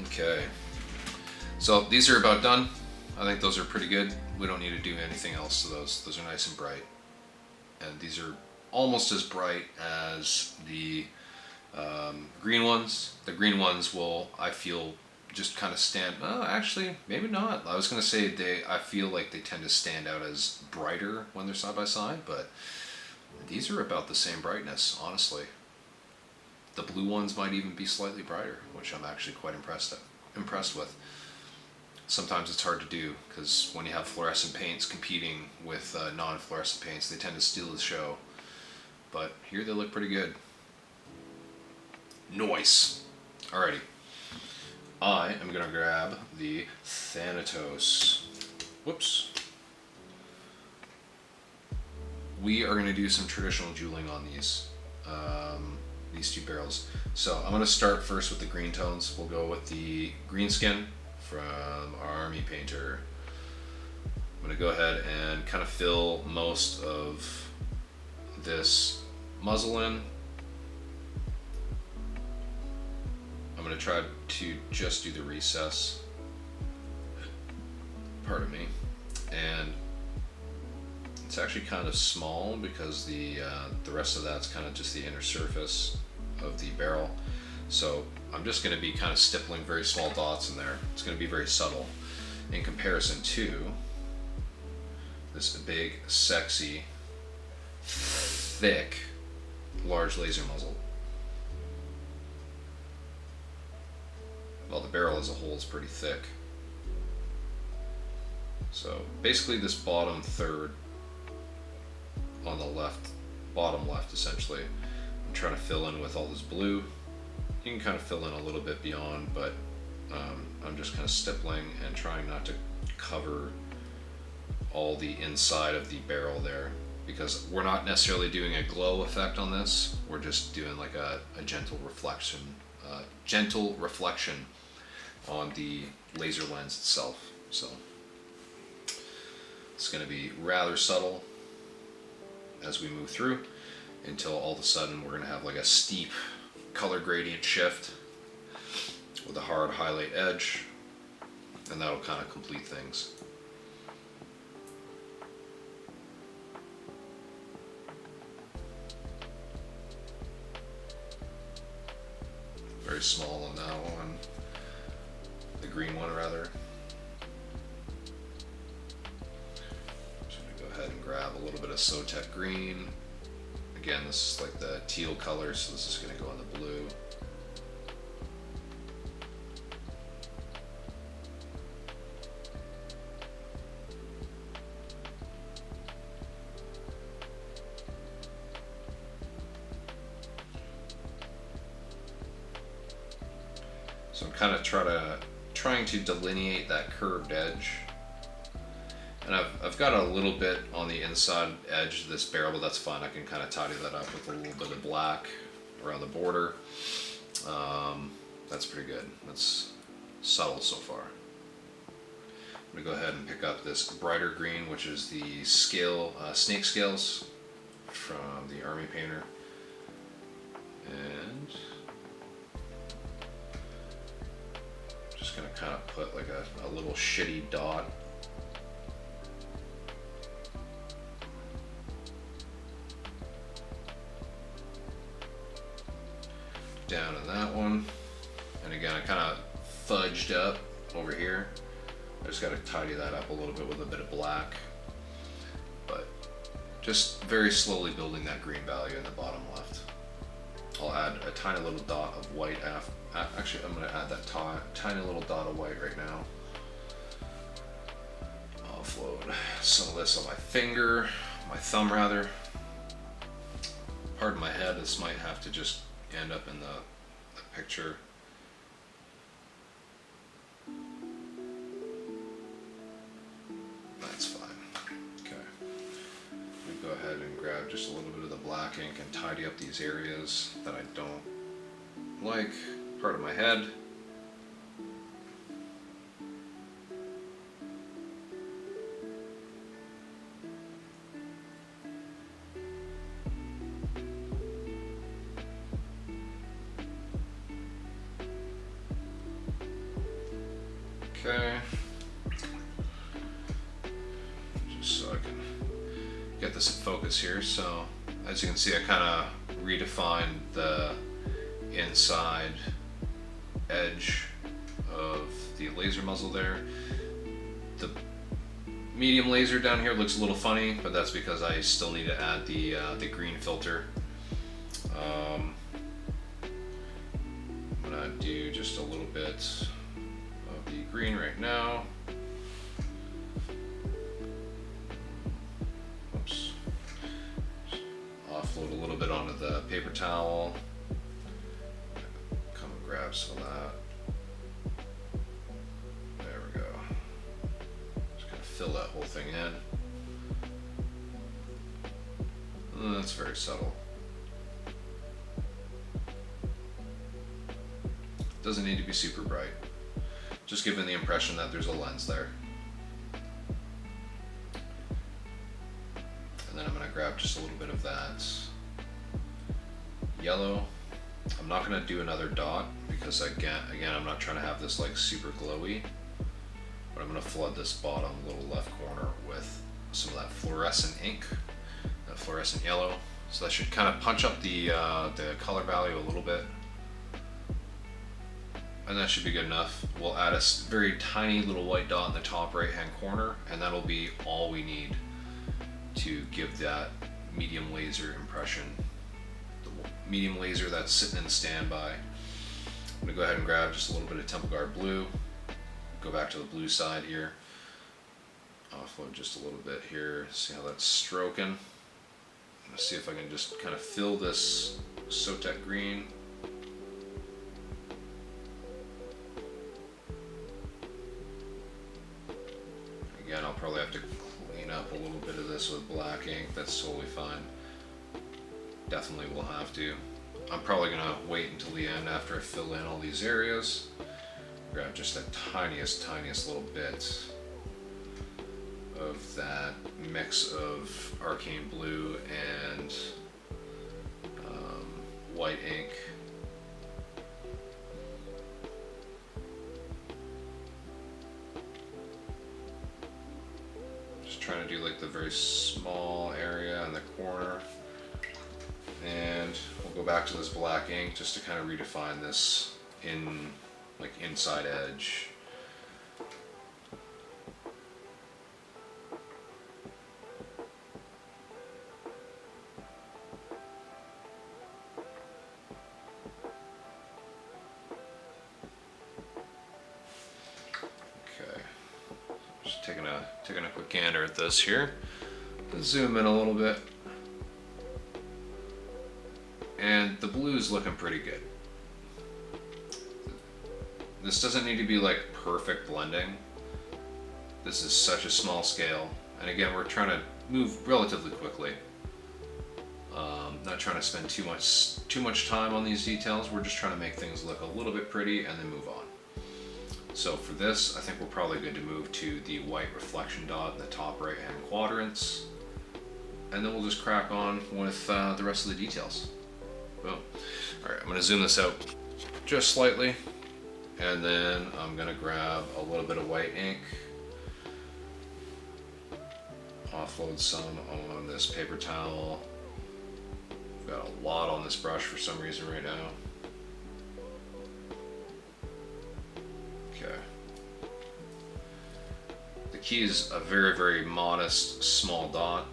Okay, so these are about done. I think those are pretty good. We don't need to do anything else to those. Those are nice and bright. And these are almost as bright as the green ones. The green ones will, I feel, just kind of stand, actually, maybe not. I was going to say I feel like they tend to stand out as brighter when they're side by side, but these are about the same brightness, honestly. The blue ones might even be slightly brighter, which I'm actually quite impressed with. Sometimes it's hard to do because when you have fluorescent paints competing with non-fluorescent paints, they tend to steal the show. But here they look pretty good. Nice. Alrighty. I am going to grab the Thanatos. Whoops. We are going to do some traditional jeweling on these two barrels. So I'm going to start first with the green tones. We'll go with the green skin from our Army Painter. I'm going to go ahead and kind of fill most of this muzzle in. I'm going to try to just do the recess, pardon me, and it's actually kind of small because the rest of that's kind of just the inner surface of the barrel. So I'm just going to be kind of stippling very small dots in there. It's going to be very subtle in comparison to this big, sexy, thick, large laser muzzle. Well, the barrel as a whole is pretty thick. So basically this bottom third on the left, bottom left essentially, I'm trying to fill in with all this blue. You can kind of fill in a little bit beyond, but I'm just kind of stippling and trying not to cover all the inside of the barrel there, because we're not necessarily doing a glow effect on this. We're just doing like a gentle reflection on the laser lens itself. So it's going to be rather subtle as we move through until all of a sudden we're going to have like a steep color gradient shift with a hard highlight edge, and that'll kind of complete things. Very small on that one, the green one rather. Just going to go ahead and grab a little bit of Sotek green. Again, this is like the teal color, so this is going to go in the blue. So I'm kind of trying to delineate that curved edge. And I've got a little bit on the inside edge of this barrel, but that's fine. I can kind of tidy that up with a little bit of black around the border. That's pretty good. That's subtle so far. I'm gonna go ahead and pick up this brighter green, which is the snake scales from the Army Painter. And just gonna kind of put like a little shitty dot down in that one. And again, I kind of fudged up over here. I just got to tidy that up a little bit with a bit of black, but just very slowly building that green value in the bottom left. I'll add a tiny little dot of white actually, I'm going to add that tiny little dot of white right now. I'll offload some of this on my thumb rather. Pardon my head, this might have to just end up in the picture. That's fine. Okay. We go ahead and grab just a little bit of the black ink and tidy up these areas that I don't like. Part of my head. Okay, just so I can get this in focus here. So as you can see, I kind of redefined the inside edge of the laser muzzle there. The medium laser down here looks a little funny, but that's because I still need to add the green filter. gonna do just a little bit of the green right now. Oops. Just offload a little bit onto the paper towel. Come and grab some of that. There we go. Just gonna fill that whole thing in. That's very subtle. Doesn't need to be super bright. Just giving the impression that there's a lens there. And then I'm gonna grab just a little bit of that yellow. I'm not gonna do another dot because again, I'm not trying to have this like super glowy, but I'm gonna flood this bottom little left corner with some of that fluorescent ink, that fluorescent yellow. So that should kind of punch up the color value a little bit. And that should be good enough. We'll add a very tiny little white dot in the top right hand corner, and that'll be all we need to give that medium laser impression. The medium laser that's sitting in standby. I'm gonna go ahead and grab just a little bit of Temple Guard blue, go back to the blue side here, offload just a little bit here, see how that's stroking. I'm gonna see if I can just kind of fill this Sotek green. Again, I'll probably have to clean up a little bit of this with black ink. That's totally fine. Definitely will have to. I'm probably gonna wait until the end after I fill in all these areas. Grab just the tiniest little bit of that mix of arcane blue and white ink. Trying to do like the very small area in the corner, and we'll go back to this black ink just to kind of redefine this inside edge. Taking a quick gander at this here. Let's zoom in a little bit. And the blue's looking pretty good. This doesn't need to be like perfect blending. This is such a small scale. And again, we're trying to move relatively quickly. Not trying to spend too much time on these details. We're just trying to make things look a little bit pretty and then move on. So for this, I think we're probably good to move to the white reflection dot in the top right hand quadrants. And then we'll just crack on with the rest of the details. Boom. All right, I'm gonna zoom this out just slightly. And then I'm gonna grab a little bit of white ink. Offload some on this paper towel. I've got a lot on this brush for some reason right now. Okay. The key is a very, very modest, small dot.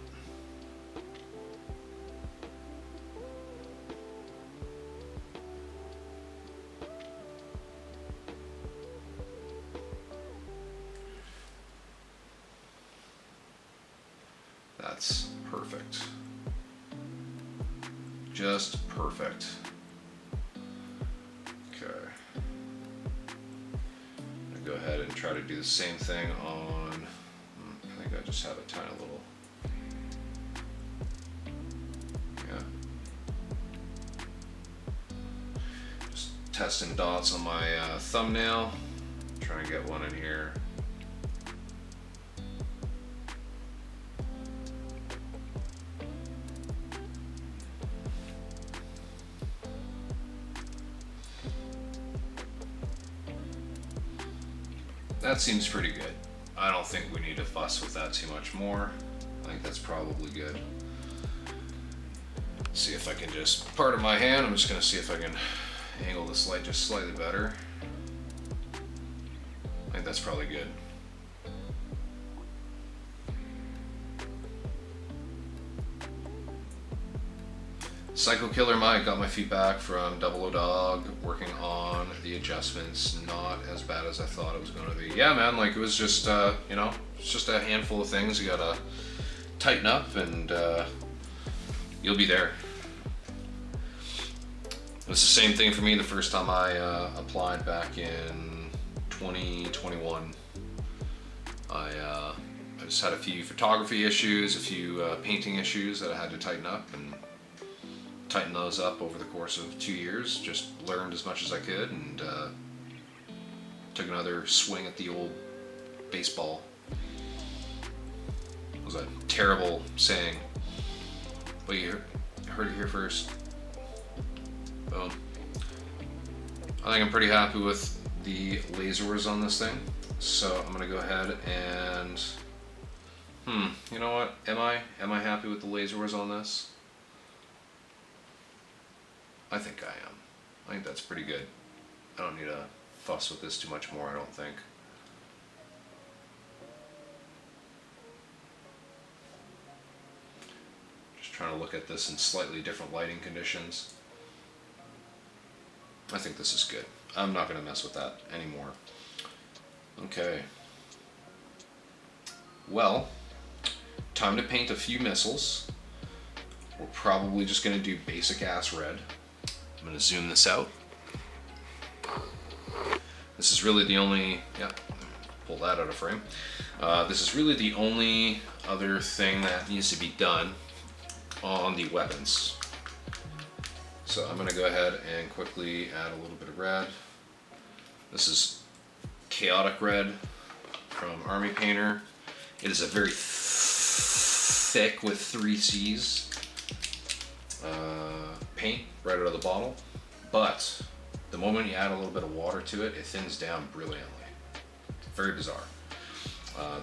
That's perfect. Just perfect. Okay. I'm gonna go ahead and try to do the same thing on, I think I just have a tiny little, yeah. Just testing dots on my thumbnail. Trying to get one in here. That seems pretty good. I don't think we need to fuss with that too much more. I think that's probably good. See if I can just, part of my hand, I'm just gonna see if I can angle this light just slightly better. I think that's probably good. Psycho Killer Mike got my feedback from Double O Dog, working on the adjustments. Not as bad as I thought it was going to be. Yeah, man, like it was just, you know, it's just a handful of things you gotta tighten up and you'll be there. It was the same thing for me the first time I applied back in 2021. I just had a few photography issues, a few painting issues that I had to tighten up, and tighten those up over the course of 2 years. Just learned as much as I could and took another swing at the old baseball. It was a terrible saying, but you heard it here first. Boom. I think I'm pretty happy with the lasers on this thing, so I'm gonna go ahead and you know what, am I happy with the lasers on this? I think I am. I think that's pretty good. I don't need to fuss with this too much more, I don't think. Just trying to look at this in slightly different lighting conditions. I think this is good. I'm not going to mess with that anymore. Okay. Well, time to paint a few missiles. We're probably just going to do basic ass red. I'm going to zoom this out. This is really the only, pull that out of frame. This is really the only other thing that needs to be done on the weapons. So I'm going to go ahead and quickly add a little bit of red. This is Chaotic Red from Army Painter. It is a very thick with 3 C's paint right out of the bottle, but the moment you add a little bit of water to it, it thins down brilliantly. Very bizarre.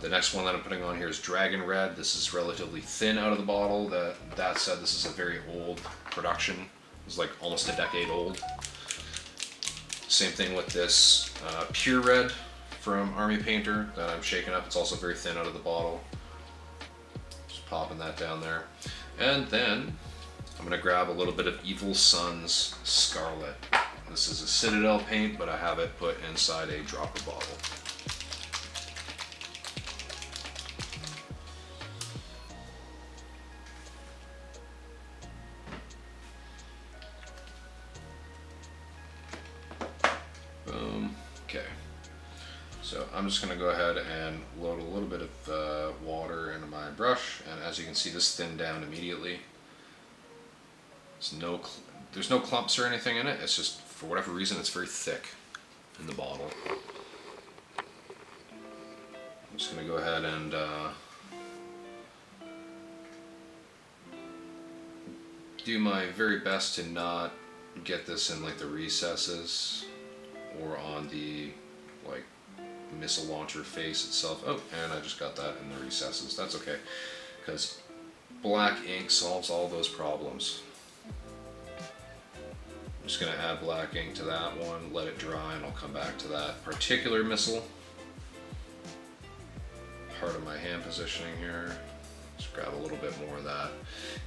The next one that I'm putting on here is Dragon Red. This is relatively thin out of the bottle. That said, this is a very old production. It's like almost a decade old. Same thing with this Pure Red from Army Painter that I'm shaking up. It's also very thin out of the bottle. Just popping that down there. And then I'm going to grab a little bit of Evil Sun's Scarlet. This is a Citadel paint, but I have it put inside a dropper bottle. Boom. Okay. So I'm just going to go ahead and load a little bit of water into my brush, and as you can see, this thinned down immediately. There's no clumps or anything in it. It's just, for whatever reason, it's very thick in the bottle. I'm just going to go ahead and do my very best to not get this in like the recesses or on the like missile launcher face itself. Oh, and I just got that in the recesses. That's okay, because black ink solves all those problems. I'm just going to add black ink to that one, let it dry, and I'll come back to that particular missile. Part of my hand positioning here. Just grab a little bit more of that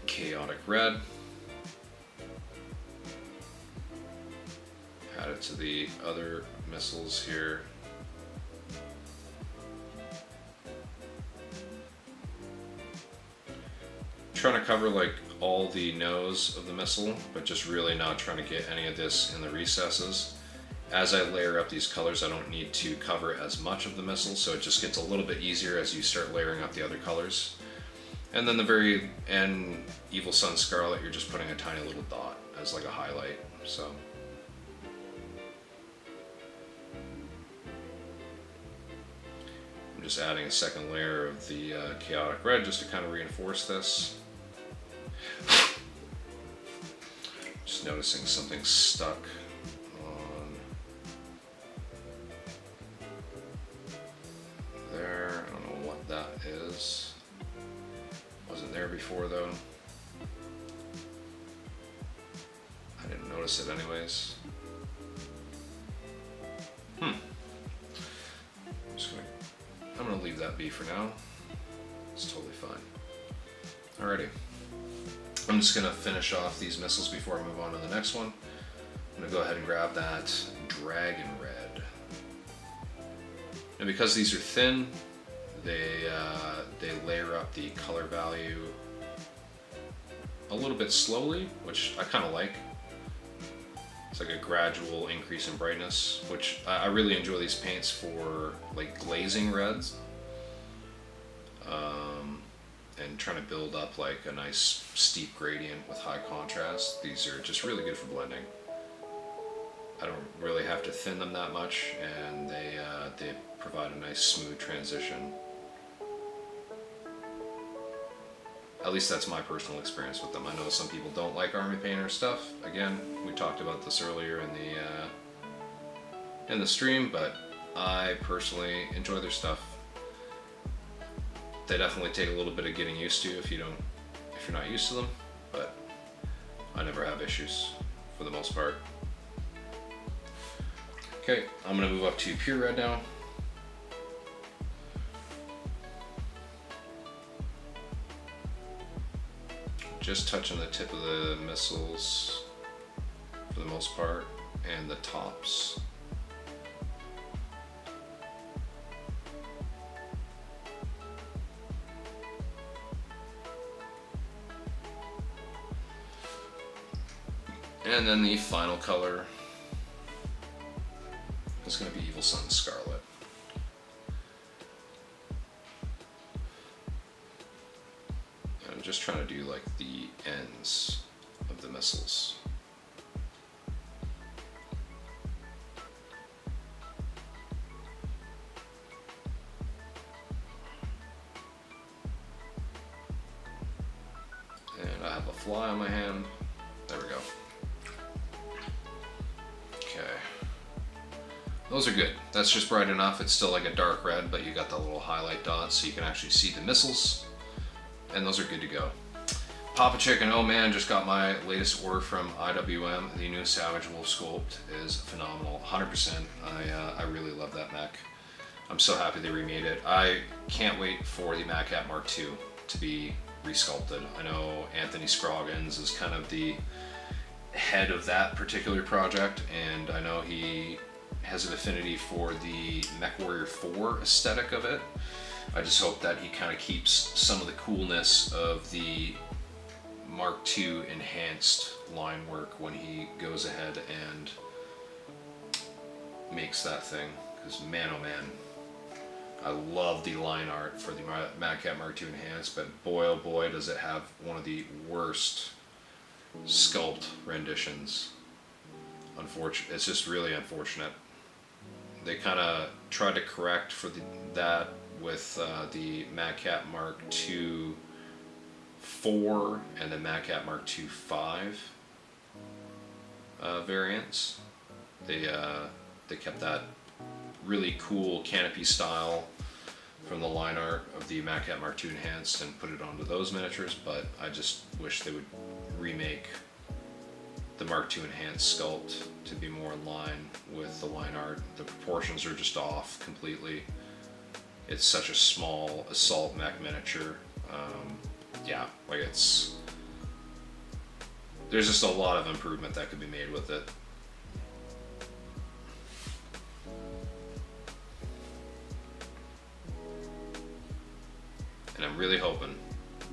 Chaotic Red. Add it to the other missiles here. Trying to cover like all the nose of the missile, but just really not trying to get any of this in the recesses. As I layer up these colors, I don't need to cover as much of the missile, so it just gets a little bit easier as you start layering up the other colors. And then the very end, Evil Sun Scarlet, you're just putting a tiny little dot as like a highlight. So I'm just adding a second layer of the Chaotic Red just to kind of reinforce this. Just noticing something stuck on there. I don't know what that is. Wasn't there before though. I didn't notice it anyways. I'm gonna leave that be for now. It's totally fine. Alrighty. I'm just going to finish off these missiles before I move on to the next one. I'm going to go ahead and grab that Dragon Red. And because these are thin, they layer up the color value a little bit slowly, which I kind of like. It's like a gradual increase in brightness, which I really enjoy these paints for like glazing reds. And trying to build up like a nice steep gradient with high contrast. These are just really good for blending. I don't really have to thin them that much, and they provide a nice smooth transition. At least that's my personal experience with them. I know some people don't like Army Painter stuff. Again, we talked about this earlier in the stream, but I personally enjoy their stuff. They definitely take a little bit of getting used to if you're not used to them, but I never have issues for the most part. Okay, I'm gonna move up to pure red now. Just touching the tip of the missiles for the most part, and the tops. And then the final color is going to be Evil Sunz Scarlet. And I'm just trying to do like the ends of the missiles. And I have a fly on my hand. There we go. Those are good. That's just bright enough. It's still like a dark red, but you got the little highlight dots so you can actually see the missiles. And those are good to go. Papa Chicken, oh man, just got my latest order from IWM. The new Savage Wolf sculpt is phenomenal. 100%. I really love that mech. I'm so happy they remade it. I can't wait for the MacCat Mark II to be resculpted. I know Anthony Scroggins is kind of the head of that particular project, and I know he has an affinity for the MechWarrior 4 aesthetic of it. I just hope that he kind of keeps some of the coolness of the Mark II enhanced line work when he goes ahead and makes that thing. Because man oh man, I love the line art for the MacCat Mark II enhanced, but boy oh boy does it have one of the worst sculpt renditions. Unfortunate. It's just really unfortunate. They kind of tried to correct for that with the MacCat Mark II 4 and the MacCat Mark II 5 variants. They kept that really cool canopy style from the line art of the MacCat Mark II enhanced and put it onto those miniatures, but I just wish they would remake the Mark II enhanced sculpt to be more in line with the line art. The proportions are just off completely. It's such a small assault mech miniature. Yeah, like there's just a lot of improvement that could be made with it. And I'm really hoping,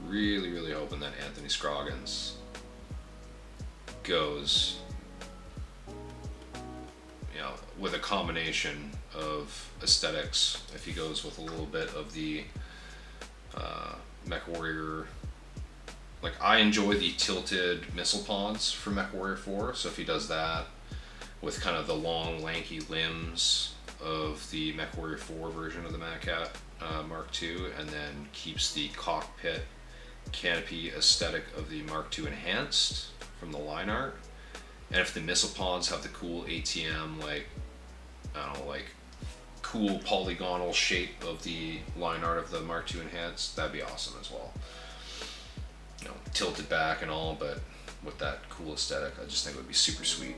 really hoping that Anthony Scroggins goes, you know, with a combination of aesthetics. If he goes with a little bit of the MechWarrior, like I enjoy the tilted missile pods for MechWarrior 4, so if he does that with kind of the long lanky limbs of the MechWarrior 4 version of the MacCat Mark II, and then keeps the cockpit canopy aesthetic of the Mark II enhanced from the line art, and if the missile pods have the cool ATM, like, I don't know, like cool polygonal shape of the line art of the Mark II enhanced, that'd be awesome as well. You know, tilted back and all, but with that cool aesthetic, I just think it would be super sweet.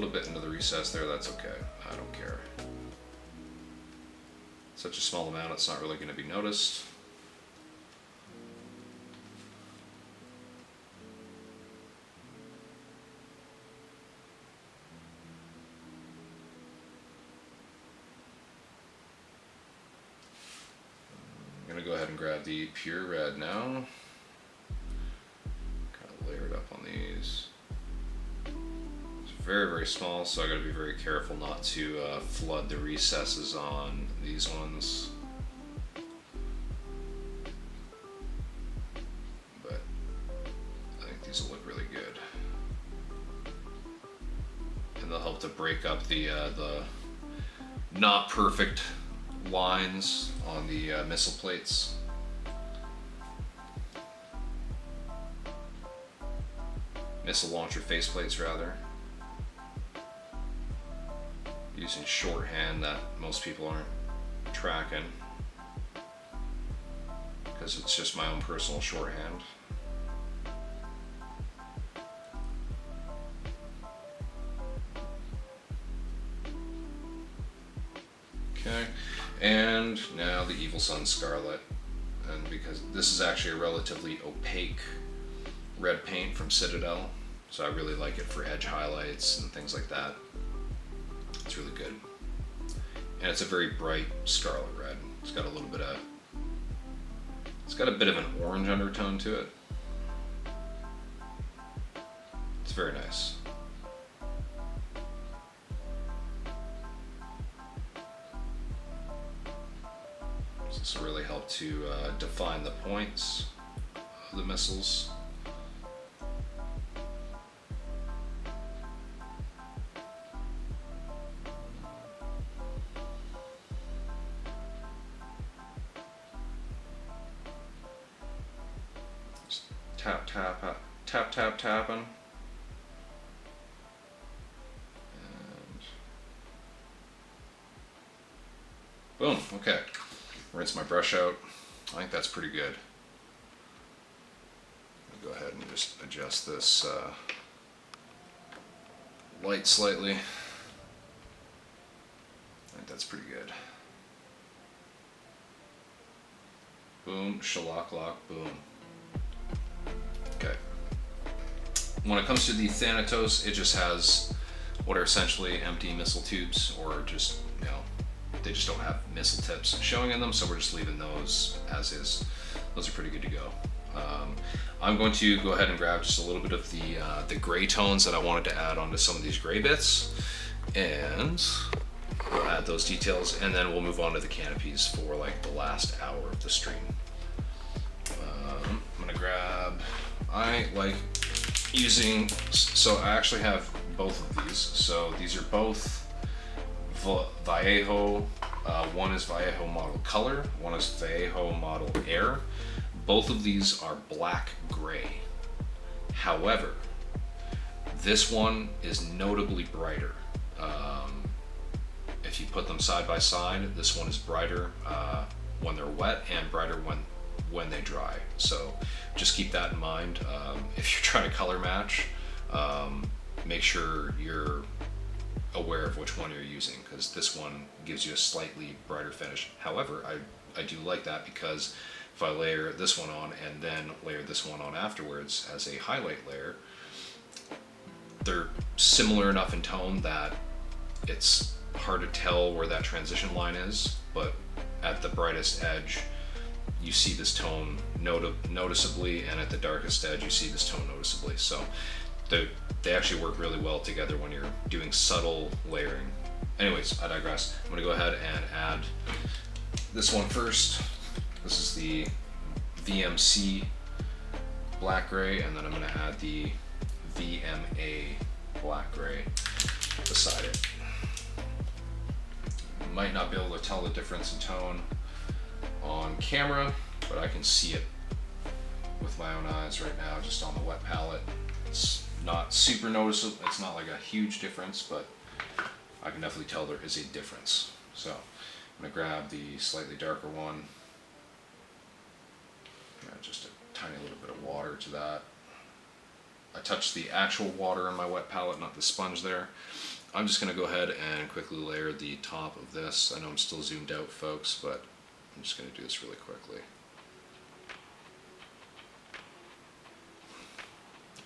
little bit into the recess there, that's okay. I don't care. Such a small amount, it's not really going to be noticed. I'm going to go ahead and grab the pure red now. Kind of layer it up on these. It's very, very small, so I got to be very careful not to flood the recesses on these ones. But I think these will look really good. And they'll help to break up the not perfect lines on the missile plates. Missile launcher faceplates, rather. Using shorthand that most people aren't tracking, because it's just my own personal shorthand. Okay, and now the Evil Sun Scarlet, and because this is actually a relatively opaque red paint from Citadel, so I really like it for edge highlights and things like that. It's really good, and it's a very bright scarlet red. It's got a little bit of, it's got a bit of an orange undertone to it. It's very nice. This will really help to define the points of the missiles. Just tap, tap, tap, tap, tapping. And boom, okay. Rinse my brush out. I think that's pretty good. I'll go ahead and just adjust this light slightly. I think that's pretty good. Boom, shalock lock, boom. Okay. When it comes to the Thanatos, it just has what are essentially empty missile tubes, or just, you know, they just don't have missile tips showing in them, so we're just leaving those as is. Those are pretty good to go. I'm going to go ahead and grab just a little bit of the gray tones that I wanted to add onto some of these gray bits, and we'll add those details, and then we'll move on to the canopies for like the last hour of the stream. I'm gonna grab, I like using, so I actually have both of these. So these are both Vallejo, one is Vallejo Model Color, one is Vallejo Model Air. Both of these are black gray. However, this one is notably brighter. If you put them side by side, this one is brighter when they're wet and brighter when they dry. So just keep that in mind. If you're trying to color match, make sure you're aware of which one you're using, because this one gives you a slightly brighter finish. However, I do like that, because if I layer this one on and then layer this one on afterwards as a highlight layer, they're similar enough in tone that it's hard to tell where that transition line is, but at the brightest edge you see this tone noticeably, and at the darkest edge you see this tone noticeably. So they actually work really well together when you're doing subtle layering. Anyways, I digress. I'm gonna go ahead and add this one first. This is the VMC black gray, and then I'm gonna add the VMA black gray beside it. You might not be able to tell the difference in tone on camera, but I can see it with my own eyes right now, just on the wet palette. It's not super noticeable, it's not like a huge difference, but I can definitely tell there is a difference. So I'm gonna grab the slightly darker one, add just a tiny little bit of water to that. I touched the actual water in my wet palette, not the sponge there. I'm just going to go ahead and quickly layer the top of this. I know I'm still zoomed out, folks, but I'm just going to do this really quickly.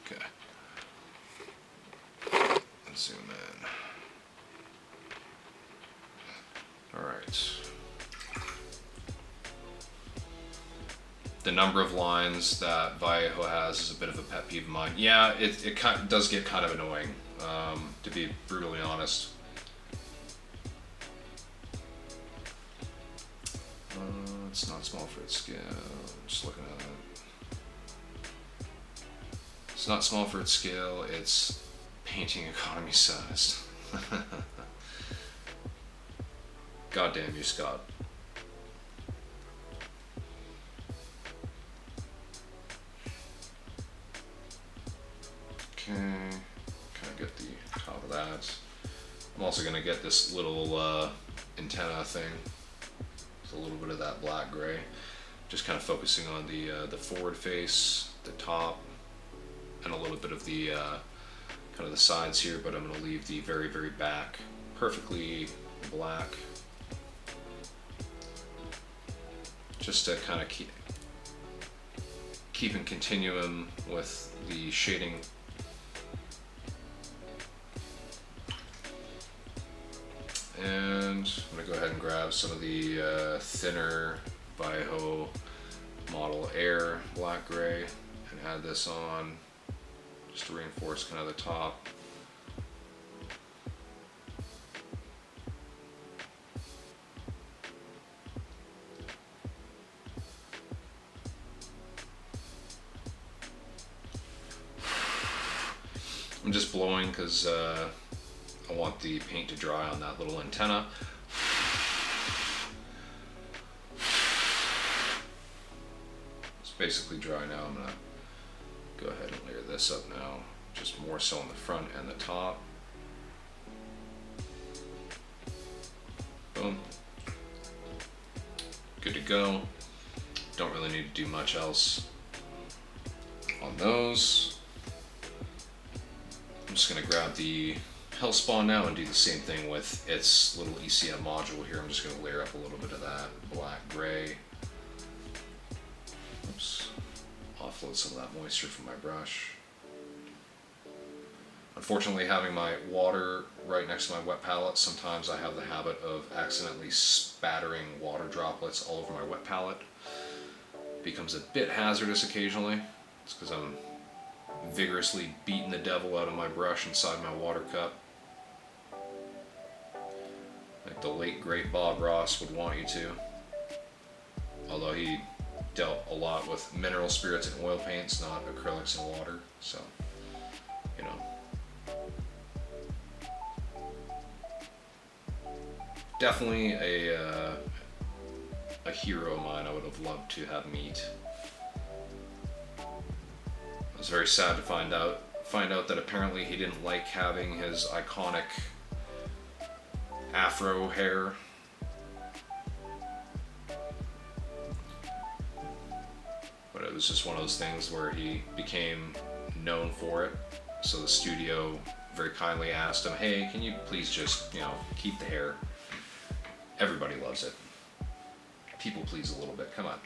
Okay. Let's zoom in. Alright. The number of lines that Vallejo has is a bit of a pet peeve of mine. Yeah, it kind of does get kind of annoying, to be brutally honest. It's not small for its scale. I'm just looking at it. It's not small for its scale, it's painting economy sized. God damn you, Scott. Okay, kind of get the top of that. I'm also going to get this little antenna thing. It's a little bit of that black gray. Just kind of focusing on the forward face, the top, and a little bit of the kind of the sides here, but I'm going to leave the very, very back perfectly black. Just to kind of keep in continuum with the shading. And I'm going to go ahead and grab some of the thinner Vallejo Model Air black gray and add this on just to reinforce kind of the top. I'm just blowing because I want the paint to dry on that little antenna. It's basically dry now. I'm gonna go ahead and layer this up now, just more so on the front and the top. Boom. Good to go. Don't really need to do much else on those. I'm just gonna grab the Hellspawn now and do the same thing with its little ECM module here. I'm just going to layer up a little bit of that black gray. Oops. Offload some of that moisture from my brush. Unfortunately, having my water right next to my wet palette, sometimes I have the habit of accidentally spattering water droplets all over my wet palette. It becomes a bit hazardous occasionally. It's because I'm vigorously beating the devil out of my brush inside my water cup. Like the late great Bob Ross would want you to. Although he dealt a lot with mineral spirits and oil paints, not acrylics and water. So, you know. Definitely a hero of mine I would have loved to have meet. I was very sad to find out that apparently he didn't like having his iconic afro hair. But it was just one of those things where he became known for it. So the studio very kindly asked him, hey, can you please just, keep the hair? Everybody loves it. People please a little bit, come on.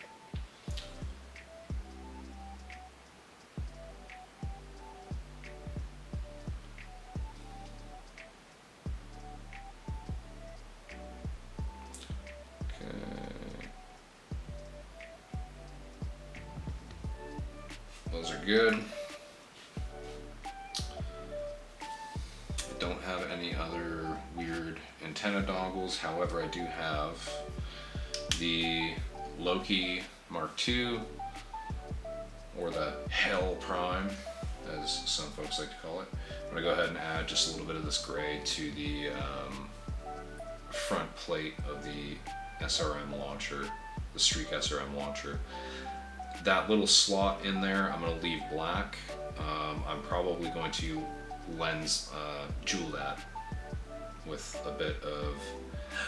Those are good. I don't have any other weird antenna dongles. However, I do have the Loki Mark II, or the Hell Prime, as some folks like to call it. I'm gonna go ahead and add just a little bit of this gray to the front plate of the SRM launcher, the Streak SRM launcher. That little slot in there, I'm going to leave black. I'm probably going to lens jewel that with a bit of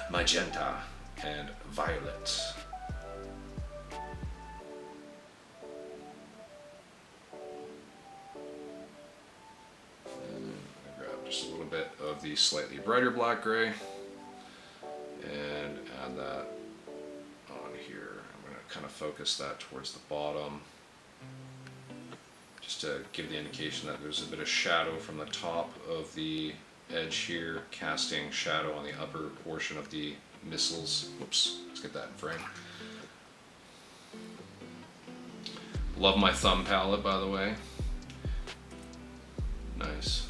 magenta and violet. And I grab just a little bit of the the slightly brighter black gray and add that on here. I'm going to kind of focus that towards the bottom just to give the indication that there's a bit of shadow from the top of the edge here, casting shadow on the upper portion of the missiles. Whoops, let's get that in frame. Love my thumb palette, by the way. Nice.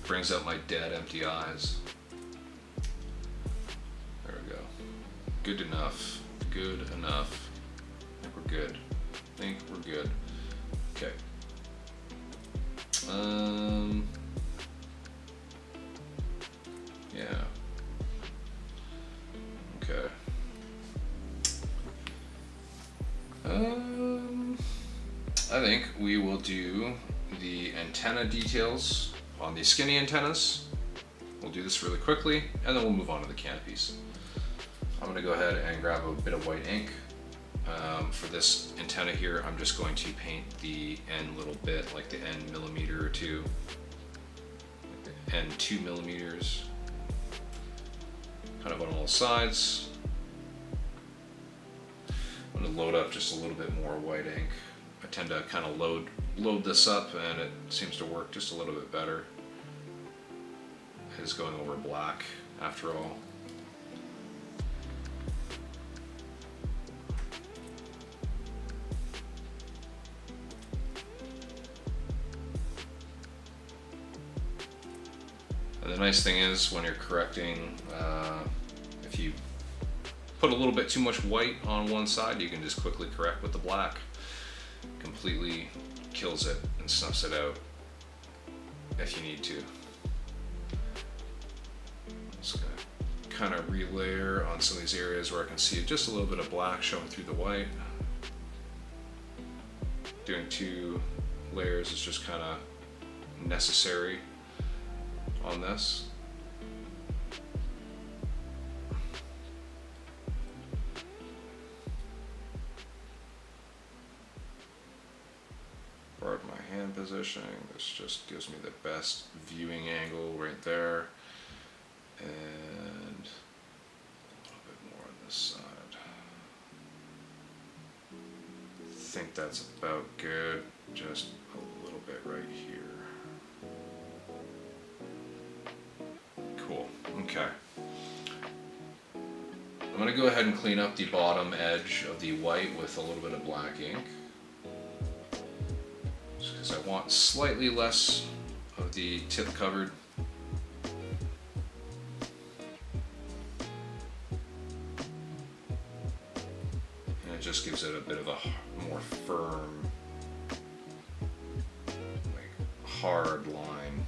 Brings out my dead, empty eyes. There we go. Good enough. Good enough. I think we're good. I think we're good. Okay. Yeah. Okay. I think we will do the antenna details on the skinny antennas. We'll do this really quickly, and then we'll move on to the canopies. I'm going to go ahead and grab a bit of white ink. For this antenna here, I'm just going to paint the end little bit, like the end millimeter or two, end 2 millimeters, kind of on all sides. I'm going to load up just a little bit more white ink. I tend to kind of load this up, and it seems to work just a little bit better. It is going over black after all. And the nice thing is when you're correcting, if you put a little bit too much white on one side, you can just quickly correct with the black. Completely kills it and snuffs it out if you need to. Just gonna kind of relayer on some of these areas where I can see just a little bit of black showing through the white. Doing 2 layers is just kind of necessary on this. Pardon my hand positioning. This just gives me the best viewing angle right there. And a little bit more on this side. I think that's about good. Just a little bit right here. Cool. Okay. I'm going to go ahead and clean up the bottom edge of the white with a little bit of black ink. Just because I want slightly less of the tip covered. And it just gives it a bit of a more firm, like hard line.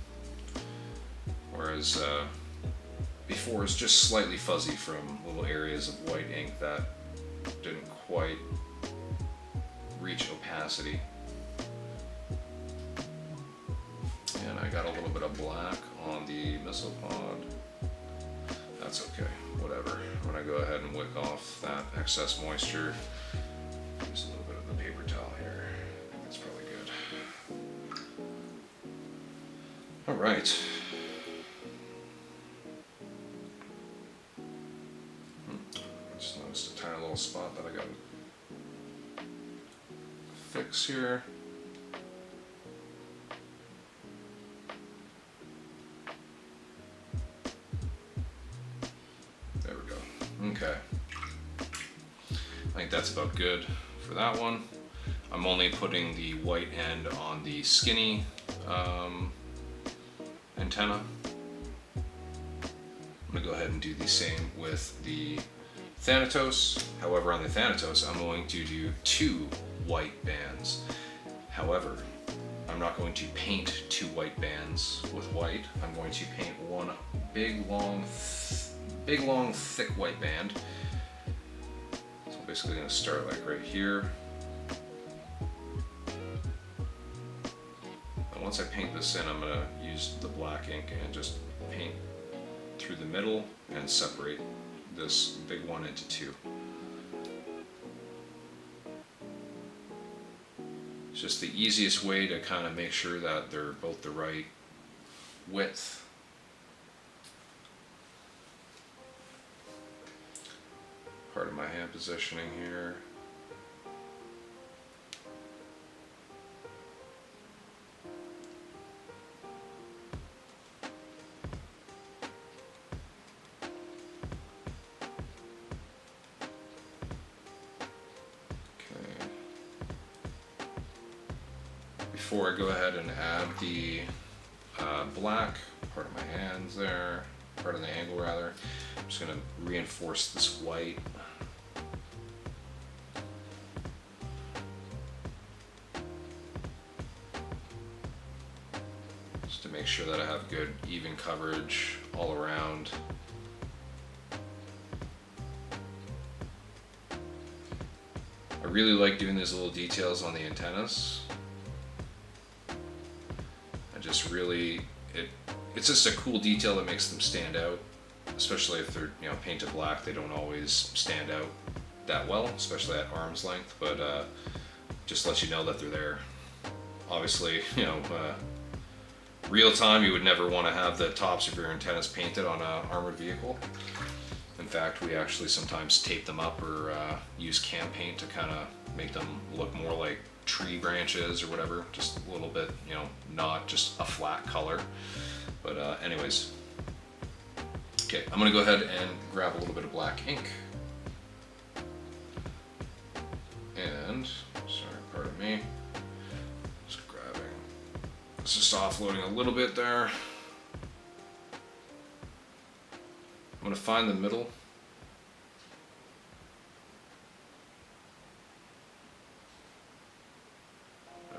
Whereas before it's just slightly fuzzy from little areas of white ink that didn't quite reach opacity. And I got a little bit of black on the missile pod. That's okay, whatever. I'm gonna go ahead and wick off that excess moisture. Use a little bit of the paper towel here. I think that's probably good. All right. Just noticed a tiny little spot that I got to fix here. There we go. Okay. I think that's about good for that one. I'm only putting the white end on the skinny antenna. I'm going to go ahead and do the same with the Thanatos. However, on the Thanatos, I'm going to do 2 white bands. However, I'm not going to paint 2 white bands with white. I'm going to paint one big, long, thick white band. So I'm basically going to start like right here. And once I paint this in, I'm going to use the black ink and just paint through the middle and separate this big one into 2. It's just the easiest way to kind of make sure that they're both the right width. Part of my hand positioning here. Before I go ahead and add the black part of my hands there, part of the angle rather, I'm just going to reinforce this white. Just to make sure that I have good even coverage all around. I really like doing these little details on the antennas. Just really, it's just a cool detail that makes them stand out, especially if they're painted black. They don't always stand out that well, especially at arm's length, but just lets you know that they're there. Obviously, real time you would never want to have the tops of your antennas painted on an armored vehicle. In fact, we actually sometimes tape them up or use cam paint to kind of make them look more like tree branches or whatever, just a little bit, not just a flat color. But anyways, okay, I'm gonna go ahead and grab a little bit of black ink. And, sorry, pardon me, just grabbing, just offloading a little bit there. I'm gonna find the middle.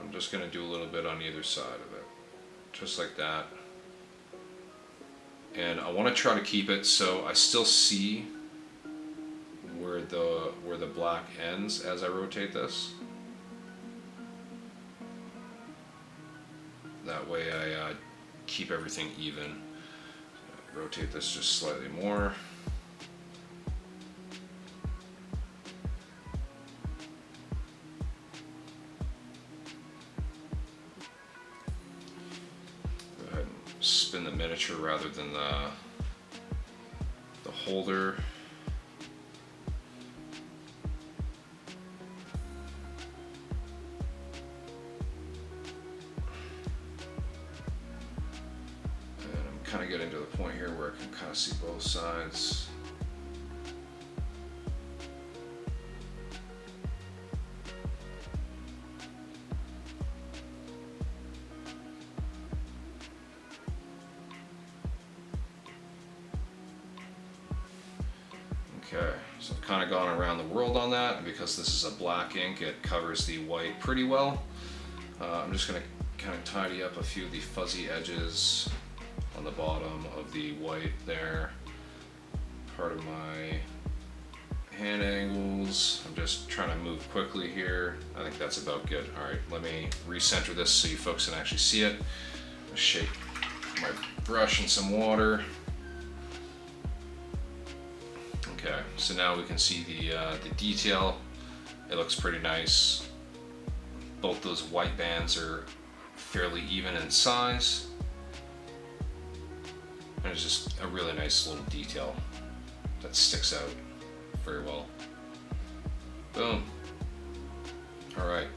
I'm just going to do a little bit on either side of it, just like that. And I want to try to keep it so I still see where the black ends as I rotate this. That way I keep everything even. Rotate this just slightly more. Spin the miniature rather than the holder. And I'm kind of getting to the point here where I can kind of see both sides. Okay, so I've kind of gone around the world on that, and because this is a black ink, it covers the white pretty well. I'm just going to kind of tidy up a few of the fuzzy edges on the bottom of the white there. Part of my hand angles. I'm just trying to move quickly here. I think that's about good. All right, let me recenter this so you folks can actually see it. I'll shake my brush in some water. Okay, so now we can see the detail. It looks pretty nice. Both those white bands are fairly even in size. And it's just a really nice little detail that sticks out very well. Boom. All right.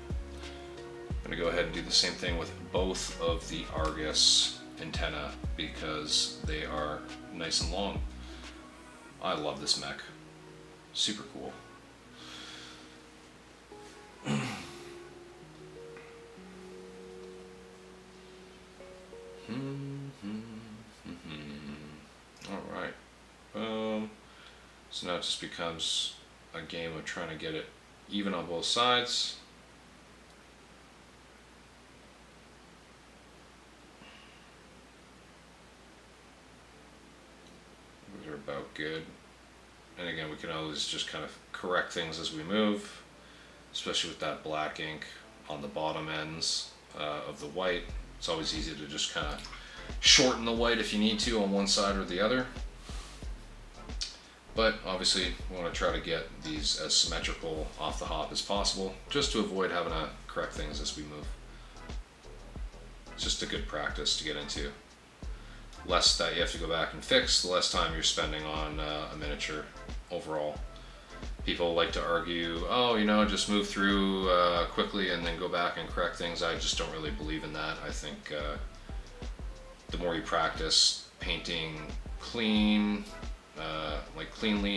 I'm gonna go ahead and do the same thing with both of the Argus antenna because they are nice and long. I love this mech. Super cool. Alright. So now it just becomes a game of trying to get it even on both sides. Those are about good. And again, we can always just kind of correct things as we move, especially with that black ink on the bottom ends of the white. It's always easy to just kind of shorten the white if you need to on one side or the other. But obviously we want to try to get these as symmetrical off the hop as possible, just to avoid having to correct things as we move. It's just a good practice to get into. Less that you have to go back and fix, the less time you're spending on a miniature overall. People like to argue, oh, just move through quickly and then go back and correct things. I just don't really believe in that. I think the more you practice painting cleanly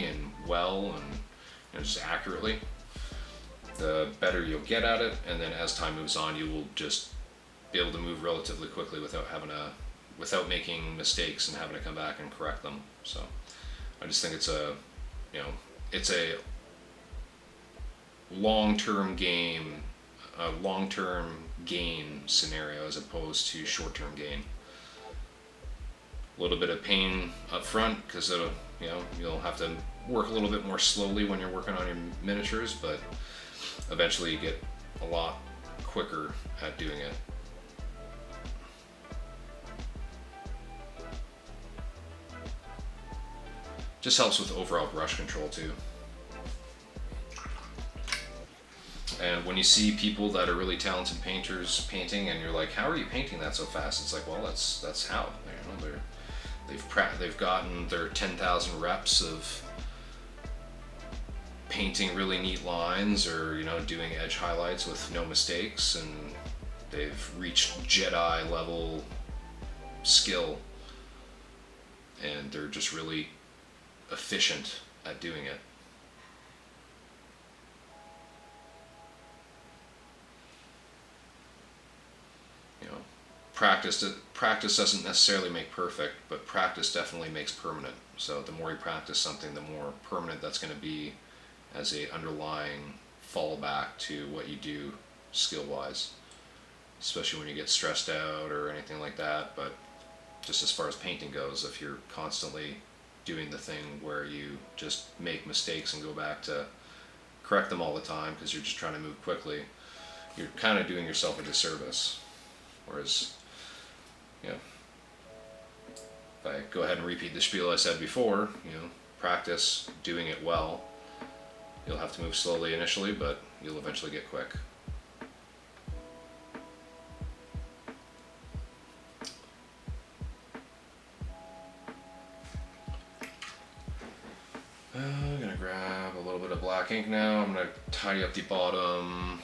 and well and just accurately, the better you'll get at it. And then as time moves on, you will just be able to move relatively quickly without making mistakes and having to come back and correct them. So I just think it's a long-term game, a long-term gain scenario as opposed to short-term gain. A little bit of pain up front because you'll have to work a little bit more slowly when you're working on your miniatures, but eventually you get a lot quicker at doing it. Just helps with overall brush control too. And when you see people that are really talented painters painting, and you're like, "How are you painting that so fast?" It's like, well, that's how. They've gotten their 10,000 reps of painting really neat lines, or doing edge highlights with no mistakes, and they've reached Jedi level skill, and they're just really efficient at doing it. Practice doesn't necessarily make perfect, but practice definitely makes permanent. So the more you practice something, the more permanent that's going to be as a underlying fallback to what you do skill-wise, especially when you get stressed out or anything like that. But just as far as painting goes, if you're constantly doing the thing where you just make mistakes and go back to correct them all the time because you're just trying to move quickly, you're kind of doing yourself a disservice. Whereas, if I go ahead and repeat the spiel I said before, practice doing it well. You'll have to move slowly initially, but you'll eventually get quick. I'm going to grab a little bit of black ink now. I'm going to tidy up the bottom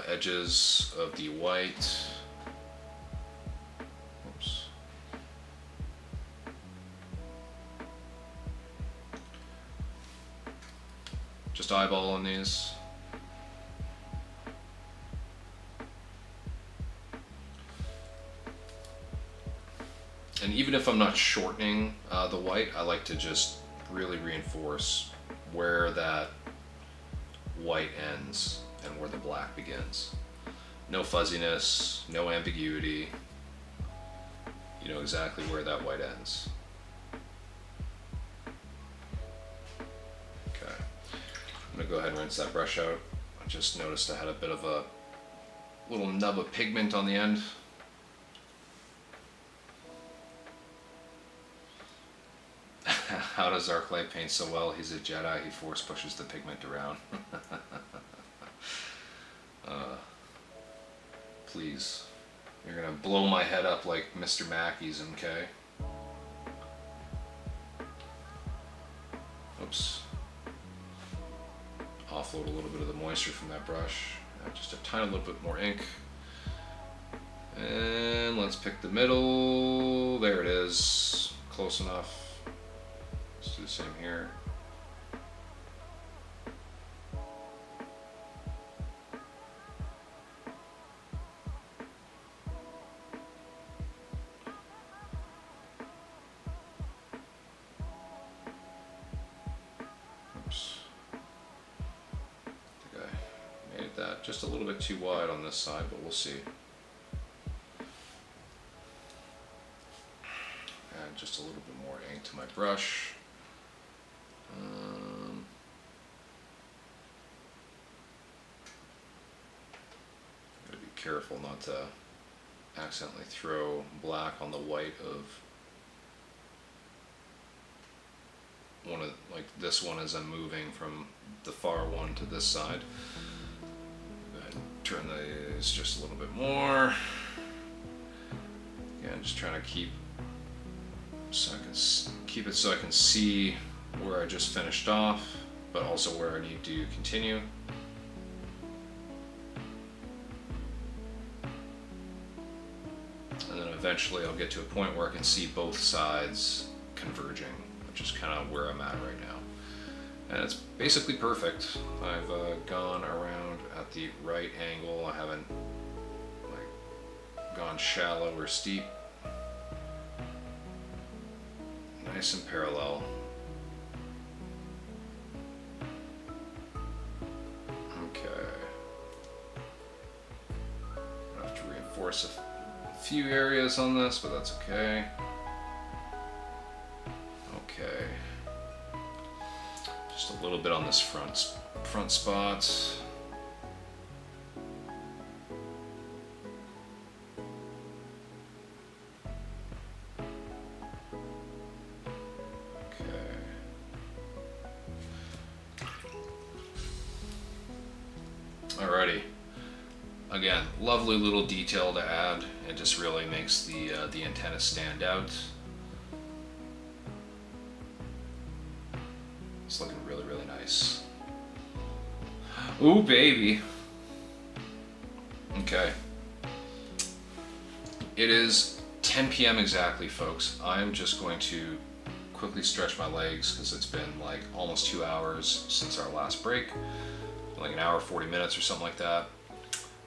edges of the white. Oops. Just eyeballing these. And even if I'm not shortening the white, I like to just really reinforce where that white ends and where the black begins. No fuzziness, no ambiguity. You know exactly where that white ends. Okay, I'm gonna go ahead and rinse that brush out. I just noticed I had a bit of a little nub of pigment on the end. How does Arclight paint so well? He's a Jedi, he force pushes the pigment around. Please. You're gonna blow my head up like Mr. Mackey's, okay? Oops. Offload a little bit of the moisture from that brush. Just a tiny little bit more ink. And let's pick the middle. There it is. Close enough. Let's do the same here. Oops. I think I made that just a little bit too wide on this side, but we'll see. Add just a little bit more ink to my brush. Gotta be careful not to accidentally throw black on the white of one of this one as I'm moving from the far one to this side. Go ahead and turn these just a little bit more. Again, just trying to keep it so I can see where I just finished off, but also where I need to continue. And then eventually I'll get to a point where I can see both sides converging, which is kind of where I'm at right now. And it's basically perfect. I've gone around at the right angle. I haven't gone shallow or steep. Nice and parallel. Okay. I have to reinforce a few areas on this, but that's okay. Okay. Just a little bit on this front spot. Alrighty. Again, lovely little detail to add. It just really makes the antenna stand out. It's looking really, really nice. Ooh, baby. Okay. It is 10 p.m. exactly, folks. I'm just going to quickly stretch my legs because it's been like almost 2 hours since our last break. Like an hour, 40 minutes or something like that.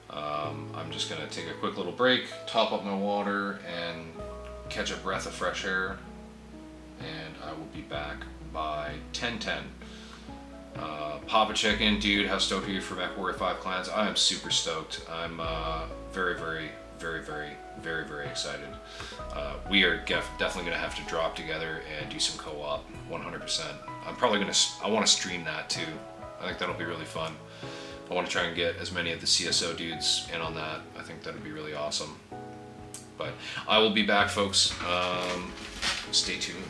I'm just gonna take a quick little break, top up my water, and catch a breath of fresh air. And I will be back by 10:10. Papa Chicken, dude, how stoked are you for MechWarrior 5 Clans? I am super stoked. I'm very, very, very, very, very, very excited. We are definitely gonna have to drop together and do some co-op, 100%. I want to stream that too. I think that'll be really fun. I want to try and get as many of the CSO dudes in on that. I think that'd be really awesome. But I will be back, folks. Stay tuned.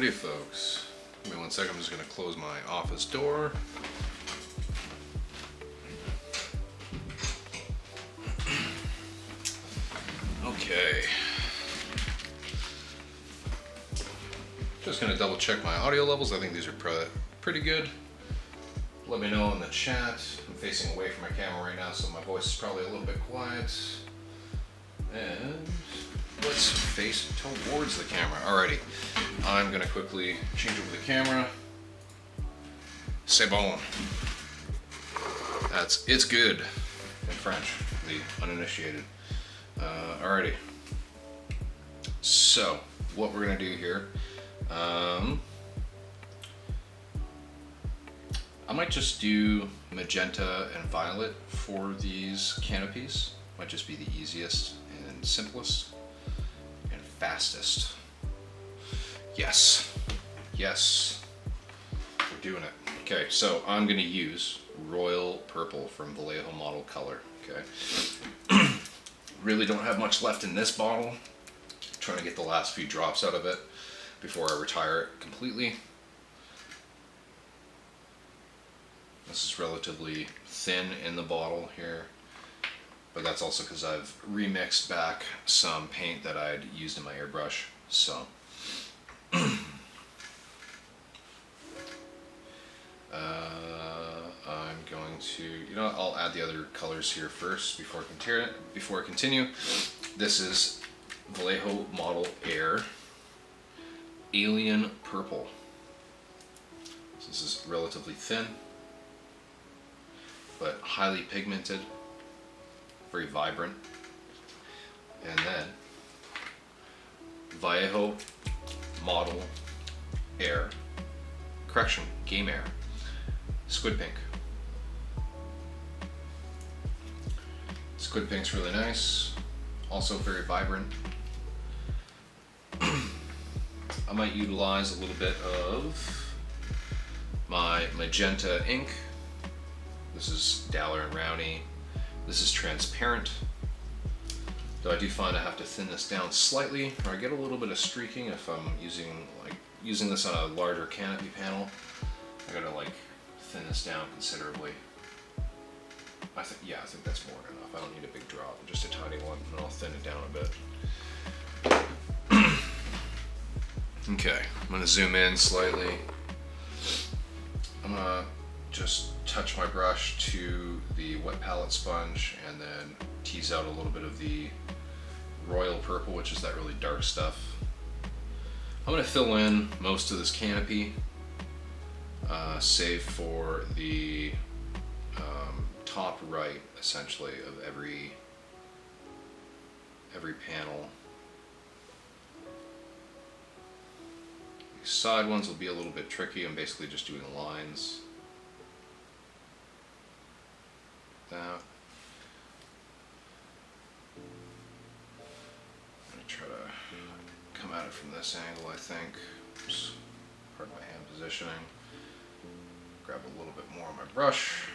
Alrighty, folks. Give me 1 second. I'm just going to close my office door. Okay. Just going to double check my audio levels. I think these are pretty good. Let me know in the chat. I'm facing away from my camera right now, so my voice is probably a little bit quiet. And let's face towards the camera. Alrighty. I'm going to quickly change over the camera. C'est bon. It's good in French, for the uninitiated. Alrighty. So, what we're going to do here, I might just do magenta and violet for these canopies. Might just be the easiest and simplest and fastest. Yes. Yes. We're doing it. Okay, so I'm going to use Royal Purple from Vallejo Model Color. Okay. Really don't have much left in this bottle. Trying to get the last few drops out of it before I retire it completely. This is relatively thin in the bottle here, but that's also because I've remixed back some paint that I'd used in my airbrush. So I'm going to, I'll add the other colors here first before I continue. This is Vallejo Model Air Alien Purple. So this is relatively thin, but highly pigmented, very vibrant. And then Vallejo Model Air, Game Air, Squid Pink. Squid Pink's really nice, also very vibrant. I might utilize a little bit of my magenta ink. This is Daller and Rowney. This is transparent, though I do find I have to thin this down slightly, or I get a little bit of streaking if I'm using this on a larger canopy panel. I gotta thin this down considerably. I think that's more than enough. I don't need a big drop, just a tiny one, and I'll thin it down a bit. Okay, I'm gonna zoom in slightly. I'm gonna just touch my brush to the wet palette sponge and then tease out a little bit of the Royal Purple, which is that really dark stuff. I'm gonna fill in most of this canopy, save for the top right, essentially, of every panel. These side ones will be a little bit tricky. I'm basically just doing lines. That. I'm going to try to come at it from this angle, I think. Oops. Pardon my hand positioning. Grab a little bit more on my brush.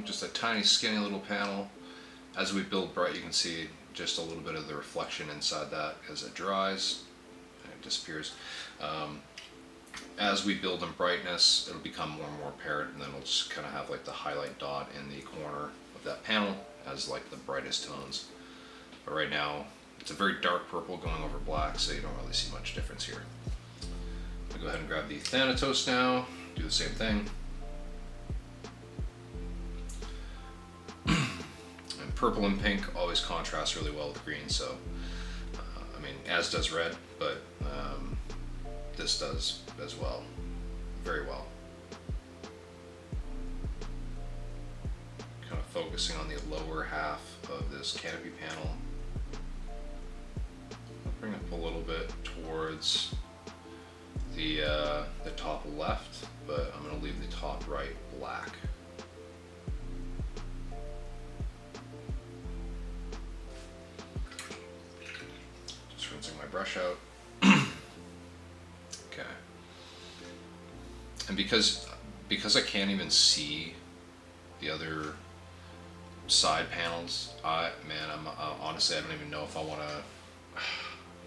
Just a tiny skinny little panel. As we build bright, you can see just a little bit of the reflection inside that as it dries and it disappears. As we build in brightness, it'll become more and more apparent, and then we'll just kind of have the highlight dot in the corner of that panel as the brightest tones. But right now, it's a very dark purple going over black, so you don't really see much difference here. I'll go ahead and grab the Thanatos now, do the same thing. Purple and pink always contrast really well with green, so as does red, but this does as well, very well. Kind of focusing on the lower half of this canopy panel. I'll bring up a little bit towards the top left, but I'm going to leave the top right black. Rinsing my brush out. Okay. And because because I can't even see the other side panels, honestly, I don't even know if I want to.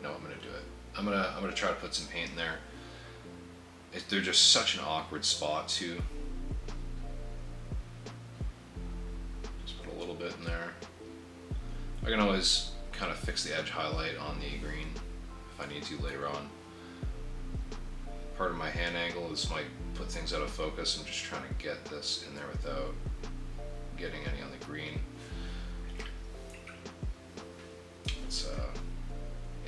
No, I'm gonna do it. I'm gonna try to put some paint in there. They're just such an awkward spot too. Just put a little bit in there. I can always kind of fix the edge highlight on the green if I need to later on. Part of my hand angle, this might put things out of focus. I'm just trying to get this in there without getting any on the green. It's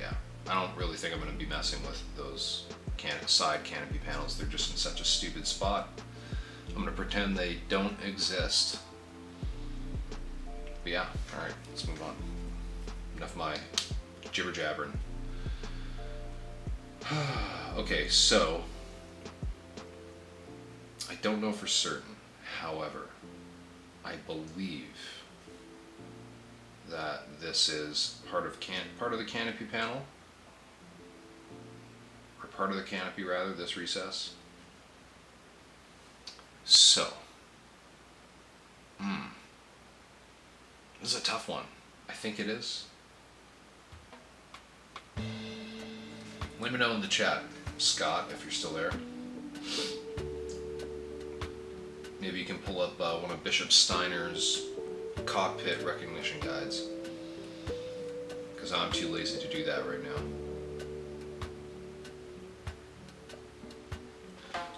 yeah, I don't really think I'm going to be messing with those side canopy panels. They're just in such a stupid spot. I'm going to pretend they don't exist. But yeah, alright, let's move on. Enough of my jibber jabbering. Okay, so I don't know for certain. However, I believe that this is part of the canopy panel, or part of the canopy rather, this recess. So, this is a tough one. I think it is. Let me know in the chat, Scott, if you're still there. Maybe you can pull up one of Bishop Steiner's cockpit recognition guides, because I'm too lazy to do that right now.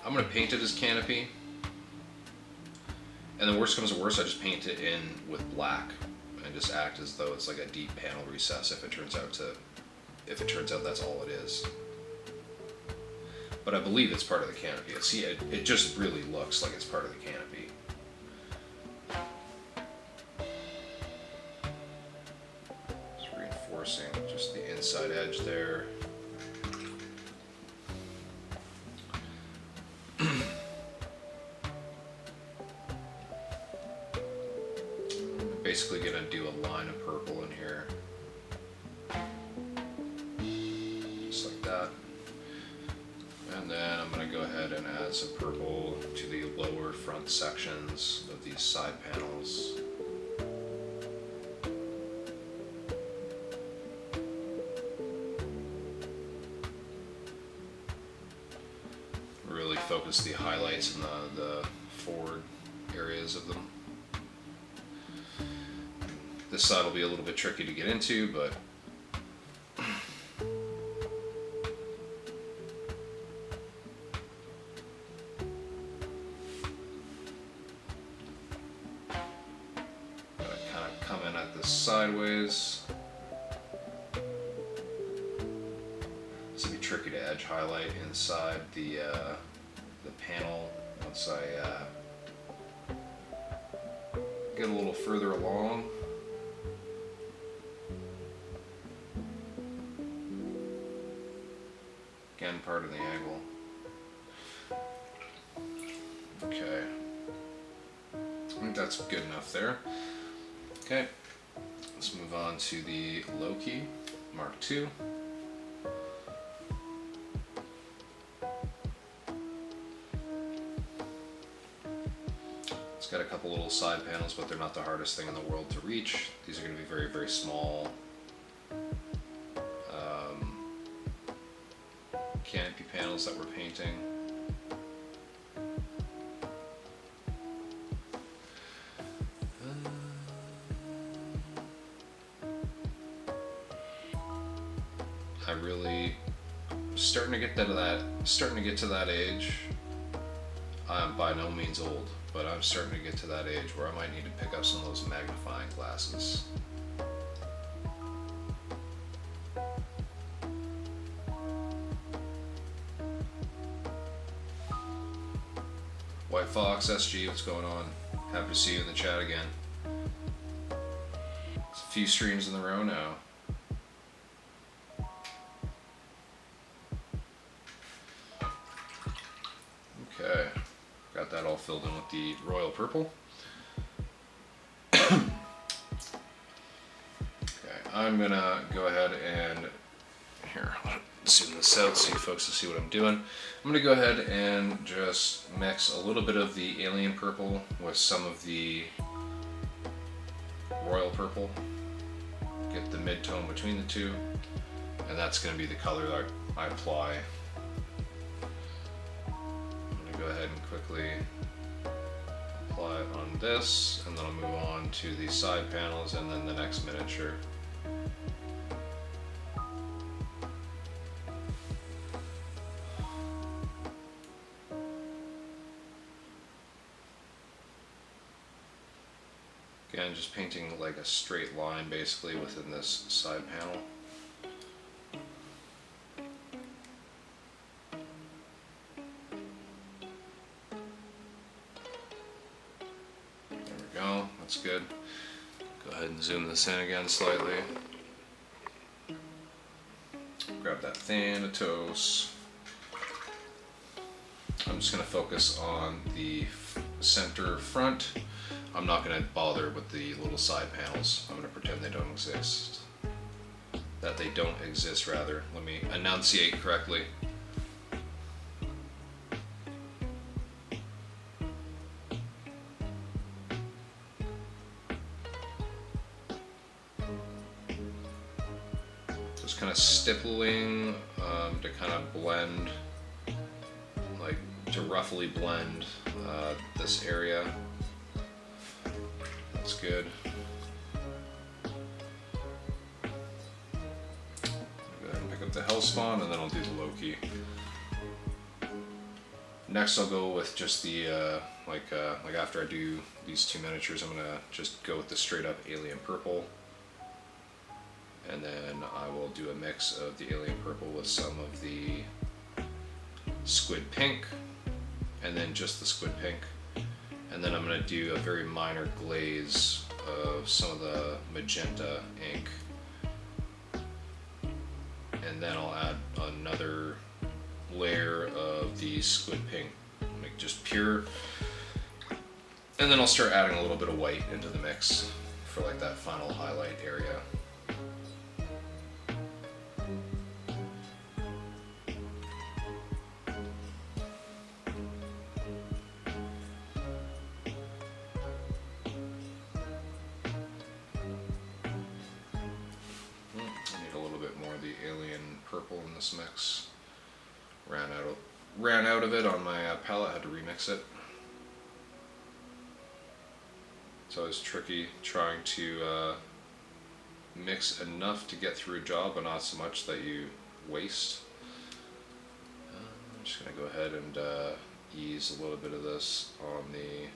I'm going to paint it as canopy, and the worst comes to worst, I just paint it in with black and just act as though it's like a deep panel recess if it turns out that's all it is. But I believe it's part of the canopy. See, it just really looks like it's part of the canopy. Just reinforcing just the inside edge there. Basically gonna do a line of purple in here. Just like that. And then I'm gonna go ahead and add some purple to the lower front sections of these side panels. Really focus the highlights in the forward areas of them. This side will be a little bit tricky to get into, but gotta kind of come in at this sideways. This will be tricky to edge highlight inside the panel once I get a little further along. Again, part of the angle. Okay. I think that's good enough there. Okay. Let's move on to the low key, Mark II. It's got a couple little side panels, but they're not the hardest thing in the world to reach. These are going to be very, very small canopy panels that we're painting. I really starting to get to that age. I'm by no means old, but I'm starting to get to that age where I might need to pick up some of those magnifying glasses. White Fox SG, what's going on? Happy to see you in the chat again. It's a few streams in a row now. Okay, got that all filled in with the royal purple. Okay, I'm gonna go ahead and here, zoom this out so you folks can see what I'm doing. I'm gonna go ahead and just mix a little bit of the alien purple with some of the royal purple. Get the mid-tone between the two, and that's gonna be the color that I apply. I'm gonna go ahead and quickly apply it on this, and then I'll move on to the side panels and then the next miniature. Again, just painting like a straight line basically within this side panel. There we go, that's good. Go ahead and zoom this in again slightly. Grab that Thanatos. I'm just going to focus on the center front. I'm not going to bother with the little side panels. I'm going to pretend they don't exist. That they don't exist, rather. Let me enunciate correctly. Just kind of stippling to kind of blend, like to roughly blend this area. That's good. Go ahead and pick up the Hellspawn, and then I'll do the Loki. Next, I'll go with just the like after I do these two miniatures, I'm gonna just go with the straight up alien purple, and then I will do a mix of the alien purple with some of the squid pink, and then just the squid pink. And then I'm going to do a very minor glaze of some of the magenta ink. And then I'll add another layer of the squid pink, like just pure. And then I'll start adding a little bit of white into the mix for like that final highlight area. Purple in this mix. Ran out of it on my palette, had to remix it. It's always tricky trying to mix enough to get through a job, but not so much that you waste. I'm just going to go ahead and ease a little bit of this on the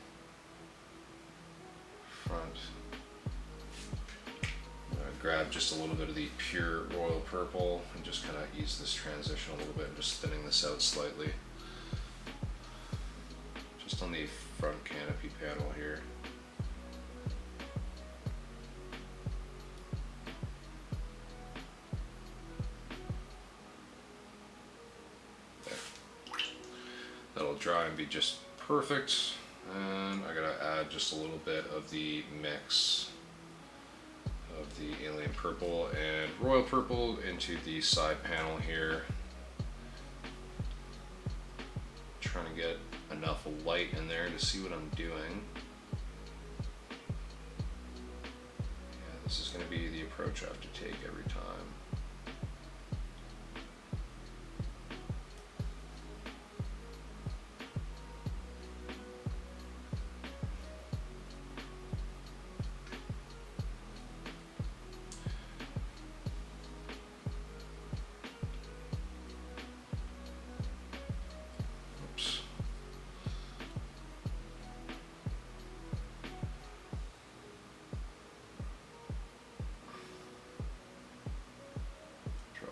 front. Grab just a little bit of the pure royal purple and just kind of ease this transition a little bit, and just thinning this out slightly. Just on the front canopy panel here. There. That'll dry and be just perfect. And I gotta add just a little bit of the mix of the alien purple and royal purple into the side panel here. Trying to get enough light in there to see what I'm doing. Yeah, this is going to be the approach I have to take every time.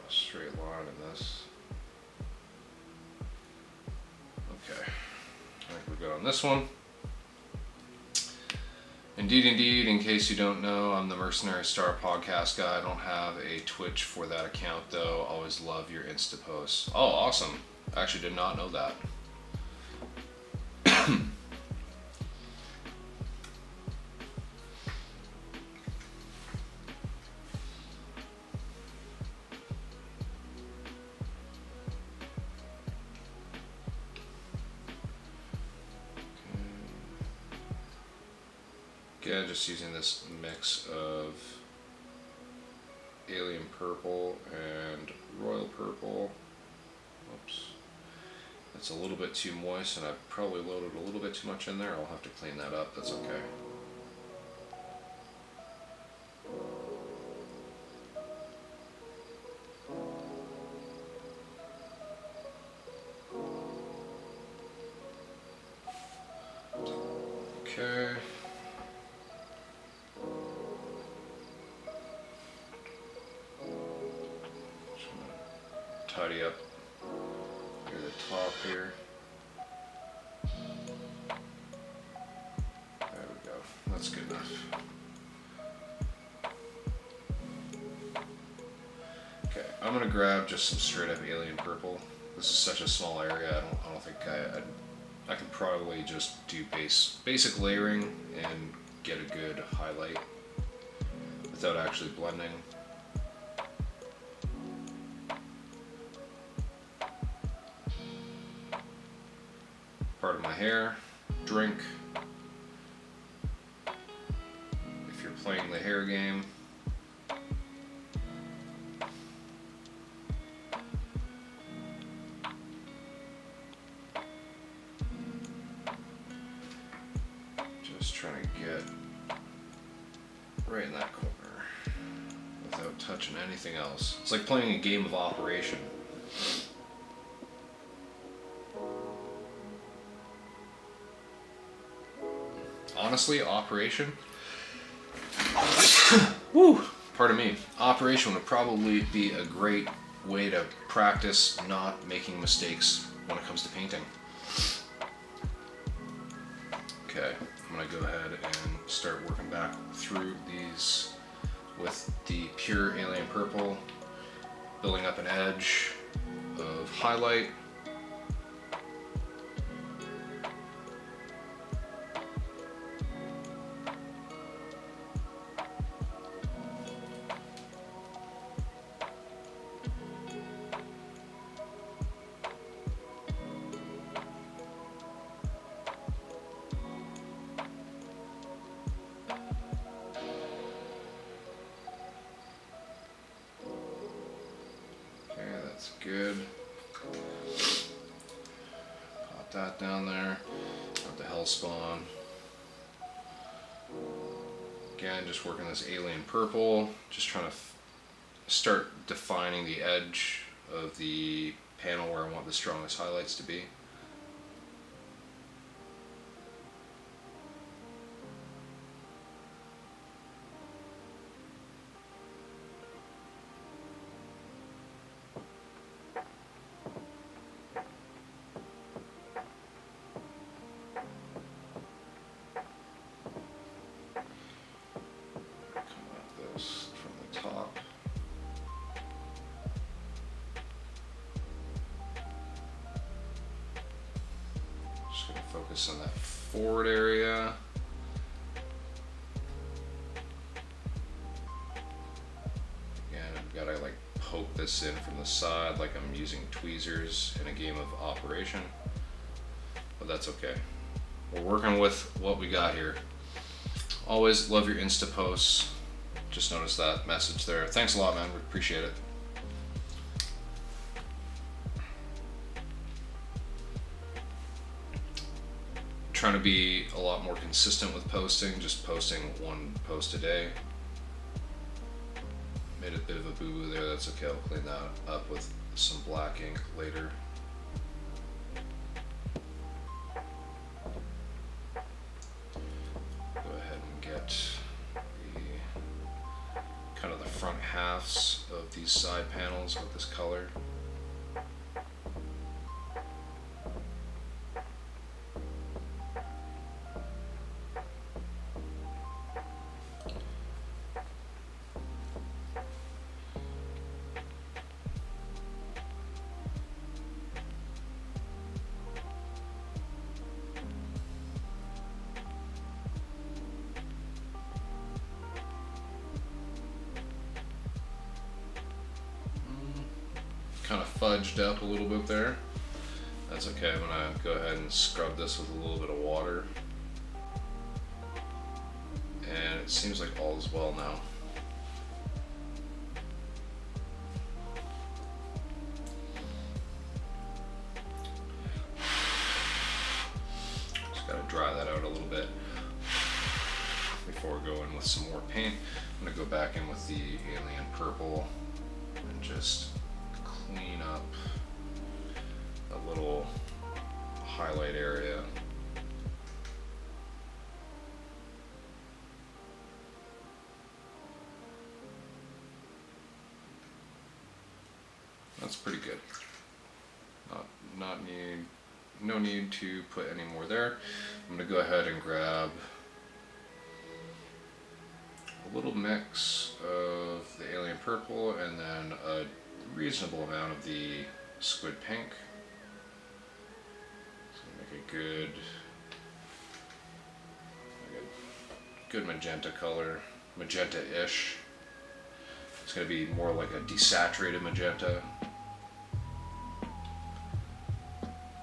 Straight line in this. Okay, I think we're good on this one. Indeed, in case you don't know, I'm the Mercenary Star podcast guy. I don't have a Twitch for that account though. Always love your Insta posts. Oh, awesome. I actually did not know that. Again, just using this mix of alien purple and royal purple. Oops. It's a little bit too moist and I've probably loaded a little bit too much in there. I'll have to clean that up. That's okay. Okay. Just gonna tidy up near the top here. There we go. That's good enough. Okay, I'm gonna grab just some straight up alien purple. This is such a small area. I don't think I could probably just do basic layering and get a good highlight without actually blending. Part of my hair, drink. If you're playing the hair game. Just trying to get right in that corner without touching anything else. It's like playing a game of Operation. Honestly, Operation, woo, pardon me, Operation would probably be a great way to practice not making mistakes when it comes to painting. Okay, I'm gonna go ahead and start working back through these with the pure alien purple, building up an edge of highlight. That's good. Pop that down there. Got the Hellspawn. Again, just working this alien purple. Just trying to start defining the edge of the panel where I want the strongest highlights to be. From the top. Just going to focus on that forward area. Again, I've got to like poke this in from the side like I'm using tweezers in a game of Operation, but that's okay. We're working with what we got here. Always love your Insta posts. Just noticed that message there. Thanks a lot, man. We appreciate it. Trying to be a lot more consistent with posting, just posting one post a day. Made a bit of a boo-boo there, that's okay. I'll clean that up with some black ink later. Go ahead and get kind of the front halves of these side panels with this color. Kind of fudged up a little bit there. That's okay. I'm gonna go ahead and scrub this with a little bit of water. it seems like all is well now. Just gotta dry that out a little bit before we go in with some more paint. I'm gonna go back in with the alien purple and just clean up a little highlight area. That's pretty good. No need to put any more there. I'm gonna go ahead and grab a little mix of the alien purple and then a reasonable amount of the squid pink. So make a good magenta color, magenta-ish. It's going to be more like a desaturated magenta.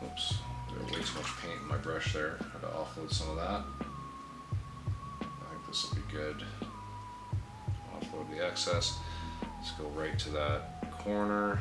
Oops, there's way too much paint in my brush there. I had to offload some of that. I think this will be good. Offload the excess. Let's go right to that corner.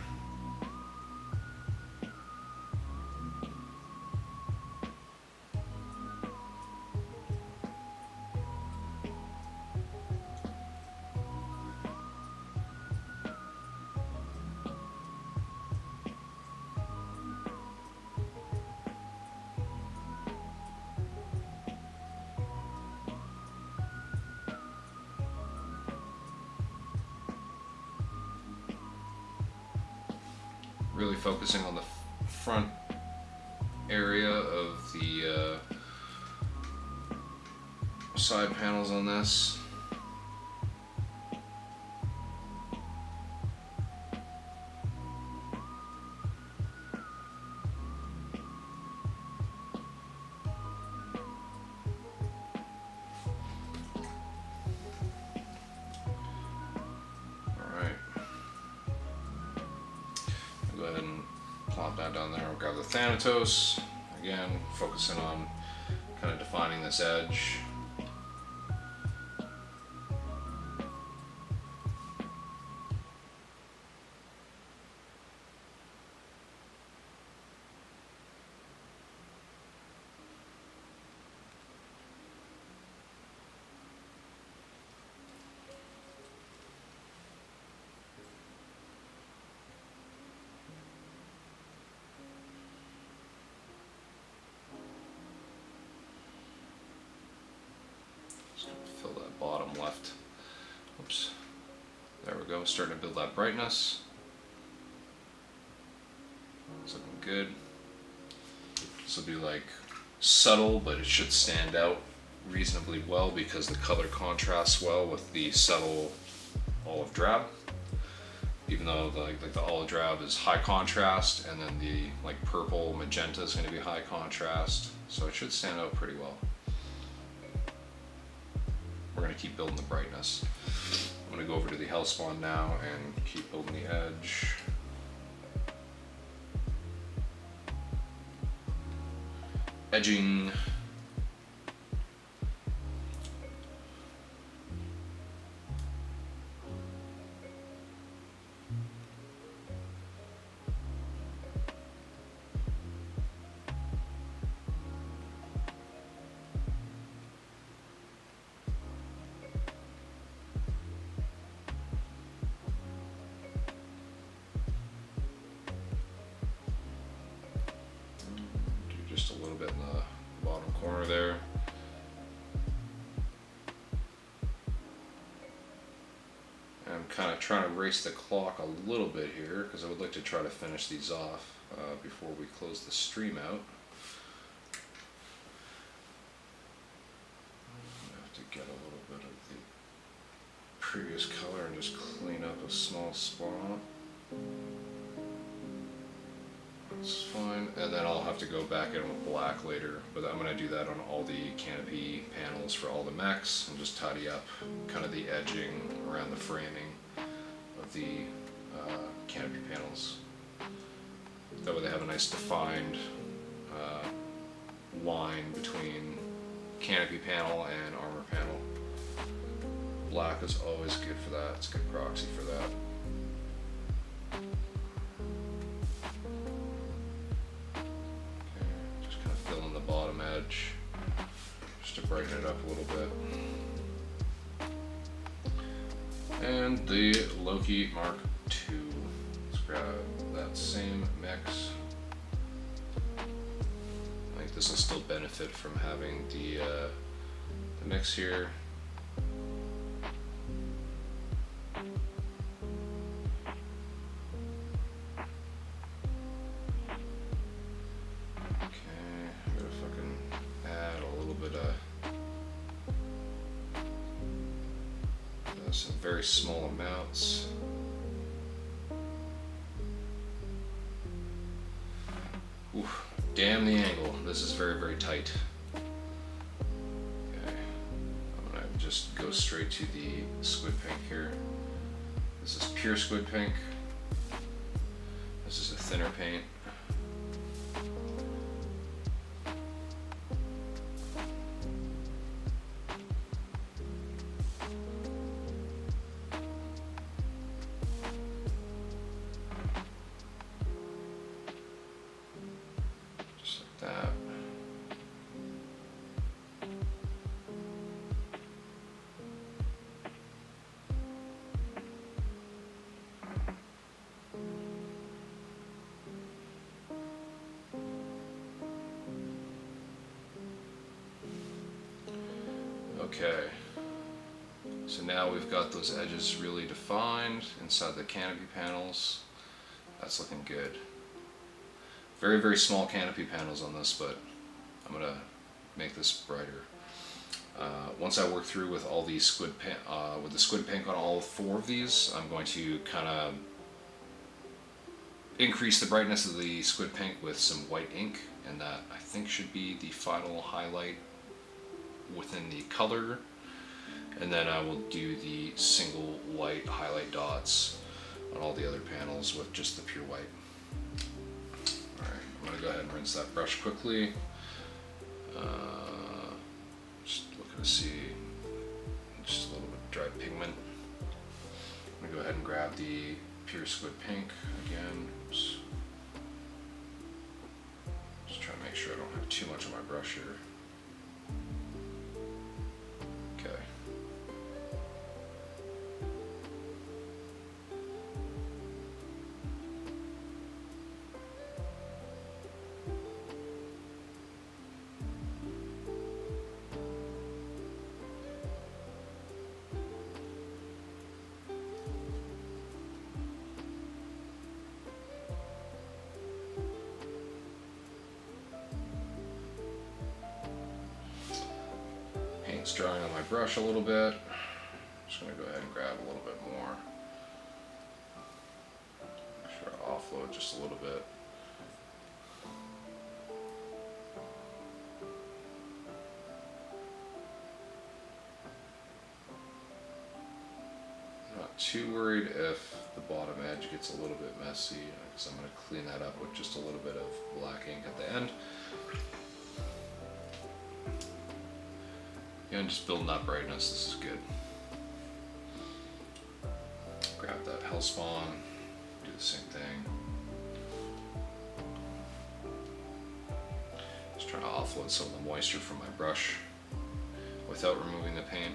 Really focusing on the front area of the side panels on this. Plop that down there. We'll grab the Thanatos. Again, focusing on kind of defining this edge. Fill that bottom left. Oops. There we go. Starting to build that brightness. It's looking good. This will be like subtle, but it should stand out reasonably well because the color contrasts well with the subtle olive drab. Even though the olive drab is high contrast, and then the like purple magenta is going to be high contrast, so it should stand out pretty well. We're going to keep building the brightness. I'm going to go over to the Hellspawn now and keep building the edge. Edging. Just a little bit in the bottom corner there. I'm kind of trying to race the clock a little bit here because I would like to try to finish these off before we close the stream out. I have to get a little bit of the previous color and just clean up a small spot. That's fine, and then I'll have to go back in with black later, but I'm going to do that on all the canopy panels for all the mechs and just tidy up kind of the edging around the framing of the canopy panels. That way they have a nice defined line between canopy panel and armor panel. Black is always good for that. It's a good proxy for that. Okay, just kind of fill in the bottom edge just to brighten it up a little bit. And the Loki Mark II. Let's grab that same mix. I think this will still benefit from having the mix here. Some very small amounts. Oof, damn the angle. This is very, very tight. Okay, I'm gonna just go straight to the squid pink here. This is pure squid pink. This is a thinner paint. Okay, so now we've got those edges really defined inside the canopy panels. That's looking good. Very, very small canopy panels on this, but I'm gonna make this brighter. Once I work through with all these with the squid pink on all 4 of these, I'm going to kind of increase the brightness of the squid pink with some white ink, and that I think should be the final highlight within the color, and then I will do the single white highlight dots on all the other panels with just the pure white. Alright, I'm going to go ahead and rinse that brush quickly. Just looking to see just a little bit of dry pigment. I'm going to go ahead and grab the pure squid pink again. Oops. Just trying to make sure I don't have too much on my brush here. Paint's drying on my brush a little bit. I'm just going to go ahead and grab a little bit more. Make sure I offload just a little bit. I'm not too worried if the bottom edge gets a little bit messy, because I'm going to clean that up with just a little bit of black ink at the end. And just building that brightness, this is good. Grab that Hellspawn, do the same thing. Just trying to offload some of the moisture from my brush without removing the paint.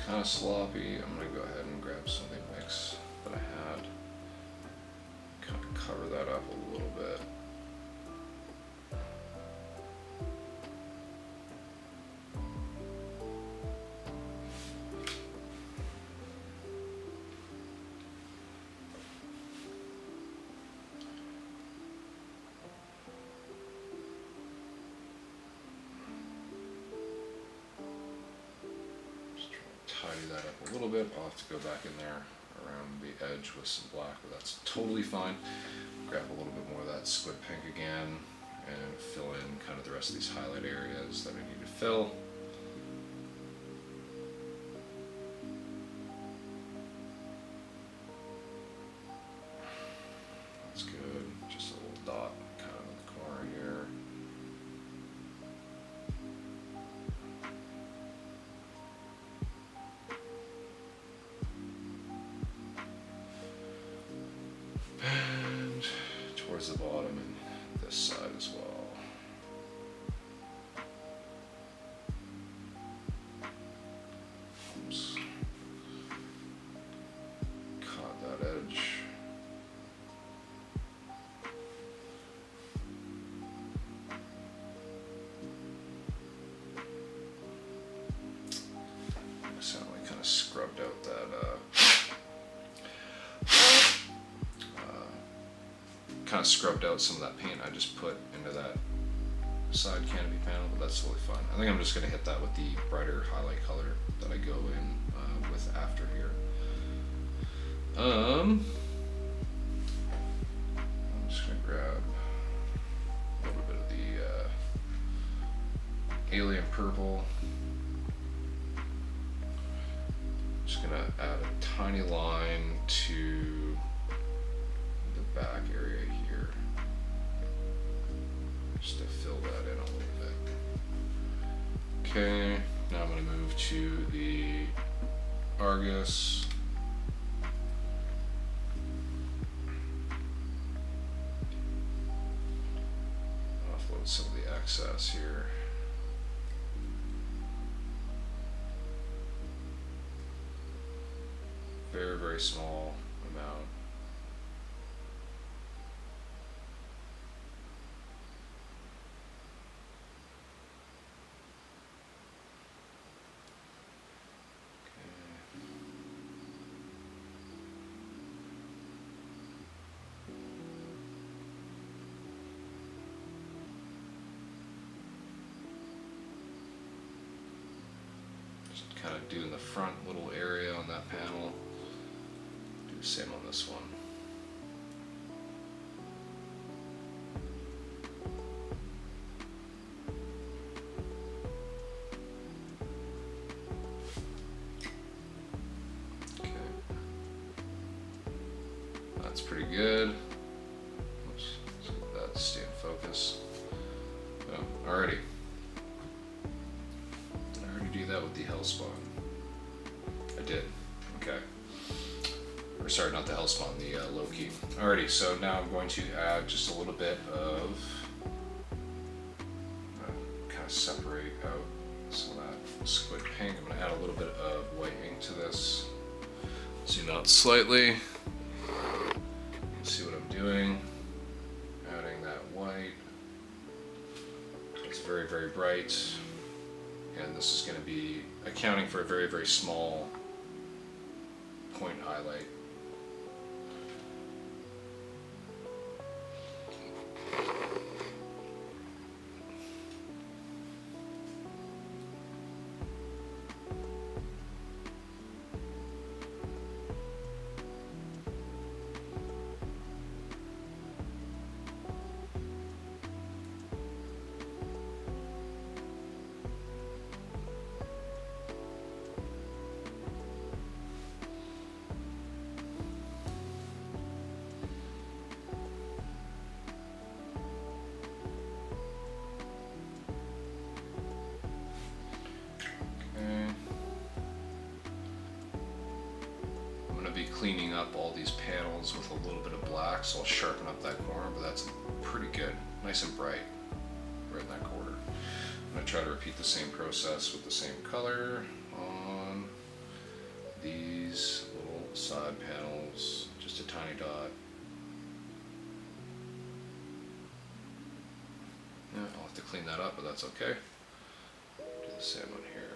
Kind of sloppy. I'm going to go ahead and grab some of the mix that I had. Kind of cover that up a little bit. Tidy that up a little bit. I'll have to go back in there around the edge with some black, but that's totally fine. Grab a little bit more of that squid pink again, and fill in kind of the rest of these highlight areas that I need to fill. That's good. Just a little dot kind of in the corner here. And towards the bottom and this side as well. Oops. Caught that edge. I sounded like kind of scrubbed out that kind of scrubbed out some of that paint I just put into that side canopy panel, but that's totally fine. I think I'm just going to hit that with the brighter highlight color that I go in with after here. I'm just going to grab a little bit of the alien purple. Just going to add a tiny line to the back area here, just to fill that in a little bit. Okay, now I'm going to move to the Argus. Offload some of the excess here. Very, very small amount. Kind of do in the front little area on that panel. Do the same on this one. Okay. That's pretty good. Let's get that to stay in focus. Alrighty. Do that with the Hellspawn. I did. Okay. Or sorry, not the Hellspawn, the Loki. Alrighty, so now I'm going to add just a little bit of kind of separate out some of that squid pink. I'm going to add a little bit of white ink to this. Zoom out slightly. See what I'm doing. Adding that white. It's very, very bright. And this is going to be accounting for a very, very small point highlight. Cleaning up all these panels with a little bit of black, so I'll sharpen up that corner, but that's pretty good. Nice and bright right in that corner. I'm going to try to repeat the same process with the same color on these little side panels, just a tiny dot. Yeah, I'll have to clean that up, but that's okay. Do the same one here.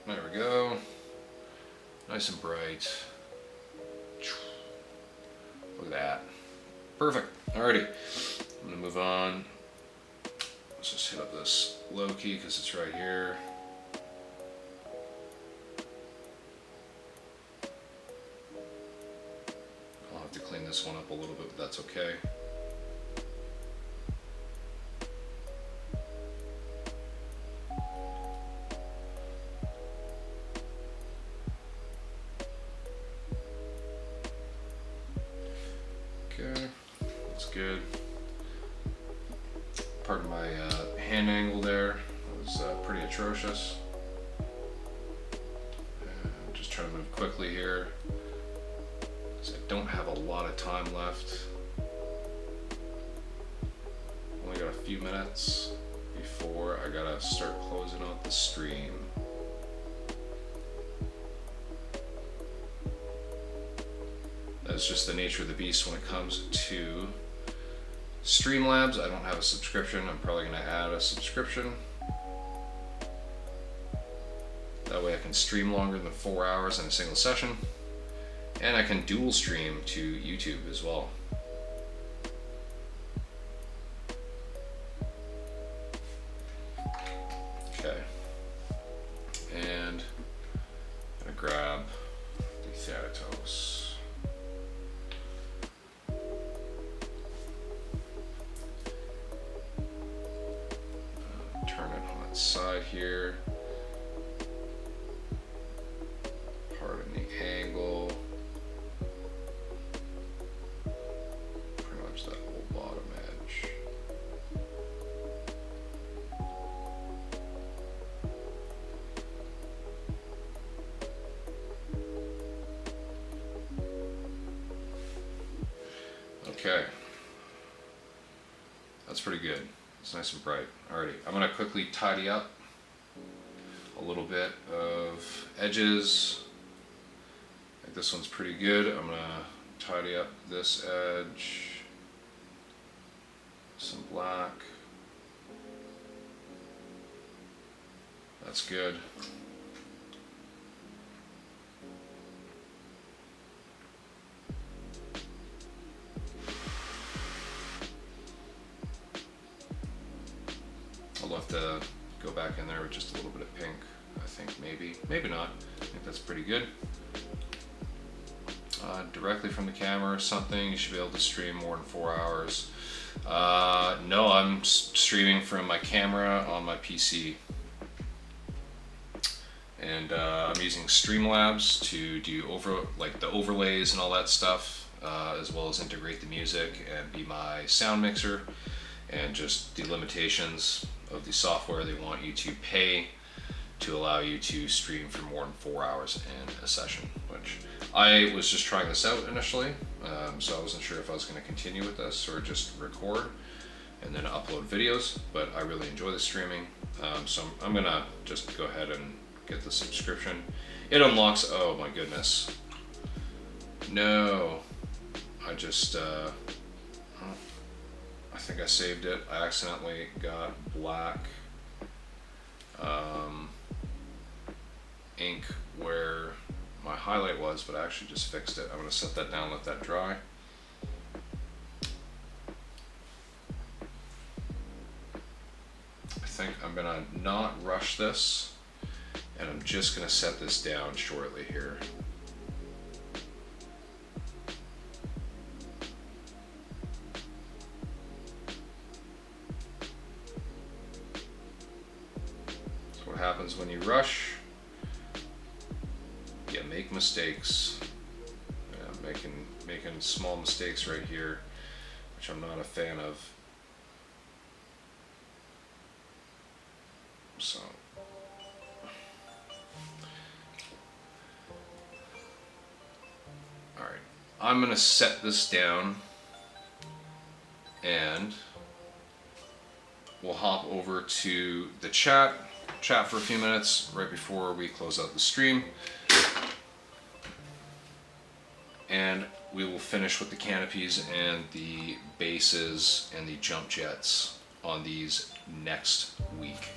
There we go. Nice and bright. Look at that. Perfect. Alrighty. I'm going to move on. Let's just hit up this Loki because it's right here. clean this one up a little bit, but that's okay. Okay, that's good. Pardon my hand angle there. It was pretty atrocious. And just trying to move quickly here, because I don't have a lot of time left. Only got a few minutes before I gotta start closing out the stream. That's just the nature of the beast when it comes to Streamlabs. I don't have a subscription. I'm probably going to add a subscription. That way I can stream longer than 4 hours in a single session. And I can dual stream to YouTube as well. Okay. And I'm going to grab the Thanatos. Turn it on its side here. Pardon the angle. Pretty much that whole bottom edge. Okay. That's pretty good. It's nice and bright. Alrighty, I'm gonna quickly tidy up a little bit of edges. I think this one's pretty good. I'm gonna tidy up this edge. Some black. That's good. I'll have to go back in there with just a little bit of pink. I think maybe not. I think that's pretty good. Directly from the camera or something, you should be able to stream more than 4 hours. No, I'm streaming from my camera on my PC. And I'm using Streamlabs to do the overlays and all that stuff, as well as integrate the music and be my sound mixer, and just the limitations of the software. They want you to pay to allow you to stream for more than 4 hours in a session, which I was just trying this out initially, so I wasn't sure if I was going to continue with this or just record and then upload videos, but I really enjoy the streaming, so I'm going to just go ahead and get the subscription. It unlocks, oh my goodness, no, I just I think I saved it. I accidentally got black ink where my highlight was, but I actually just fixed it. I'm going to set that down, let that dry. I think I'm going to not rush this, and I'm just going to set this down shortly here. What happens when you rush? You make mistakes. Yeah, making small mistakes right here, which I'm not a fan of. So all right, I'm gonna set this down and we'll hop over to the chat for a few minutes right before we close out the stream, and we will finish with the canopies and the bases and the jump jets on these next week.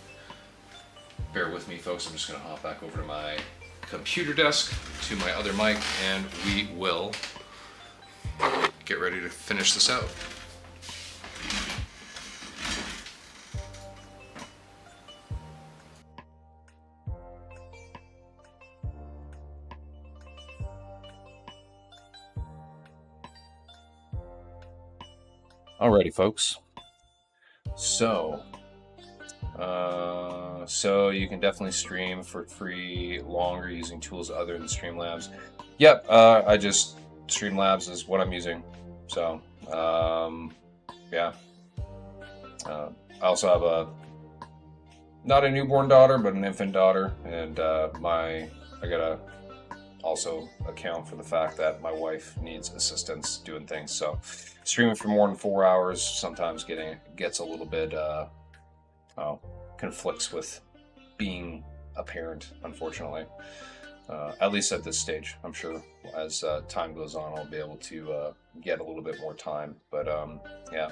Bear with me, folks. I'm just going to hop back over to my computer desk to my other mic, and we will get ready to finish this out. Alrighty, folks. So you can definitely stream for free longer using tools other than Streamlabs. Yep, I just Streamlabs is what I'm using. So yeah. I also have not a newborn daughter, but an infant daughter, and I gotta also account for the fact that my wife needs assistance doing things. So streaming for more than 4 hours sometimes gets a little bit conflicts with being a parent, unfortunately. At least at this stage. I'm sure as time goes on, I'll be able to get a little bit more time. But yeah.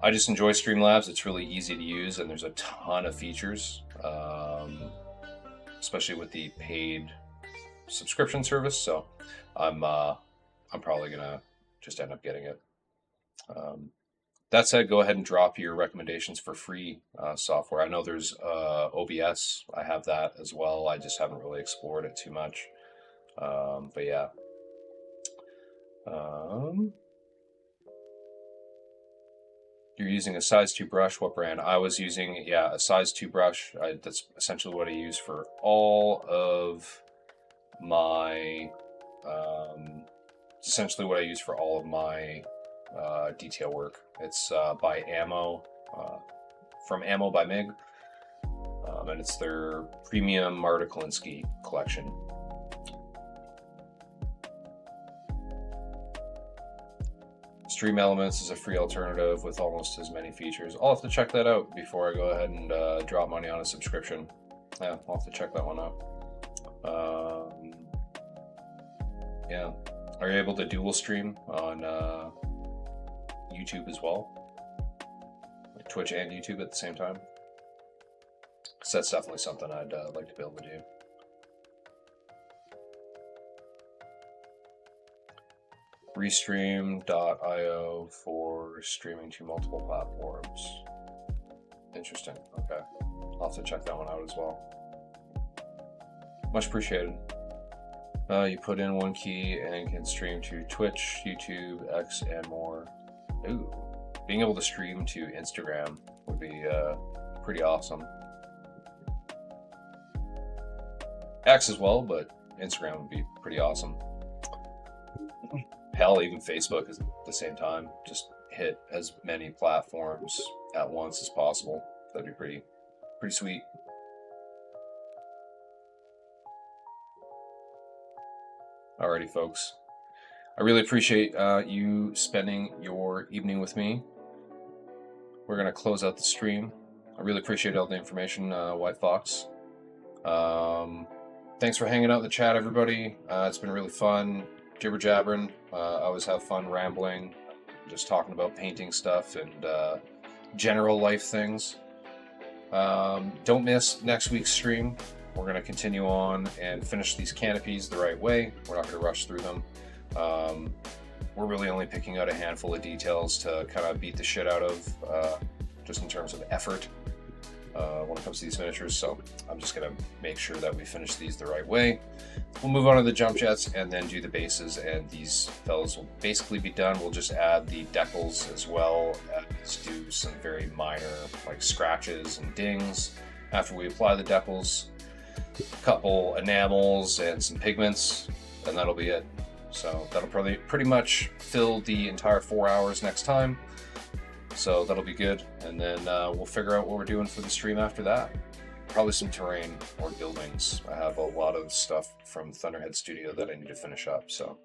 I just enjoy Streamlabs. It's really easy to use, and there's a ton of features, especially with the paid subscription service. So I'm probably gonna just end up getting it. That said, go ahead and drop your recommendations for free software. I know there's OBS. I have that as well. I just haven't really explored it too much. But yeah. You're using a size 2 brush. What brand? I was using, a size 2 brush. That's essentially what I use for all of my, it's essentially what I use for all of my detail work. It's by Ammo, from Ammo by MIG, and it's their premium Marta Kalinsky collection. Stream Elements is a free alternative with almost as many features. I'll have to check that out before I go ahead and drop money on a subscription. Yeah, I'll have to check that one out. Yeah. Are you able to dual stream on YouTube as well? Like Twitch and YouTube at the same time? Because that's definitely something I'd like to be able to do. Restream.io for streaming to multiple platforms. Interesting. Okay. I'll have to check that one out as well. Much appreciated. You put in one key and can stream to Twitch, YouTube, X, and more. Ooh. Being able to stream to Instagram would be pretty awesome. X as well, but Instagram would be pretty awesome. Hell, even Facebook is at the same time. Just hit as many platforms at once as possible. That'd be pretty sweet. Alrighty, folks. I really appreciate you spending your evening with me. We're gonna close out the stream. I really appreciate all the information, White Fox. Thanks for hanging out in the chat, everybody. It's been really fun. Jibber jabbering. I always have fun rambling, just talking about painting stuff and general life things. Don't miss next week's stream. We're going to continue on and finish these canopies the right way. We're not going to rush through them. We're really only picking out a handful of details to kind of beat the shit out of, just in terms of effort when it comes to these miniatures. So I'm just going to make sure that we finish these the right way. We'll move on to the jump jets and then do the bases, and these fellows will basically be done. We'll just add the decals as well as do some very minor like scratches and dings after we apply the decals, a couple enamels and some pigments, and that'll be it. So that'll probably pretty much fill the entire 4 hours next time. So that'll be good, and then we'll figure out what we're doing for the stream after that. Probably some terrain or buildings. I have a lot of stuff from Thunderhead Studio that I need to finish up. So,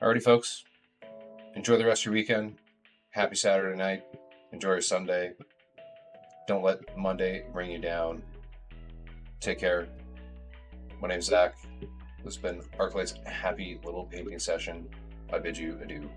alrighty, folks. Enjoy the rest of your weekend. Happy Saturday night. Enjoy your Sunday. Don't let Monday bring you down. Take care. My name's Zach. This has been Arclight's happy little painting session. I bid you adieu.